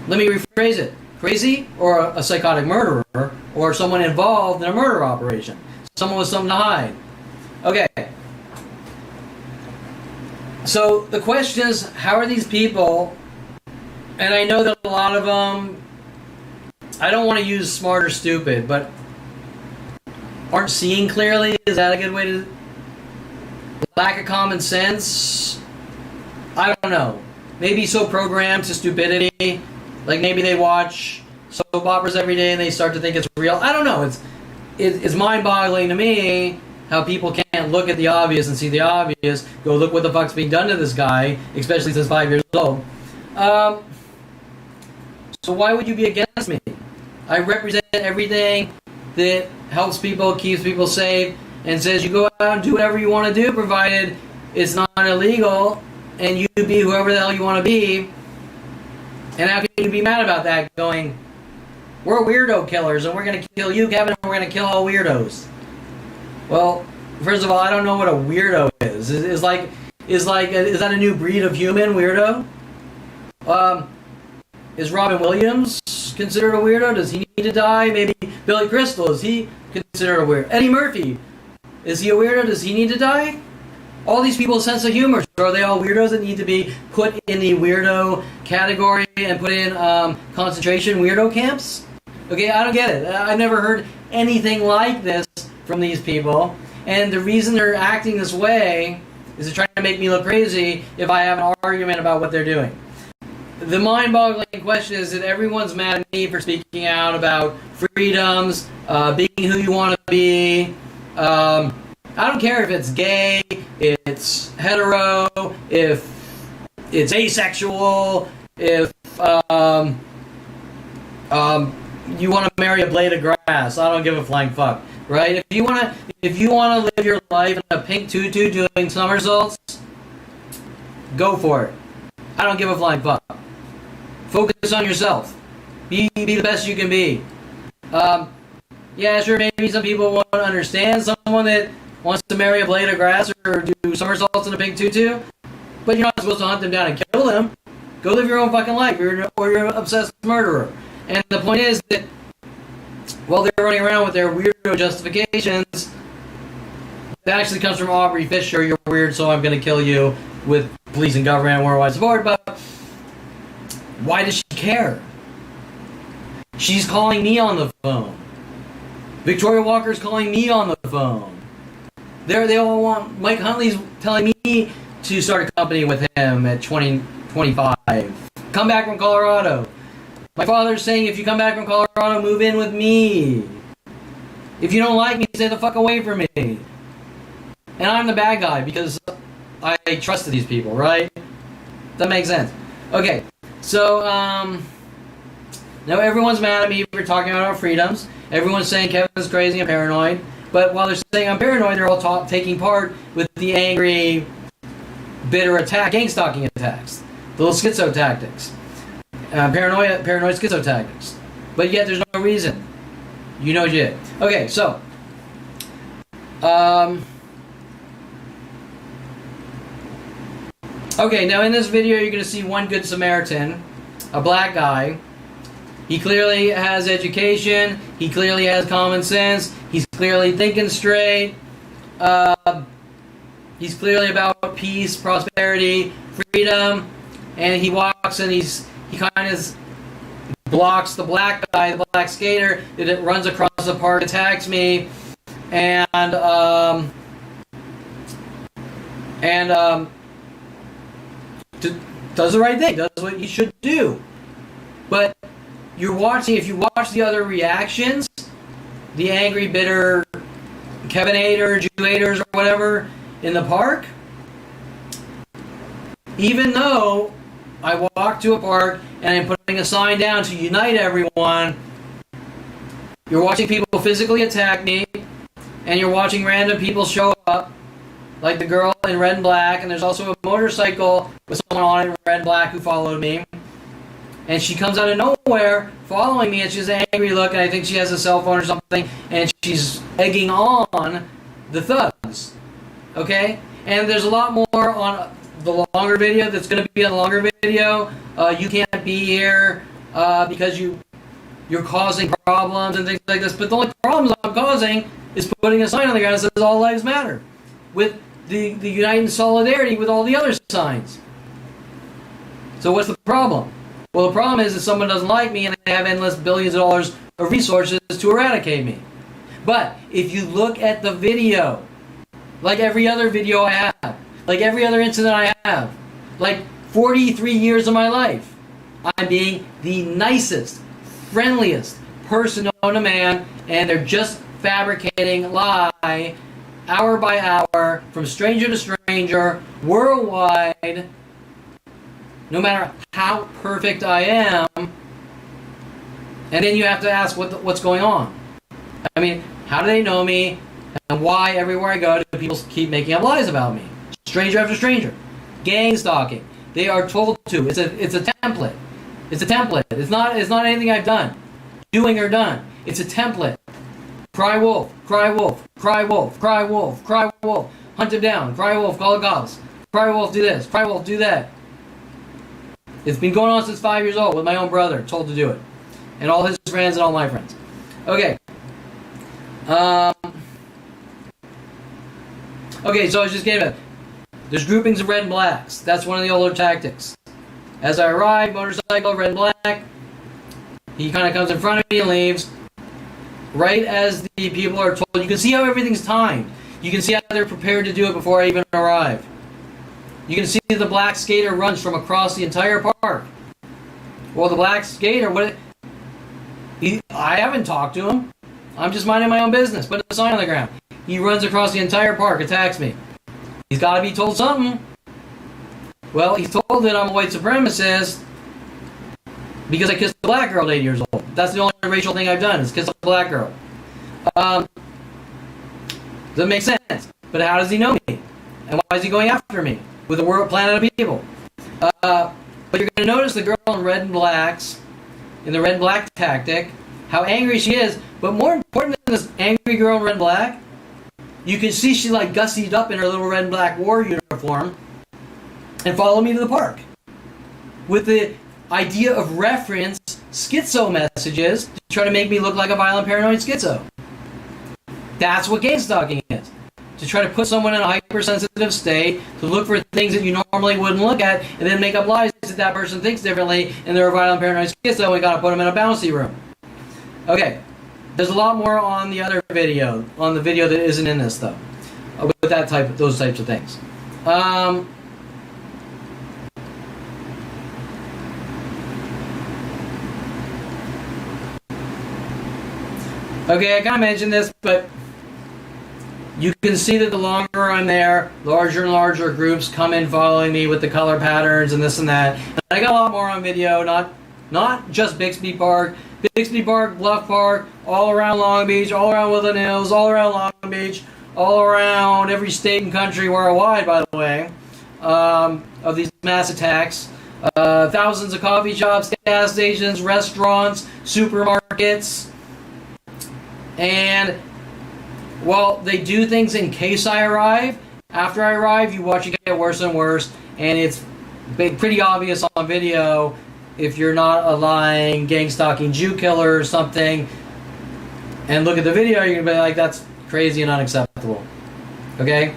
Let me rephrase it. Crazy or a psychotic murderer or someone involved in a murder operation. Someone with something to hide. Okay. So the question is, how are these people, and I know that a lot of them, I don't want to use smart or stupid, but aren't seeing clearly? Is that a good way to... Lack of common sense? I don't know. Maybe so programmed to stupidity. Like maybe they watch soap operas every day and they start to think it's real. I don't know. It's mind-boggling to me how people can't look at the obvious and see the obvious. Go look what the fuck's being done to this guy, especially since 5 years old. So why would you be against me? I represent everything that helps people, keeps people safe, and says you go out and do whatever you want to do, provided it's not illegal, and you be whoever the hell you want to be. And how can you be mad about that, going, we're weirdo killers, and we're going to kill you, Kevin, and we're going to kill all weirdos? Well, first of all, I don't know what a weirdo is. Is that a new breed of human, weirdo? Is Robin Williams considered a weirdo? Does he need to die? Maybe Billy Crystal, is he considered a weirdo? Eddie Murphy, is he a weirdo? Does he need to die? All these people's sense of humor, are they all weirdos that need to be put in the weirdo category and put in concentration weirdo camps? Okay, I don't get it. I've never heard anything like this from these people. And the reason they're acting this way is to try to make me look crazy if I have an argument about what they're doing. The mind-boggling question is that everyone's mad at me for speaking out about freedoms, being who you want to be. I don't care if it's gay, it's hetero, if it's asexual, if you want to marry a blade of grass. I don't give a flying fuck, right? If you want to live your life in a pink tutu doing somersaults, go for it. I don't give a flying fuck. Focus on yourself. Be the best you can be. Yeah, sure, maybe some people won't understand someone that wants to marry a blade of grass or do somersaults in a pink tutu, but you're not supposed to hunt them down and kill them. Go live your own fucking life, or you're an obsessed murderer. And the point is that while they're running around with their weirdo justifications, that actually comes from Aubrey Fisher. You're weird, so I'm going to kill you with police and government and worldwide support. But why does she care? She's calling me on the phone. Victoria Walker's calling me on the phone. They all want. Mike Huntley's telling me to start a company with him at 25. Come back from Colorado. My father's saying if you come back from Colorado, move in with me. If you don't like me, stay the fuck away from me. And I'm the bad guy because I trusted these people, right? That makes sense. Okay, so now everyone's mad at me for talking about our freedoms. Everyone's saying Kevin's crazy and paranoid. But while they're saying I'm paranoid, they're all taking part with the angry, bitter attack, gang stalking attacks, the little schizo tactics, paranoid schizo tactics. But yet there's no reason. You know shit. Okay, so okay, now in this video you're going to see one good Samaritan, a black guy. He clearly has education. He clearly has common sense. He's clearly thinking straight. He's clearly about peace, prosperity, freedom. And he walks and he kind of blocks the black guy, the black skater, that runs across the park, attacks me, and does the right thing, does what he should do. But you're watching, if you watch the other reactions, the angry, bitter Kevin hater, Jew haters, or whatever in the park, even though I walk to a park and I'm putting a sign down to unite everyone, you're watching people physically attack me, and you're watching random people show up, like the girl in red and black, and there's also a motorcycle with someone on it in red and black who followed me. And she comes out of nowhere following me, and she has an angry look, and I think she has a cell phone or something, and she's egging on the thugs. Okay? And there's a lot more on the longer video that's going to be on the longer video. You can't be here because you're causing problems and things like this. But the only problems I'm causing is putting a sign on the ground that says all lives matter, with the united solidarity with all the other signs. So what's the problem? Well, the problem is that someone doesn't like me and they have endless billions of dollars of resources to eradicate me. But if you look at the video, like every other video I have, like every other incident I have, like 43 years of my life, I'm being the nicest, friendliest person known to man, and they're just fabricating lie hour by hour, from stranger to stranger, worldwide. No matter how perfect I am, and then you have to ask what's going on. I mean, how do they know me, and why everywhere I go do people keep making up lies about me? Stranger after stranger, gang stalking. They are told to. It's a template. It's a template. It's not anything I've done, doing or done. It's a template. Cry wolf, cry wolf, cry wolf, cry wolf, cry wolf. Hunt him down. Cry wolf, call the cops. Cry wolf, do this. Cry wolf, do that. It's been going on since 5 years old with my own brother, told to do it. And all his friends and all my friends. Okay. Okay, so I was just getting at, there's groupings of red and blacks. That's one of the older tactics. As I arrive, motorcycle, red and black. He kind of comes in front of me and leaves. Right as the people are told, you can see how everything's timed. You can see how they're prepared to do it before I even arrive. You can see the black skater runs from across the entire park. Well, the black skater, I haven't talked to him. I'm just minding my own business, putting a sign on the ground. He runs across the entire park, attacks me. He's got to be told something. Well, he's told that I'm a white supremacist because I kissed a black girl at 8 years old. That's the only racial thing I've done, is kiss a black girl. Doesn't make sense. But how does he know me? And why is he going after me with a world planet of people? But you're going to notice the girl in red and blacks, in the red and black tactic, how angry she is. But more important than this angry girl in red and black, you can see she like gussied up in her little red and black war uniform and followed me to the park with the idea of reference schizo messages to try to make me look like a violent paranoid schizo. That's what gang stalking is. To try to put someone in a hypersensitive state, to look for things that you normally wouldn't look at, and then make up lies that that person thinks differently, and they're a violent paranoid schizo, and we gotta put them in a bouncy room. Okay. There's a lot more on the other video, on the video that isn't in this though, with that those types of things. Okay, I kind of mentioned this, but you can see that the longer I'm there, larger and larger groups come in following me with the color patterns and this and that. And I got a lot more on video, not just Bixby Park, Bluff Park, all around Long Beach, all around Woodland Hills, all around Long Beach, all around every state and country worldwide, by the way, of these mass attacks. Thousands of coffee shops, gas stations, restaurants, supermarkets. And while they do things in case I arrive, after I arrive, you watch it get worse and worse, and it's pretty obvious on video if you're not a lying, gang-stalking Jew killer or something, and look at the video, you're going to be like, that's crazy and unacceptable. Okay?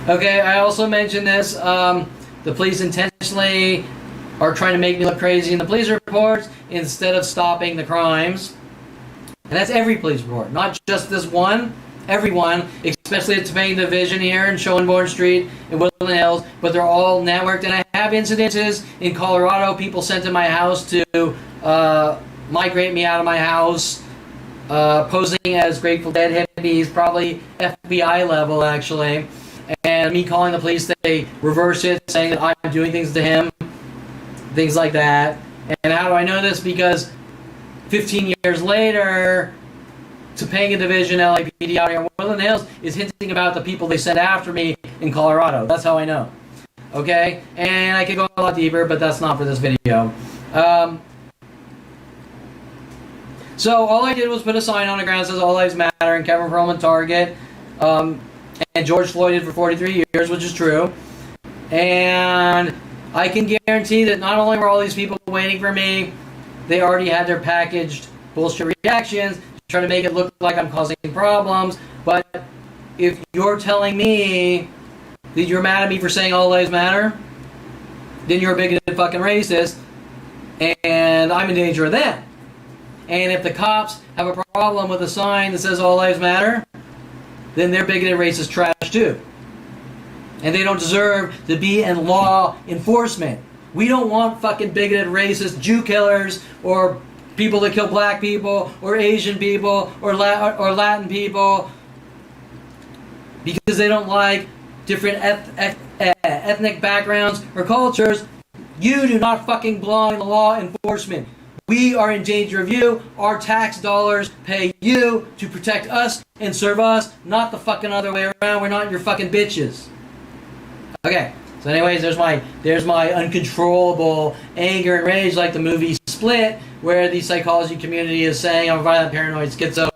Okay, I also mentioned this. The police intentionally are trying to make me look crazy in the police reports instead of stopping the crimes. And that's every police report, not just this one. Everyone, especially at Topanga Division here in Schoenborn Street in Woodland Hills, but they're all networked. And I have incidences in Colorado, people sent to my house to migrate me out of my house, posing as Grateful Dead hippies, probably FBI level actually. And me calling the police, they reverse it, saying that I'm doing things to him. Things like that. And how do I know this? Because 15 years later, Topanga Division, LAPD out here in Woodland Hills is hinting about the people they sent after me in Colorado. That's how I know. Okay? And I could go a lot deeper, but that's not for this video. So all I did was put a sign on the ground that says All Lives Matter and Kevin Perlman Target. And George Floyd did for 43 years, which is true. And I can guarantee that not only were all these people waiting for me, they already had their packaged bullshit reactions to try to make it look like I'm causing problems. But if you're telling me that you're mad at me for saying all lives matter, then you're a bigoted fucking racist, and I'm in danger of them. And if the cops have a problem with a sign that says all lives matter, then they're bigoted racist trash too. And they don't deserve to be in law enforcement. We don't want fucking bigoted racist Jew killers or people that kill black people or Asian people or Latin people because they don't like different ethnic backgrounds or cultures. You do not fucking belong in the law enforcement. We are in danger of you. Our tax dollars pay you to protect us and serve us, not the fucking other way around. We're not your fucking bitches. Okay, so anyways, there's my uncontrollable anger and rage, like the movie Split, where the psychology community is saying I'm a violent paranoid schizo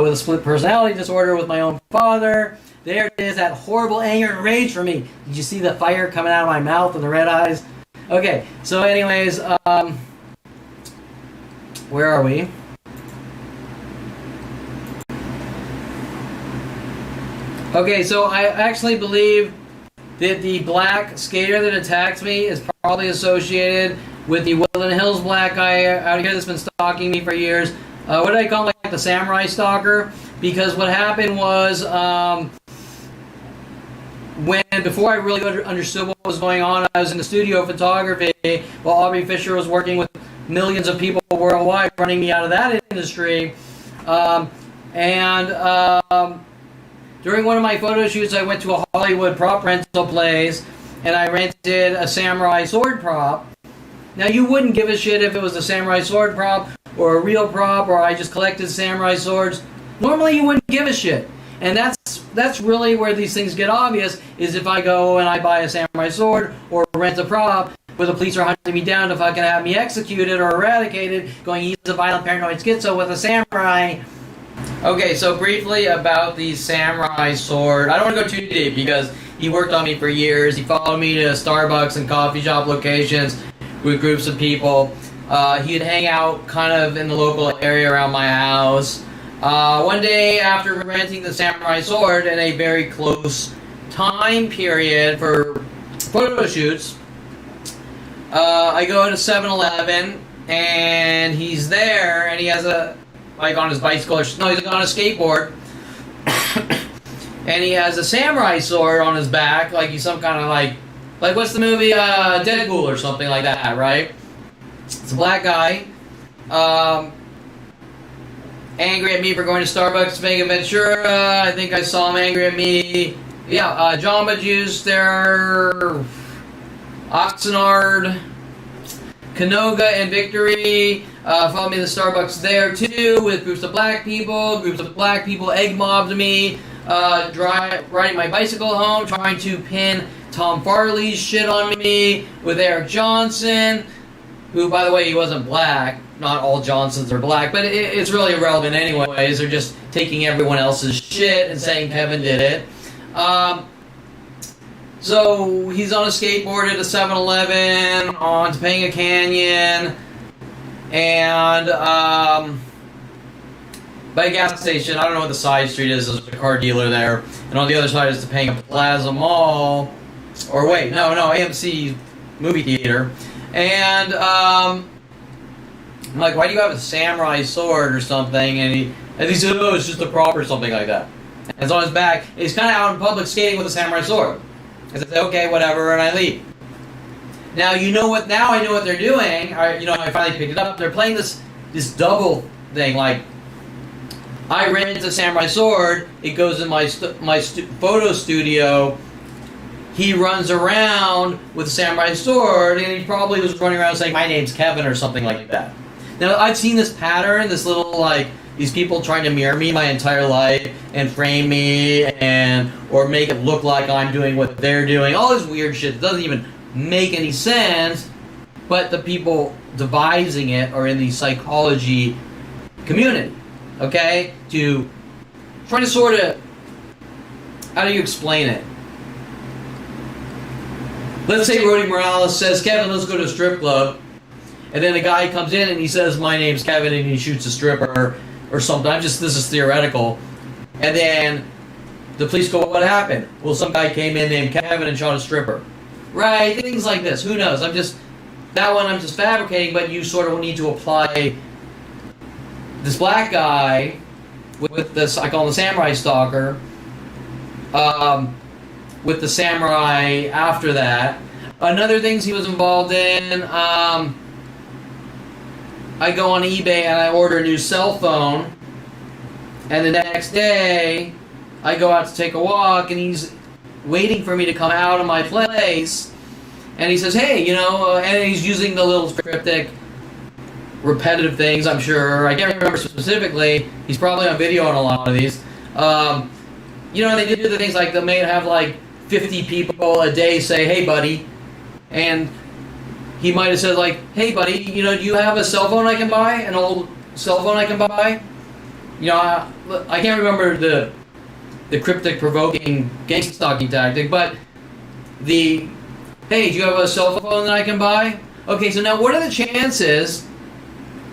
with a split personality disorder with my own father. There it is, that horrible anger and rage for me. Did you see the fire coming out of my mouth and the red eyes? Okay, so anyways, where are we? Okay, so I actually believe that the black skater that attacked me is probably associated with the Woodland Hills black guy out here that's been stalking me for years. What did I call him? Like the samurai stalker? Because what happened was, before I really understood what was going on, I was in the studio photography while Aubrey Fisher was working with millions of people worldwide, running me out of that industry. During one of my photo shoots, I went to a Hollywood prop rental place, and I rented a samurai sword prop. Now, you wouldn't give a shit if it was a samurai sword prop, or a real prop, or I just collected samurai swords. Normally, you wouldn't give a shit. And that's really where these things get obvious, is if I go and I buy a samurai sword, or rent a prop, where the police are hunting me down to fucking have me executed or eradicated, going, he's a violent paranoid schizo with a samurai. Okay, so briefly about the samurai sword. I don't want to go too deep because he worked on me for years. He followed me to Starbucks and coffee shop locations with groups of people. He'd hang out kind of in the local area around my house. One day after renting the samurai sword in a very close time period for photo shoots, I go to 7-Eleven, and he's there, and he has on his bicycle, he's on a skateboard, and he has a samurai sword on his back, like he's some kind of like what's the movie, Deadpool or something like that, right? It's a black guy, angry at me for going to Starbucks to make a Ventura. I think I saw him angry at me. Yeah, Jamba Juice there, Oxnard, Canoga and Victory. Followed me to the Starbucks there too, with groups of black people. Groups of black people egg mobbed me, riding my bicycle home, trying to pin Tom Farley's shit on me with Eric Johnson, who, by the way, he wasn't black. Not all Johnsons are black, but it's really irrelevant anyways. They're just taking everyone else's shit and saying Kevin did it. So he's on a skateboard at a 7-Eleven, on Topanga Canyon, and by a gas station. I don't know what the side street is. There's a car dealer there, and on the other side is Topanga Plaza Mall, or wait, no, AMC movie theater, and I'm like, why do you have a samurai sword or something? And he said, oh, it's just a prop or something like that. And it's on his back. And he's kind of out in public skating with a samurai sword. I said, okay, whatever, and I leave. Now you know what? Now I know what they're doing. I finally picked it up. They're playing this double thing. Like, I rent a samurai sword. It goes in my photo studio. He runs around with a samurai sword, and he probably was running around saying, "My name's Kevin" or something like that. Now I've seen this pattern, this little these people trying to mirror me my entire life and frame me or make it look like I'm doing what they're doing. All this weird shit that doesn't even make any sense, but the people devising it are in the psychology community, okay? To try to sort of, how do you explain it? Let's say Rody Morales says, Kevin, let's go to a strip club. And then a guy comes in and he says, my name's Kevin, and he shoots a stripper or something. This is theoretical. And then the police go, what happened? Well, some guy came in named Kevin and shot a stripper. Right, things like this. Who knows? I'm just fabricating, but you sort of need to apply this black guy with this, I call him the samurai stalker, with the samurai after that. Another things he was involved in, I go on eBay and I order a new cell phone, and the next day I go out to take a walk and he's waiting for me to come out of my place, and he says, hey, and he's using the little cryptic, repetitive things, I'm sure. I can't remember specifically. He's probably on video on a lot of these. They do the things like they may have 50 people a day say, hey, buddy, and he might have said hey, buddy, do you have a cell phone I can buy? An old cell phone I can buy? I can't remember the cryptic, provoking, gang-stalking tactic, but hey, do you have a cell phone that I can buy? Okay, so now what are the chances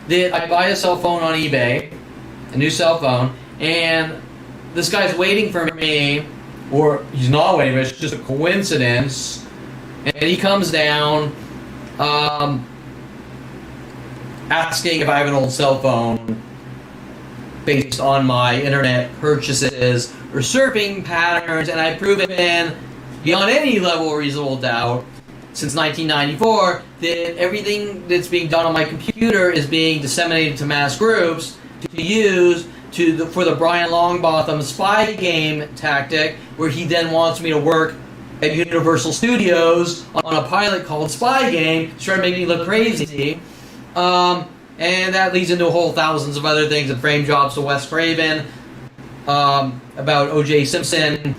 that I buy a cell phone on eBay, a new cell phone, and this guy's waiting for me, or he's not waiting, but it's just a coincidence, and he comes down asking if I have an old cell phone based on my internet purchases or surfing patterns, and I've proven beyond any level of reasonable doubt since 1994 that everything that's being done on my computer is being disseminated to mass groups to use for the Brian Longbotham spy game tactic, where he then wants me to work at Universal Studios on a pilot called Spy Game to try to make me look crazy. And that leads into a whole thousands of other things, and frame jobs to Wes Craven, about O.J. Simpson,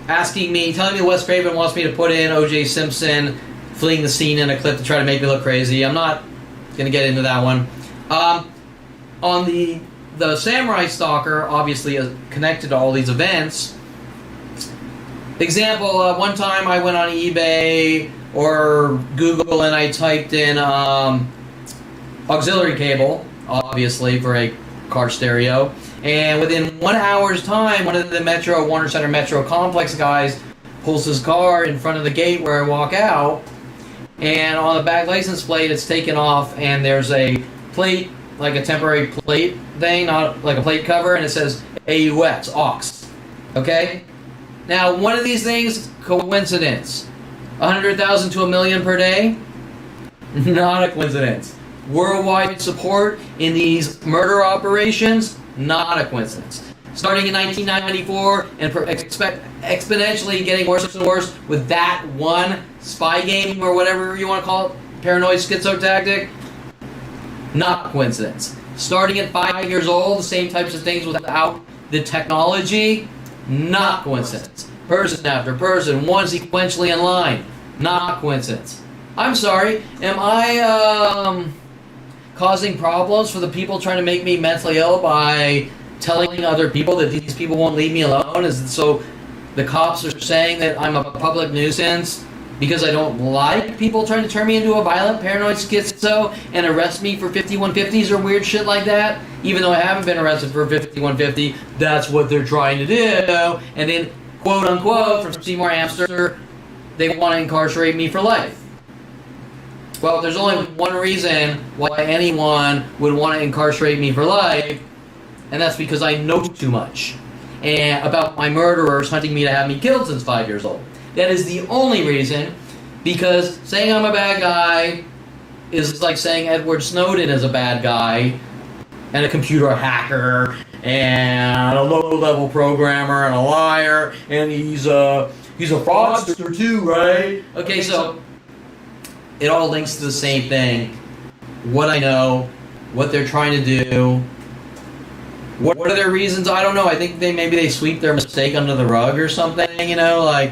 telling me Wes Craven wants me to put in O.J. Simpson fleeing the scene in a clip to try to make me look crazy. I'm not going to get into that one. On the Samurai Stalker, obviously connected to all these events. Example, one time I went on eBay or Google and I typed in auxiliary cable, obviously, for a car stereo. And within 1 hour's time, one of the Warner Center Metro Complex guys pulls his car in front of the gate where I walk out, and on the back license plate it's taken off, and there's a plate, like a temporary plate thing, not like a plate cover, and it says AUX, aux. Okay? Now, one of these things, coincidence. 100,000 to a million per day? Not a coincidence. Worldwide support in these murder operations? Not a coincidence. Starting in 1994 and exponentially getting worse and worse with that one spy game or whatever you want to call it, paranoid schizo tactic? Not a coincidence. Starting at 5 years old, the same types of things without the technology? Not coincidence. Person after person, one sequentially in line. Not coincidence. I'm sorry, am I causing problems for the people trying to make me mentally ill by telling other people that these people won't leave me alone? Is it so the cops are saying that I'm a public nuisance because I don't like people trying to turn me into a violent paranoid schizo and arrest me for 5150s or weird shit like that? Even though I haven't been arrested for 5150, that's what they're trying to do. And then, quote unquote, from Seymour Hamster, they want to incarcerate me for life. Well, there's only one reason why anyone would want to incarcerate me for life, and that's because I know too much and about my murderers hunting me to have me killed since 5 years old. That is the only reason, because saying I'm a bad guy is like saying Edward Snowden is a bad guy and a computer hacker and a low-level programmer and a liar, and he's a fraudster too, right? Okay, so it all links to the same thing. What I know, what they're trying to do. What are their reasons? I don't know. I think maybe they sweep their mistake under the rug or something, you know, like,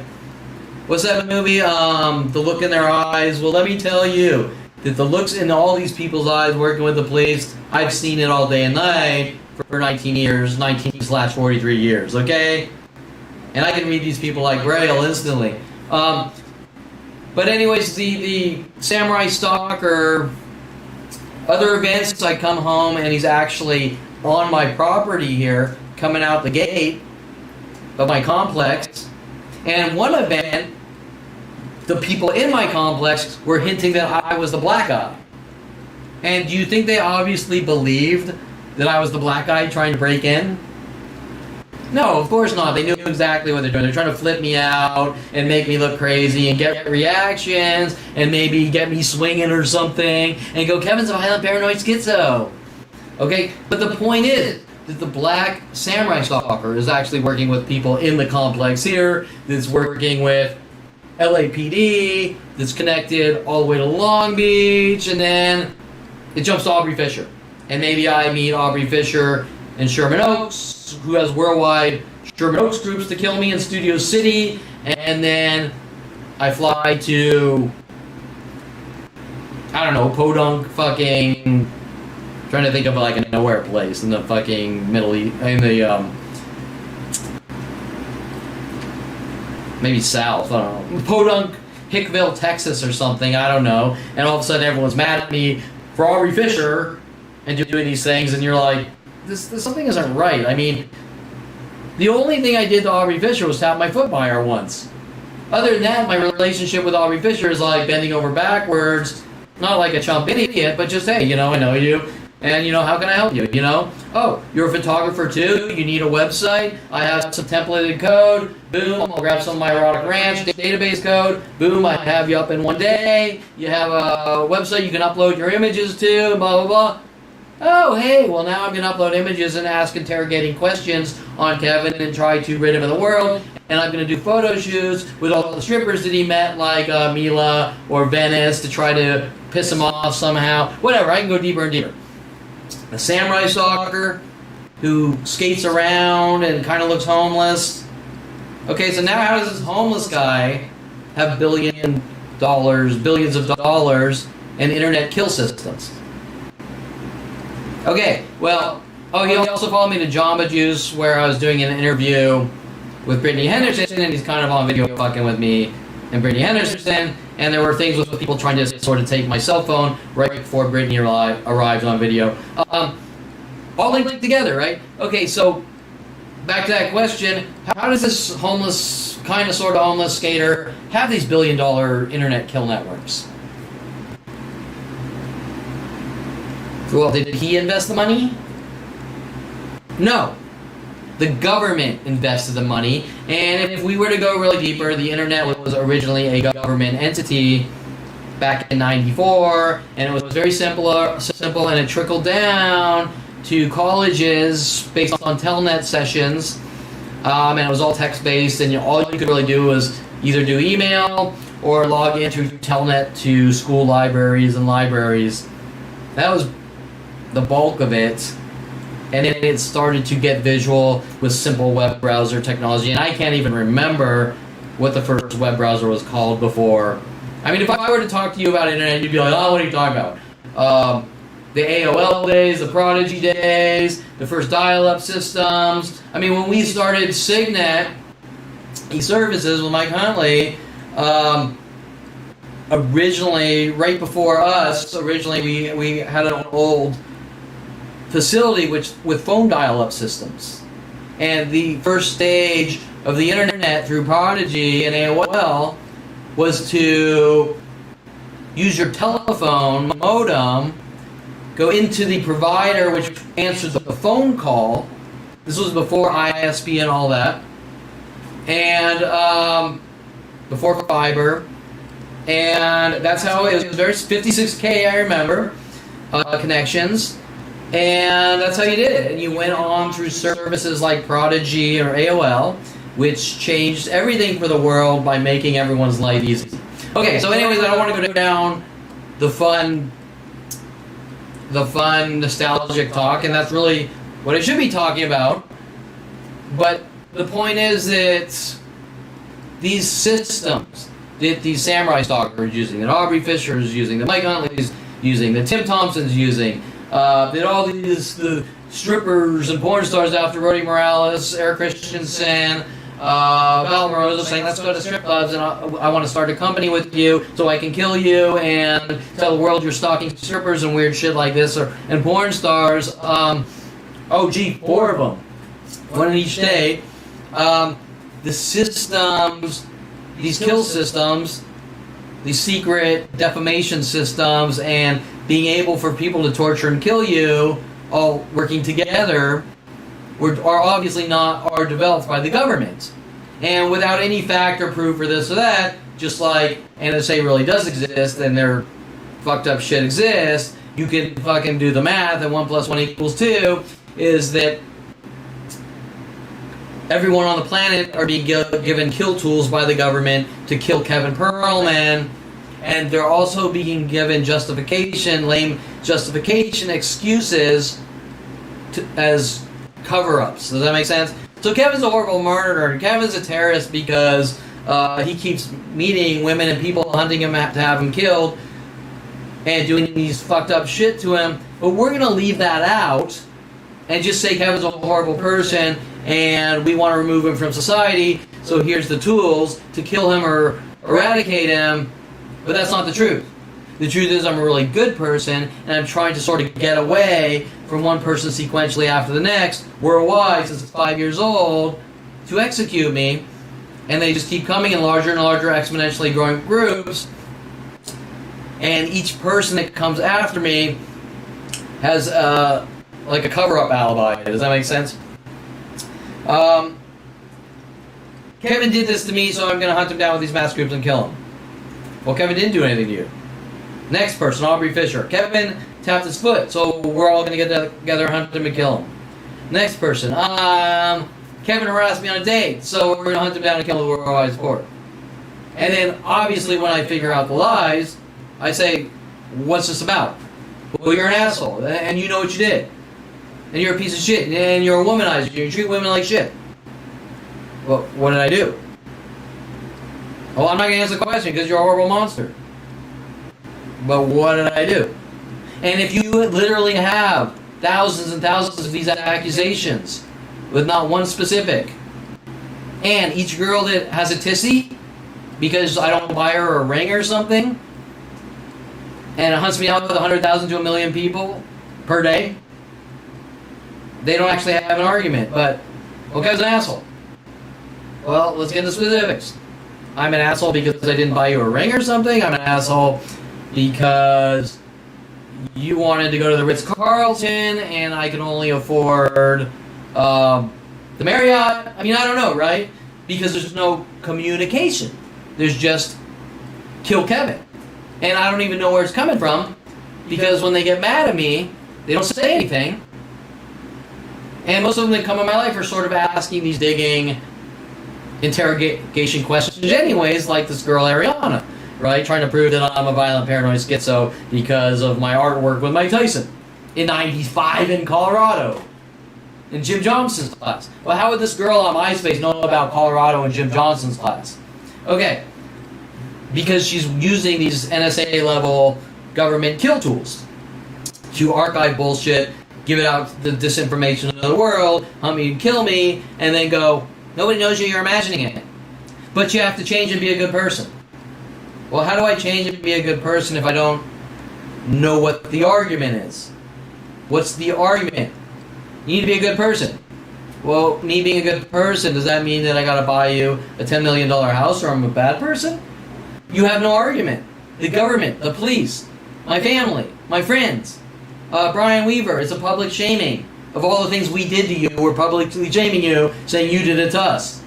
what's that movie? The look in their eyes. Well, let me tell you that the looks in all these people's eyes working with the police, I've seen it all day and night for 19 years, 19/43 years, okay? And I can read these people like Braille instantly. But anyways, the samurai stalker, other events, I come home and he's actually on my property here, coming out the gate of my complex. And one event, the people in my complex were hinting that I was the black guy. And do you think they obviously believed that I was the black guy trying to break in? No, of course not. They knew exactly what they're doing. They're trying to flip me out and make me look crazy and get reactions and maybe get me swinging or something and go, Kevin's a violent paranoid schizo. Okay, but the point is that the black samurai stalker is actually working with people in the complex here, that's working with LAPD, that's connected all the way to Long Beach, and then it jumps to Aubrey Fisher. And maybe I meet Aubrey Fisher in Sherman Oaks, who has worldwide Sherman Oaks groups to kill me in Studio City, and then I fly to, I don't know, Podunk fucking, trying to think of like a nowhere place in the fucking Middle East, in the, maybe South, I don't know, Podunk, Hickville, Texas or something, I don't know, and all of a sudden everyone's mad at me for Aubrey Fisher and doing these things, and you're like, this something isn't right. I mean, the only thing I did to Aubrey Fisher was tap my foot by her once. Other than that, my relationship with Aubrey Fisher is like bending over backwards, not like a chump idiot, but just, hey, you know, I know you, and, you know, how can I help you, you know? Oh, you're a photographer too? You need a website? I have some templated code. Boom, I'll grab some of my Erotic Ranch database code. Boom, I have you up in one day. You have a website you can upload your images to, blah, blah, blah. Oh, hey, well, now I'm going to upload images and ask interrogating questions on Kevin and try to rid him of the world. And I'm going to do photo shoots with all the strippers that he met, like Mila or Venice, to try to piss him off somehow. Whatever, I can go deeper and deeper. A samurai stalker who skates around and kind of looks homeless. Okay, so now how does this homeless guy have billions of dollars, and internet kill systems? Okay, well, oh, he also followed me to Jamba Juice, where I was doing an interview with Brittany Henderson, and he's kind of on video fucking with me and Brittany Henderson, and there were things with people trying to sort of take my cell phone right before Brittany arrived on video. All linked together, right? Okay, so back to that question, how does this homeless, kind of sort of homeless skater have these billion-dollar internet kill networks? Well, did he invest the money? No. The government invested the money, and if we were to go really deeper, the internet was originally a government entity back in '94, and it was very simple, and it trickled down to colleges based on telnet sessions, and it was all text-based, and all you could really do was either do email or log into telnet to school libraries and libraries. That was the bulk of it. And then it started to get visual with simple web browser technology. And I can't even remember what the first web browser was called before. I mean, if I were to talk to you about internet, you'd be like, oh, what are you talking about? The AOL days, the Prodigy days, the first dial-up systems. I mean, when we started Signet e-services with Mike Huntley, originally, right before us, we had an old facility with phone dial-up systems, and the first stage of the internet through Prodigy and AOL was to use your telephone modem, go into the provider which answered the phone call. This was before ISP and all that, and before fiber, and that's how it was. Very 56K, I remember, connections. And that's how you did it. And you went on through services like Prodigy or AOL, which changed everything for the world by making everyone's life easy. Okay, so anyways, I don't want to go down the fun nostalgic talk, and that's really what I should be talking about. But the point is that these systems that these Samurai Stalkers are using, that Aubrey Fisher is using, that Mike Huntley's using, that Tim Thompson's using, that all these the strippers and porn stars after Roddy Morales, Eric Christensen, Val Morose are saying, let's go to strip clubs and I want to start a company with you so I can kill you and tell the world you're stalking strippers and weird shit like this, and porn stars. 4 of them, one in each state. The systems, these kill systems, these secret defamation systems, and being able for people to torture and kill you, all working together, are obviously are developed by the government. And without any fact or proof or this or that, just like NSA really does exist and their fucked up shit exists, you can fucking do the math, and 1 + 1 = 2, is that everyone on the planet are being given kill tools by the government to kill Kevin Perlman. And they're also being given lame justification, excuses as cover-ups. Does that make sense? So Kevin's a horrible murderer. Kevin's a terrorist because he keeps meeting women and people hunting him to have him killed and doing these fucked up shit to him. But we're going to leave that out and just say Kevin's a horrible person and we want to remove him from society. So here's the tools to kill him or eradicate him. But that's not the truth. The truth is I'm a really good person, and I'm trying to sort of get away from one person sequentially after the next, worldwide, since it's 5 years old, to execute me. And they just keep coming in larger and larger, exponentially growing groups. And each person that comes after me has like a cover-up alibi. Does that make sense? Kevin did this to me, so I'm going to hunt him down with these mass groups and kill him. Well, Kevin didn't do anything to you. Next person, Aubrey Fisher. Kevin tapped his foot, so we're all going to get together, hunt him, and kill him. Next person, Kevin harassed me on a date, so we're going to hunt him down and kill him with worldwide support. And then, obviously, when I figure out the lies, I say, what's this about? Well, you're an asshole, and you know what you did. And you're a piece of shit, and you're a womanizer, you treat women like shit. Well, what did I do? Well, I'm not going to answer the question because you're a horrible monster. But what did I do? And if you literally have thousands and thousands of these accusations with not one specific, and each girl that has a tissy because I don't buy her a ring or something, and it hunts me out with 100,000 to 1 million people per day, they don't actually have an argument. But, well, Kevin's an asshole. Well, let's get into specifics. I'm an asshole because I didn't buy you a ring or something. I'm an asshole because you wanted to go to the Ritz-Carlton, and I can only afford the Marriott. I mean, I don't know, right? Because there's no communication. There's just kill Kevin. And I don't even know where it's coming from, because when they get mad at me, they don't say anything. And most of them that come in my life are sort of asking these digging interrogation questions anyways, like this girl Ariana, right? Trying to prove that I'm a violent paranoid schizo because of my artwork with Mike Tyson in '95 in Colorado in Jim Johnson's class. Well, how would this girl on MySpace know about Colorado in Jim Johnson's class? Okay, because she's using these NSA level government kill tools to archive bullshit, give it out the disinformation to the world, hunt me and kill me, and then go, nobody knows you're imagining it. But you have to change and be a good person. Well, how do I change and be a good person if I don't know what the argument is? What's the argument? You need to be a good person. Well, me being a good person, does that mean that I gotta buy you a $10 million house or I'm a bad person? You have no argument. The government, the police, my family, my friends, Brian Weaver, it's a public shaming of all the things we did to you. We're publicly shaming you, saying you did it to us.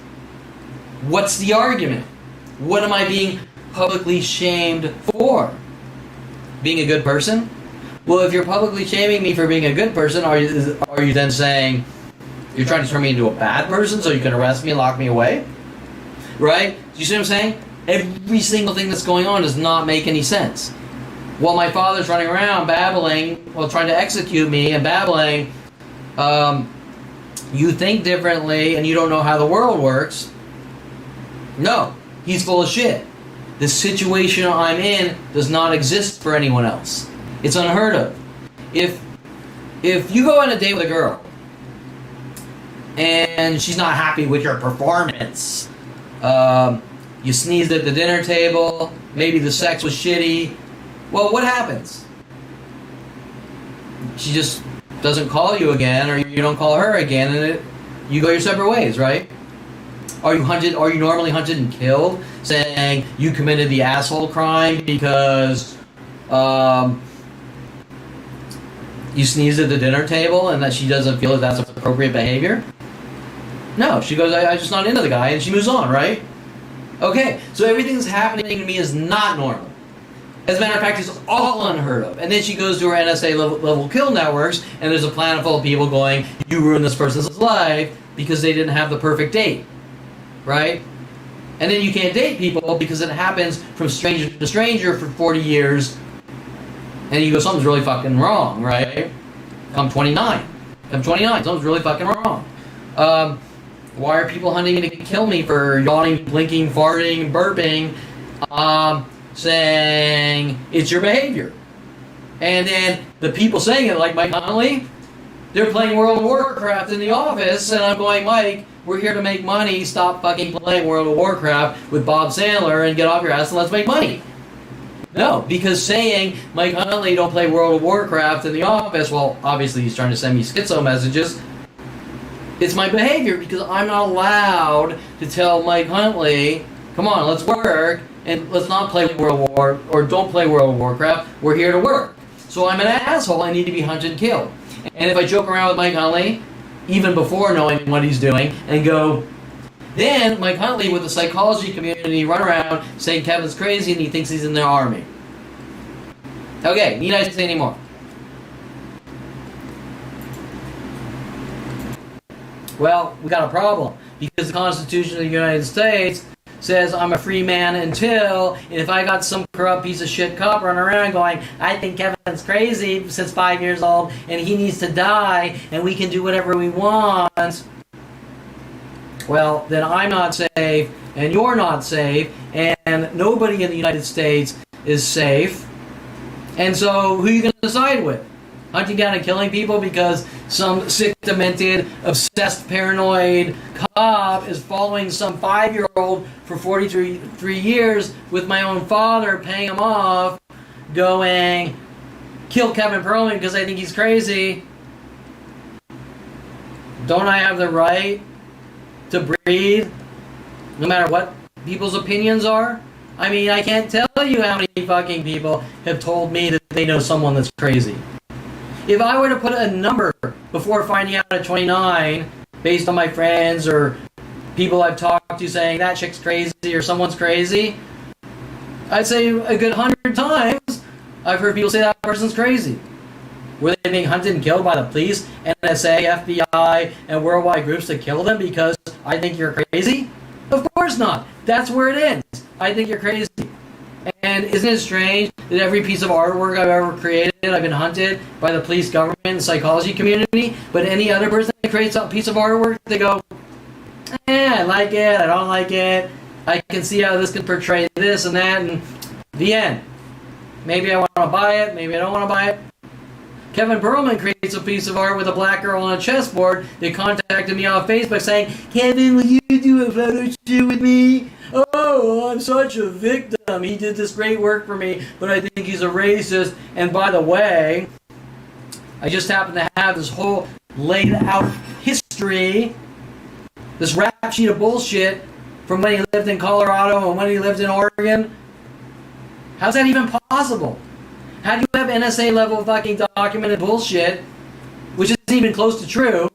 What's the argument? What am I being publicly shamed for? Being a good person? Well, if you're publicly shaming me for being a good person, are you then saying you're trying to turn me into a bad person so you can arrest me and lock me away? Right? Do you see what I'm saying? Every single thing that's going on does not make any sense. While my father's running around babbling, trying to execute me and babbling, you think differently and you don't know how the world works. No, he's full of shit. The situation I'm in does not exist for anyone else. It's unheard of. If you go on a date with a girl and she's not happy with your performance, you sneezed at the dinner table, maybe the sex was shitty, well, what happens? She just doesn't call you again, or you don't call her again, and you go your separate ways, right? Are you hunted? Are you normally hunted and killed, saying you committed the asshole crime because you sneezed at the dinner table, and that she doesn't feel that that's appropriate behavior? No, she goes, I'm just not into the guy, and she moves on, right? Okay, so everything that's happening to me is not normal. As a matter of fact, it's all unheard of. And then she goes to her NSA level kill networks, and there's a planet full of people going, you ruined this person's life because they didn't have the perfect date, right? And then you can't date people because it happens from stranger to stranger for 40 years, and you go, something's really fucking wrong, right? I'm 29, something's really fucking wrong. Why are people hunting me to kill me for yawning, blinking, farting, burping, saying it's your behavior? And then the people saying it, like Mike Huntley, they're playing World of Warcraft in the office, and I'm going, Mike, we're here to make money, stop fucking playing World of Warcraft with Bob Sandler and get off your ass and let's make money. No, because saying, Mike Huntley, don't play World of Warcraft in the office, well, obviously he's trying to send me schizo messages. It's my behavior because I'm not allowed to tell Mike Huntley, come on, let's work, and let's not play World of War, or don't play World of Warcraft, we're here to work. So I'm an asshole, I need to be hunted and killed. And if I joke around with Mike Huntley, even before knowing what he's doing, and go, then Mike Huntley with the psychology community run around saying Kevin's crazy and he thinks he's in the army. Okay, need I say any more? Well, we got a problem, because the Constitution of the United States says I'm a free man until, and if I got some corrupt piece of shit cop running around going, I think Kevin's crazy since 5 years old and he needs to die and we can do whatever we want, well, then I'm not safe and you're not safe and nobody in the United States is safe. And so who are you going to side with? Hunting down and killing people because some sick, demented, obsessed, paranoid cop is following some 5-year-old for 43 years with my own father paying him off, going, kill Kevin Perlman because I think he's crazy. Don't I have the right to breathe no matter what people's opinions are? I mean, I can't tell you how many fucking people have told me that they know someone that's crazy. If I were to put a number before finding out at 29, based on my friends or people I've talked to saying that chick's crazy or someone's crazy, I'd say a good 100 times I've heard people say that person's crazy. Were they being hunted and killed by the police, NSA, FBI, and worldwide groups to kill them because I think you're crazy? Of course not. That's where it ends. I think you're crazy. And isn't it strange that every piece of artwork I've ever created, I've been hunted by the police, government, and psychology community, but any other person that creates a piece of artwork, they go, I like it, I don't like it, I can see how this can portray this and that, and the end. Maybe I want to buy it, maybe I don't want to buy it. Kevin Perlman creates a piece of art with a black girl on a chessboard. They contacted me on Facebook saying, Kevin, will you do a photo shoot with me? Oh, I'm such a victim. He did this great work for me, but I think he's a racist. And by the way, I just happen to have this whole laid out history, this rap sheet of bullshit from when he lived in Colorado and when he lived in Oregon. How's that even possible? How do you have NSA level fucking documented bullshit, which isn't even close to true,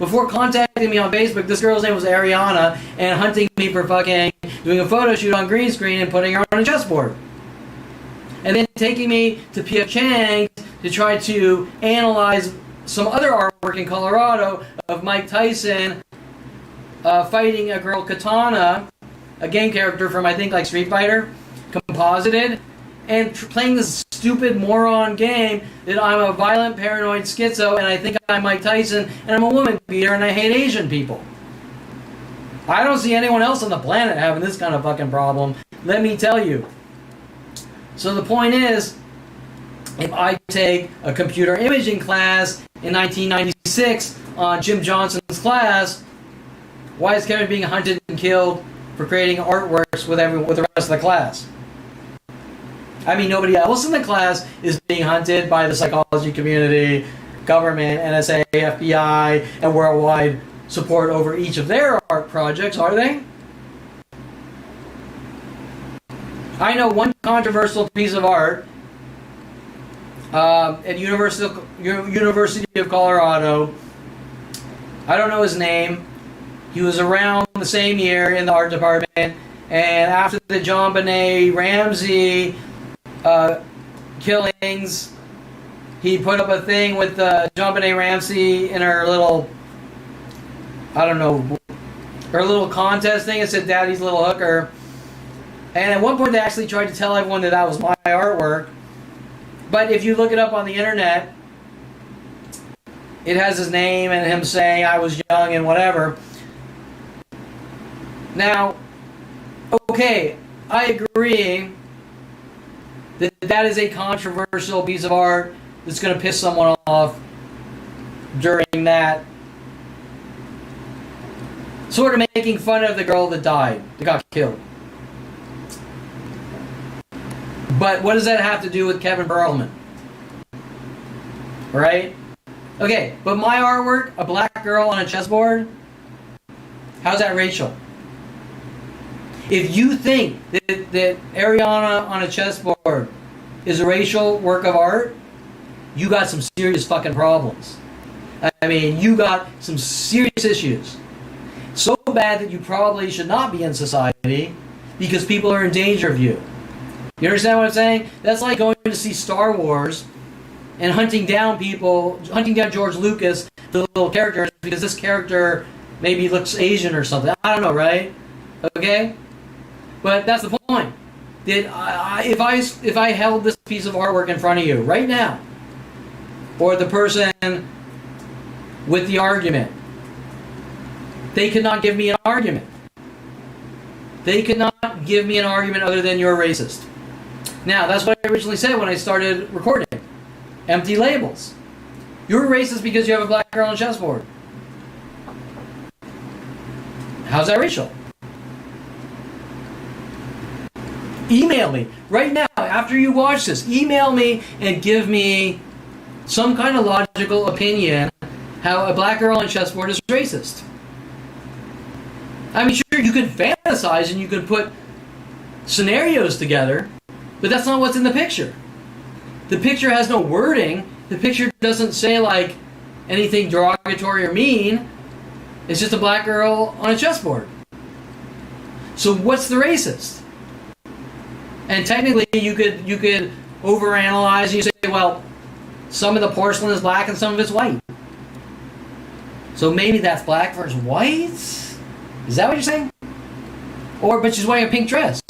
before contacting me on Facebook? This girl's name was Ariana, and hunting me for fucking doing a photo shoot on green screen and putting her on a chessboard. And then taking me to P.F. Chang's to try to analyze some other artwork in Colorado of Mike Tyson fighting a girl Katana, a game character from I think like Street Fighter, composited, and playing this stupid moron game that I'm a violent paranoid schizo and I think I'm Mike Tyson and I'm a woman beater and I hate Asian people. I don't see anyone else on the planet having this kind of fucking problem, let me tell you. So the point is, if I take a computer imaging class in 1996 on Jim Johnson's class, why is Kevin being hunted and killed for creating artworks with the rest of the class? I mean, nobody else in the class is being hunted by the psychology community, government, NSA, FBI, and worldwide support over each of their art projects, are they? I know one controversial piece of art at University of Colorado. I don't know his name. He was around the same year in the art department, and after the John Benet Ramsey killings, he put up a thing with John Benet Ramsey in her little, I don't know, her little contest thing. It said Daddy's Little Hooker. And at one point they actually tried to tell everyone that that was my artwork. But if you look it up on the internet, it has his name and him saying I was young and whatever. Now, okay, I agree that is a controversial piece of art that's going to piss someone off during that. Sort of making fun of the girl that died, that got killed. But what does that have to do with Kevin Perlman? Right? Okay, but my artwork, a black girl on a chessboard, how's that racial? If you think that Ariana on a chessboard is a racial work of art, you got some serious fucking problems. I mean, you got some serious issues. So bad that you probably should not be in society because people are in danger of you. You understand what I'm saying? That's like going to see Star Wars and hunting down George Lucas, the little characters, because this character maybe looks Asian or something. I don't know, right? Okay? But that's the point. If I held this piece of artwork in front of you right now, or the person with the argument, they could not give me an argument. They could not give me an argument other than you're racist. Now, that's what I originally said when I started recording. Empty labels. You're racist because you have a black girl on a chessboard. How's that racial? Email me right now after you watch this. Email me and give me some kind of logical opinion how a black girl on a chessboard is racist. I mean, sure, you could fantasize and you could put scenarios together, But that's not what's in the picture. The picture has no wording. The picture doesn't say like anything derogatory or mean. It's just a black girl on a chessboard. So what's the racist? And technically you could overanalyze and you say, well, some of the porcelain is black and some of it's white. So maybe that's black versus white? Is that what you're saying? But she's wearing a pink dress.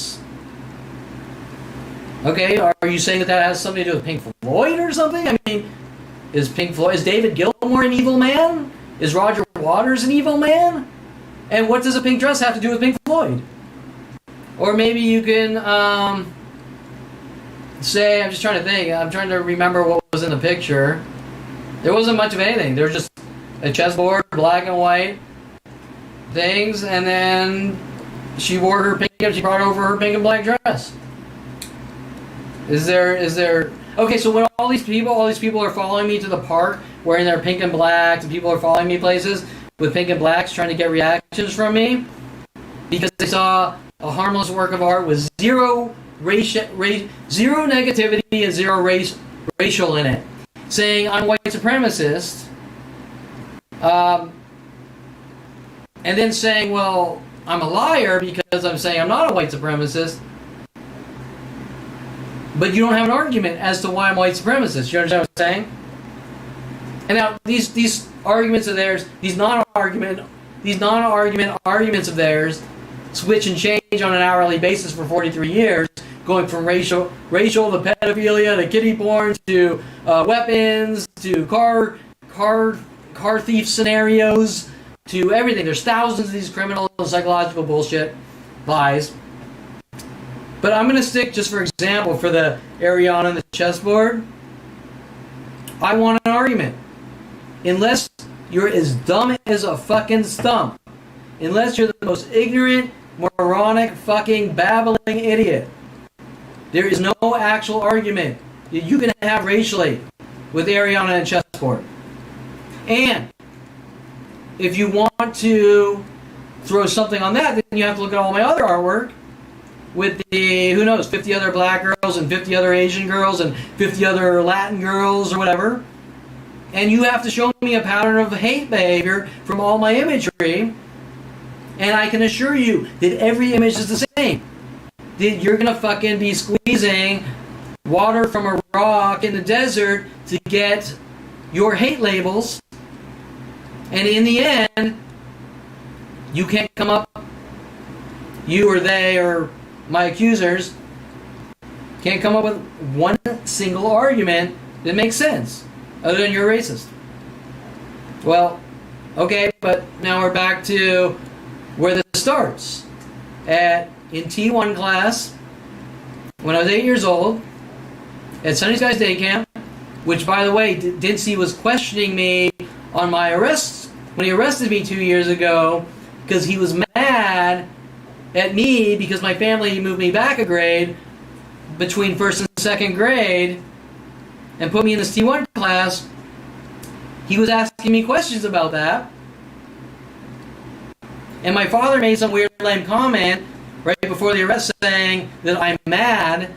Okay, are you saying that has something to do with Pink Floyd or something? I mean, is David Gilmour an evil man? Is Roger Waters an evil man? And what does a pink dress have to do with Pink Floyd? Or maybe you can say, I'm just trying to think, I'm trying to remember what was in the picture. There wasn't much of anything. There was just a chessboard, black and white things, and then she wore her pink, she brought over her pink and black dress. Is there okay, so when all these people are following me to the park wearing their pink and blacks, and people are following me places with pink and blacks trying to get reactions from me because they saw a harmless work of art with zero negativity and zero racial in it, saying I'm white supremacist, and then saying, well, I'm a liar because I'm saying I'm not a white supremacist. But you don't have an argument as to why I'm white supremacist. You understand what I'm saying? And now these arguments of theirs, these non-argument arguments of theirs, switch and change on an hourly basis for 43 years, going from racial to pedophilia to kiddie porn to weapons to car thief scenarios to everything. There's thousands of these criminal and psychological bullshit lies. But I'm going to stick, just for example, for the Ariana and the chessboard. I want an argument. Unless you're as dumb as a fucking stump. Unless you're the most ignorant, moronic, fucking babbling idiot. There is no actual argument that you can have racially with Ariana and chessboard. And if you want to throw something on that, then you have to look at all my other artwork. With the, 50 other black girls and 50 other Asian girls and 50 other Latin girls or whatever. And you have to show me a pattern of hate behavior from all my imagery. And I can assure you that every image is the same. That you're going to fucking be squeezing water from a rock in the desert to get your hate labels. And in the end, you can't come up, you or they or my accusers can't come up with one single argument that makes sense, other than you're racist. Well, okay, but now we're back to where this starts. In T1 class, when I was 8 years old, at Sunny Skies Day Camp, which, by the way, Dincy was questioning me on my arrest, when he arrested me 2 years ago, because he was mad at me because my family moved me back a grade between first and second grade and put me in this T1 class. He was asking me questions about that. And my father made some weird lame comment right before the arrest saying that I'm mad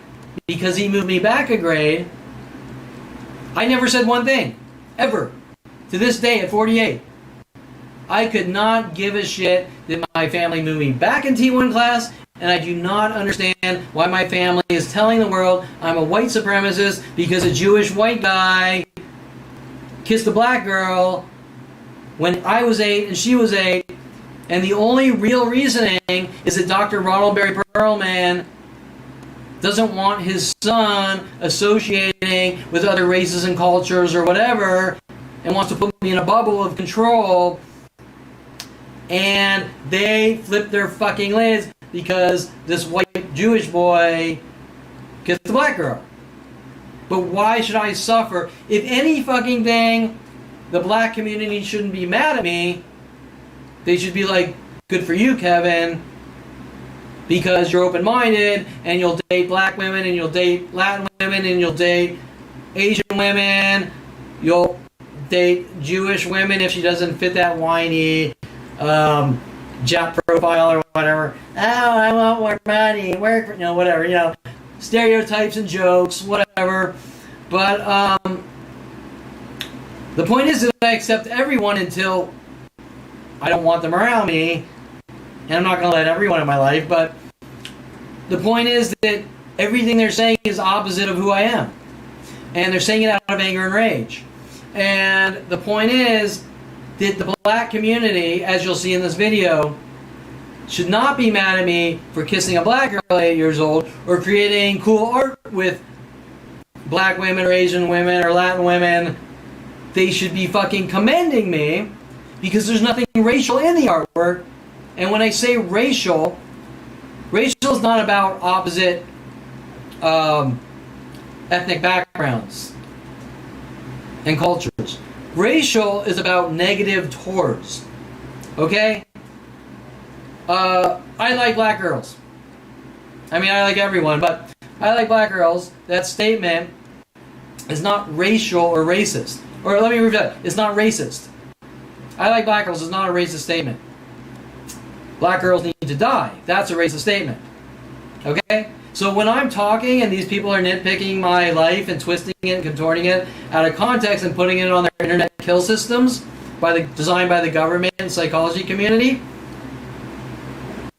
because he moved me back a grade. I never said one thing, ever, to this day at 48. I could not give a shit that my family moved me back in T1 class, and I do not understand why my family is telling the world I'm a white supremacist because a Jewish white guy kissed a black girl when I was 8 and she was 8, and the only real reasoning is that Dr. Ronald Barry Perlman doesn't want his son associating with other races and cultures or whatever, and wants to put me in a bubble of control. And they flipped their fucking lids because this white Jewish boy kissed the black girl. But why should I suffer? If any fucking thing, the black community shouldn't be mad at me. They should be like, good for you, Kevin, because you're open-minded and you'll date black women and you'll date Latin women and you'll date Asian women. You'll date Jewish women if she doesn't fit that whiny Jap profile or whatever. Oh, I want more money, work, whatever, stereotypes and jokes, whatever. But the point is that I accept everyone until I don't want them around me, and I'm not going to let everyone in my life, but the point is that everything they're saying is opposite of who I am. And they're saying it out of anger and rage. And the point is that the black community, as you'll see in this video, should not be mad at me for kissing a black girl at 8 years old or creating cool art with black women or Asian women or Latin women. They should be fucking commending me because there's nothing racial in the artwork. And when I say racial, racial is not about opposite ethnic backgrounds and cultures. Racial is about negative towards. Okay? I like black girls. I mean, I like everyone, but I like black girls. That statement is not racial or racist. Or let me repeat that. It's not racist. I like black girls is not a racist statement. Black girls need to die. That's a racist statement. Okay? So when I'm talking and these people are nitpicking my life and twisting it and contorting it out of context and putting it on their internet kill systems designed by the government and psychology community,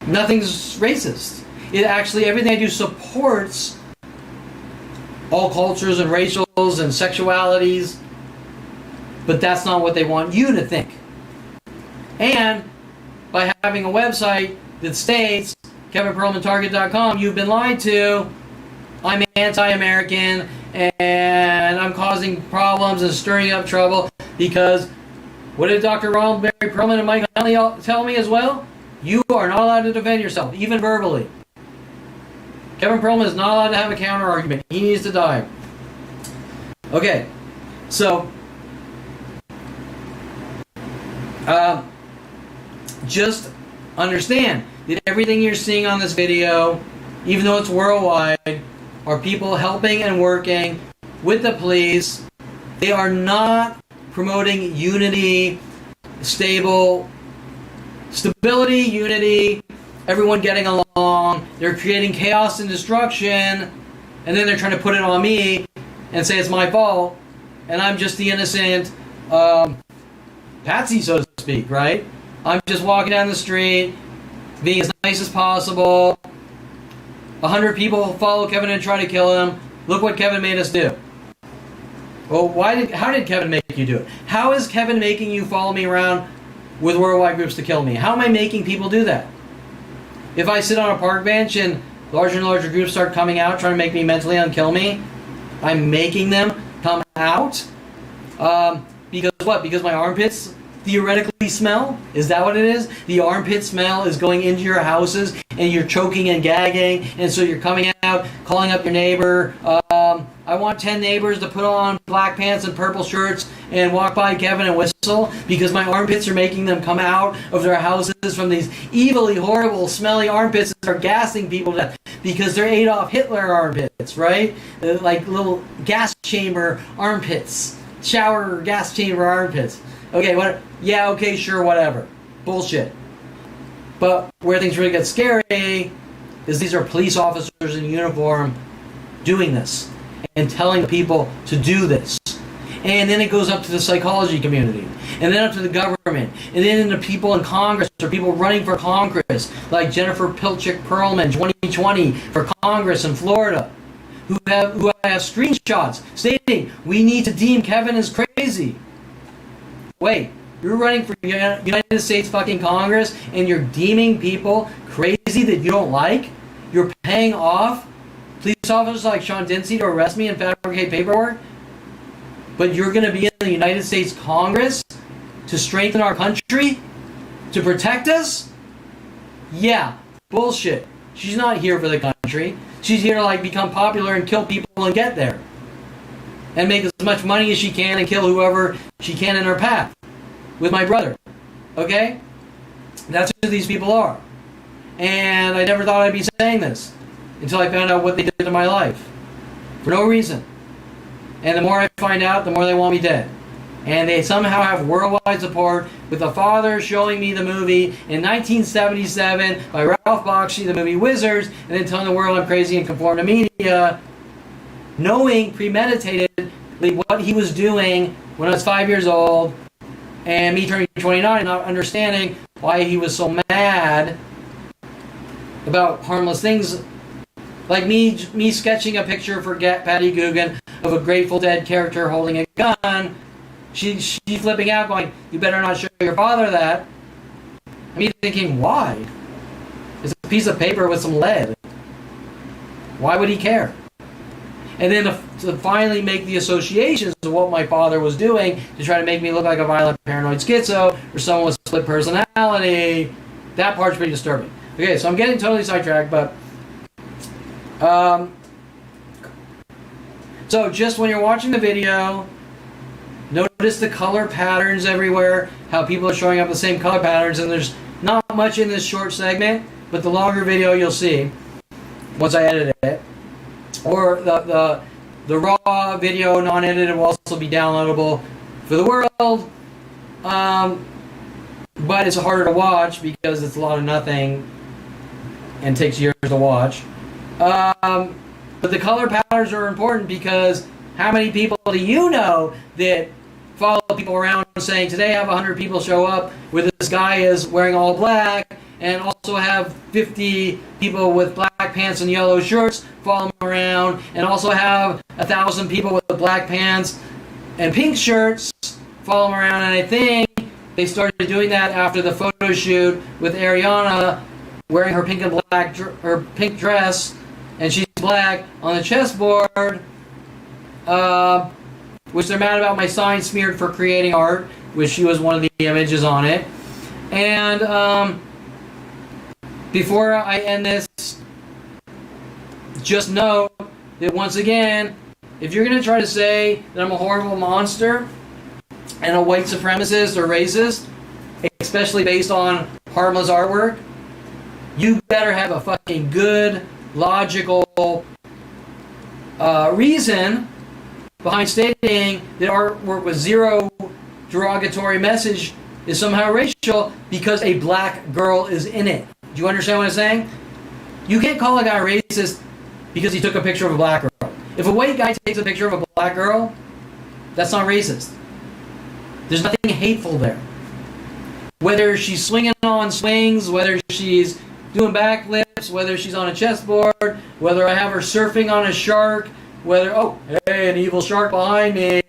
nothing's racist. It actually, everything I do supports all cultures and racials and sexualities, but that's not what they want you to think. And by having a website that states KevinPerlmanTarget.com, you've been lied to. I'm anti-American and I'm causing problems and stirring up trouble because what did Dr. Ronald Barry Perlman and Mike Huntley tell me as well? You are not allowed to defend yourself, even verbally. Kevin Perlman is not allowed to have a counter argument. He needs to die. Okay, so just understand that everything you're seeing on this video, even though it's worldwide, are people helping and working with the police. They are not promoting unity, stability, unity, everyone getting along. They're creating chaos and destruction, and then they're trying to put it on me and say it's my fault, and I'm just the innocent patsy, so to speak, right? I'm just walking down the street, being as nice as possible. 100 people follow Kevin and try to kill him. Look what Kevin made us do. Well, how did Kevin make you do it? How is Kevin making you follow me around with worldwide groups to kill me? How am I making people do that? If I sit on a park bench and larger and larger groups start coming out trying to make me mentally unkill me, I'm making them come out. Because what? Because my armpits theoretically smell? Is that what it is? The armpit smell is going into your houses and you're choking and gagging, and so you're coming out, calling up your neighbor. I want 10 neighbors to put on black pants and purple shirts and walk by Kevin and whistle because my armpits are making them come out of their houses from these evilly, horrible, smelly armpits that are gassing people to death because they're Adolf Hitler armpits, right? Like little gas chamber armpits. Shower gas chamber armpits. Okay, what? Yeah, okay, sure, whatever. Bullshit. But where things really get scary is these are police officers in uniform doing this and telling people to do this. And then it goes up to the psychology community, and then up to the government, and then into people in Congress or people running for Congress, like Jennifer Pilchick Perlman, 2020 for Congress in Florida, who have screenshots stating we need to deem Kevin as crazy. Wait, you're running for United States fucking Congress and you're deeming people crazy that you don't like? You're paying off police officers like Sean Dinsey to arrest me and fabricate paperwork? But you're going to be in the United States Congress to strengthen our country? To protect us? Yeah, bullshit. She's not here for the country. She's here to become popular and kill people and get there. And make as much money as she can and kill whoever she can in her path. With my brother. Okay? That's who these people are. And I never thought I'd be saying this until I found out what they did to my life. For no reason. And the more I find out, the more they want me dead. And they somehow have worldwide support, with the father showing me the movie in 1977 by Ralph Bakshi, the movie Wizards, and then telling the world I'm crazy and conform to media, knowing premeditatedly what he was doing when I was 5 years old, and me turning 29 and not understanding why he was so mad about harmless things, like me sketching a picture for Patty Coogan of a Grateful Dead character holding a gun. She's flipping out, going, "You better not show your father that." Me thinking, why? It's a piece of paper with some lead. Why would he care? And then to finally make the associations of what my father was doing to try to make me look like a violent paranoid schizo or someone with split personality, that part's pretty disturbing. Okay, so I'm getting totally sidetracked, but so just when you're watching the video, notice the color patterns everywhere, how people are showing up the same color patterns, and there's not much in this short segment, but the longer video you'll see once I edit it. Or the raw video, non-edited, will also be downloadable for the world, but it's harder to watch because it's a lot of nothing and takes years to watch. But the color patterns are important because how many people do you know that follow people around saying, today I have 100 people show up where this guy is wearing all black, and also have 50 people with black pants and yellow shirts follow him around, and also have 1,000 people with black pants and pink shirts follow him around. And I think they started doing that after the photo shoot with Ariana wearing her pink and black her pink dress, and she's black on the chessboard, which they're mad about my sign smeared for creating art, which she was one of the images on it. And before I end this, just note that once again, if you're going to try to say that I'm a horrible monster and a white supremacist or racist, especially based on harmless artwork, you better have a fucking good, logical reason behind stating that artwork with zero derogatory message is somehow racial because a black girl is in it. Do you understand what I'm saying? You can't call a guy racist because he took a picture of a black girl. If a white guy takes a picture of a black girl, that's not racist. There's nothing hateful there. Whether she's swinging on swings, whether she's doing backflips, whether she's on a chessboard, whether I have her surfing on a shark, whether, oh, hey, an evil shark behind me,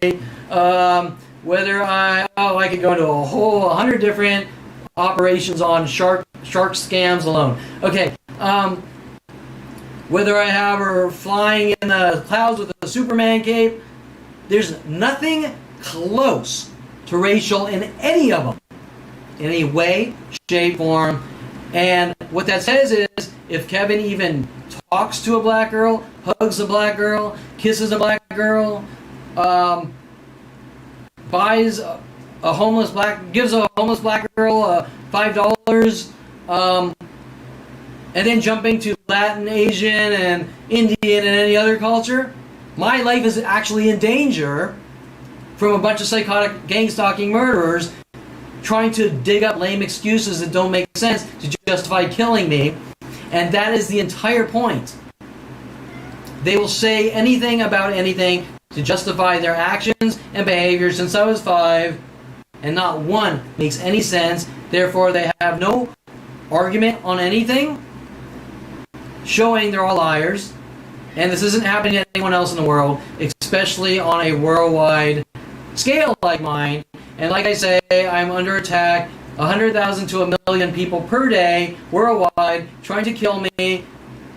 whether I could go into a whole 100 different operations on shark scams alone. Okay, whether I have her flying in the clouds with a Superman cape, there's nothing close to racial in any of them, in any way, shape, form. And what that says is, if Kevin even talks to a black girl, hugs a black girl, kisses a black girl, buys a homeless black, gives a homeless black girl $5, and then jumping to Latin, Asian, and Indian, and any other culture, my life is actually in danger from a bunch of psychotic gang-stalking murderers trying to dig up lame excuses that don't make sense to justify killing me. And that is the entire point. They will say anything about anything to justify their actions and behavior since I was 5, and not one makes any sense. Therefore, they have no argument on anything, showing they're all liars. And this isn't happening to anyone else in the world, especially on a worldwide scale like mine. And like I say, I'm under attack, 100,000 to a million people per day, worldwide, trying to kill me,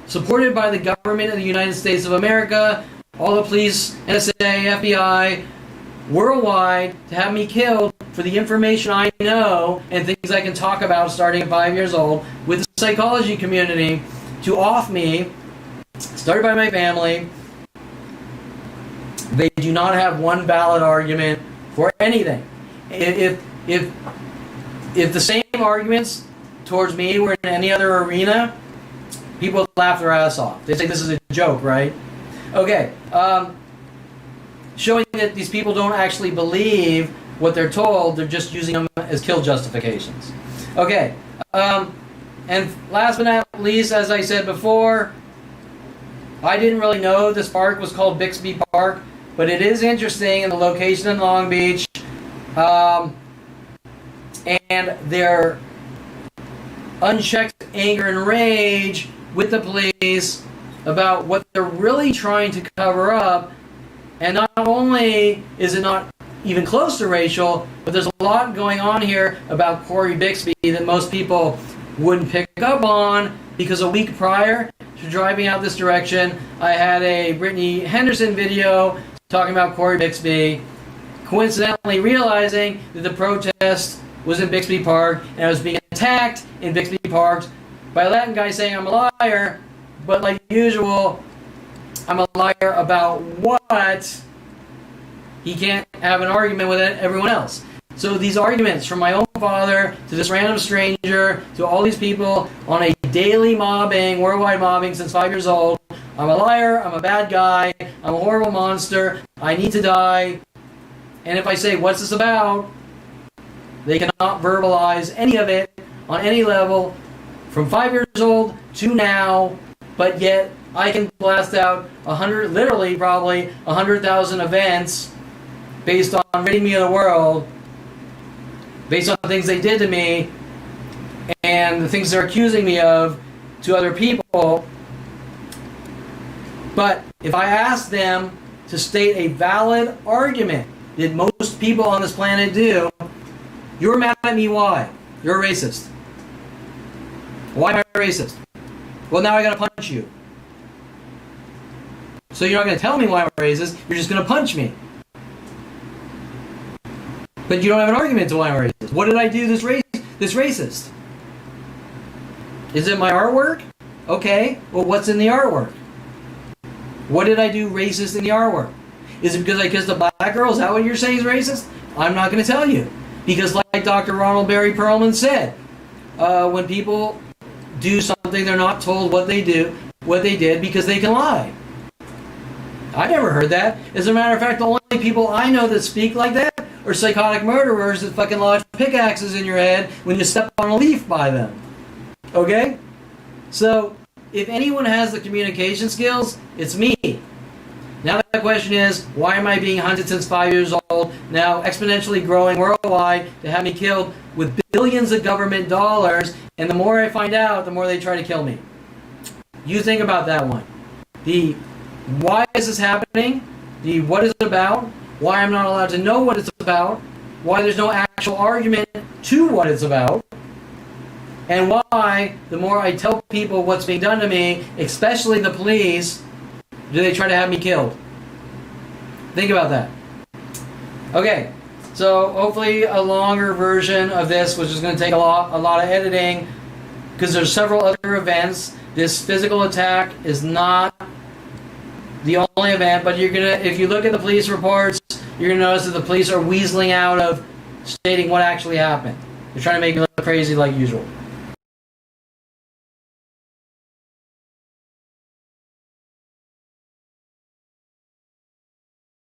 supported by the government of the United States of America, all the police, NSA, FBI, worldwide, to have me killed for the information I know and things I can talk about starting at 5 years old with the psychology community, to off me, started by my family. They do not have one valid argument for anything. If the same arguments towards me were in any other arena, people would laugh their ass off. They'd say this is a joke, right? Okay, showing that these people don't actually believe what they're told. They're just using them as kill justifications. Okay. And last but not least, as I said before, I didn't really know this park was called Bixby Park, but it is interesting in the location in Long Beach. And their unchecked anger and rage with the police about what they're really trying to cover up. And not only is it not even close to racial, but there's a lot going on here about Corey Bixby that most people wouldn't pick up on, because a week prior to driving out this direction, I had a Brittany Henderson video talking about Corey Bixby, coincidentally realizing that the protest was in Bixby Park, and I was being attacked in Bixby Park by a Latin guy saying I'm a liar, but like usual, I'm a liar about what? He can't have an argument with everyone else. So these arguments from my own father to this random stranger to all these people on a daily mobbing, worldwide mobbing since 5 years old. I'm a liar, I'm a bad guy, I'm a horrible monster, I need to die. And if I say, what's this about? They cannot verbalize any of it on any level from 5 years old to now, but yet I can blast out 100, literally probably 100,000 events based on ridding me of the world, based on things they did to me and the things they're accusing me of to other people. But if I ask them to state a valid argument that most people on this planet do, you're mad at me, why? You're a racist. Why am I a racist? Well, now I gotta punch you. So you're not gonna tell me why I'm a racist, you're just gonna punch me. But you don't have an argument to why I'm a racist. What did I do this racist? Is it my artwork? Okay, well what's in the artwork? What did I do racist in the artwork? Is it because I kissed a black girl? Is that what you're saying is racist? I'm not going to tell you. Because like Dr. Ronald Barry Perlman said, when people do something, they're not told what they did because they can lie. I never heard that. As a matter of fact, the only people I know that speak like that are psychotic murderers that fucking lodge pickaxes in your head when you step on a leaf by them. Okay? So, if anyone has the communication skills, it's me. Now the question is, why am I being hunted since 5 years old, now exponentially growing worldwide to have me killed with billions of government dollars, and the more I find out, the more they try to kill me. You think about that one. The why is this happening? The what is it about? Why I'm not allowed to know what it's about? Why there's no actual argument to what it's about? And why, the more I tell people what's being done to me, especially the police, do they try to have me killed? Think about that. Okay, so hopefully a longer version of this, which is going to take a lot of editing, because there's several other events. This physical attack is not the only event, but if you look at the police reports, you're gonna notice that the police are weaseling out of stating what actually happened. They're trying to make me look crazy like usual.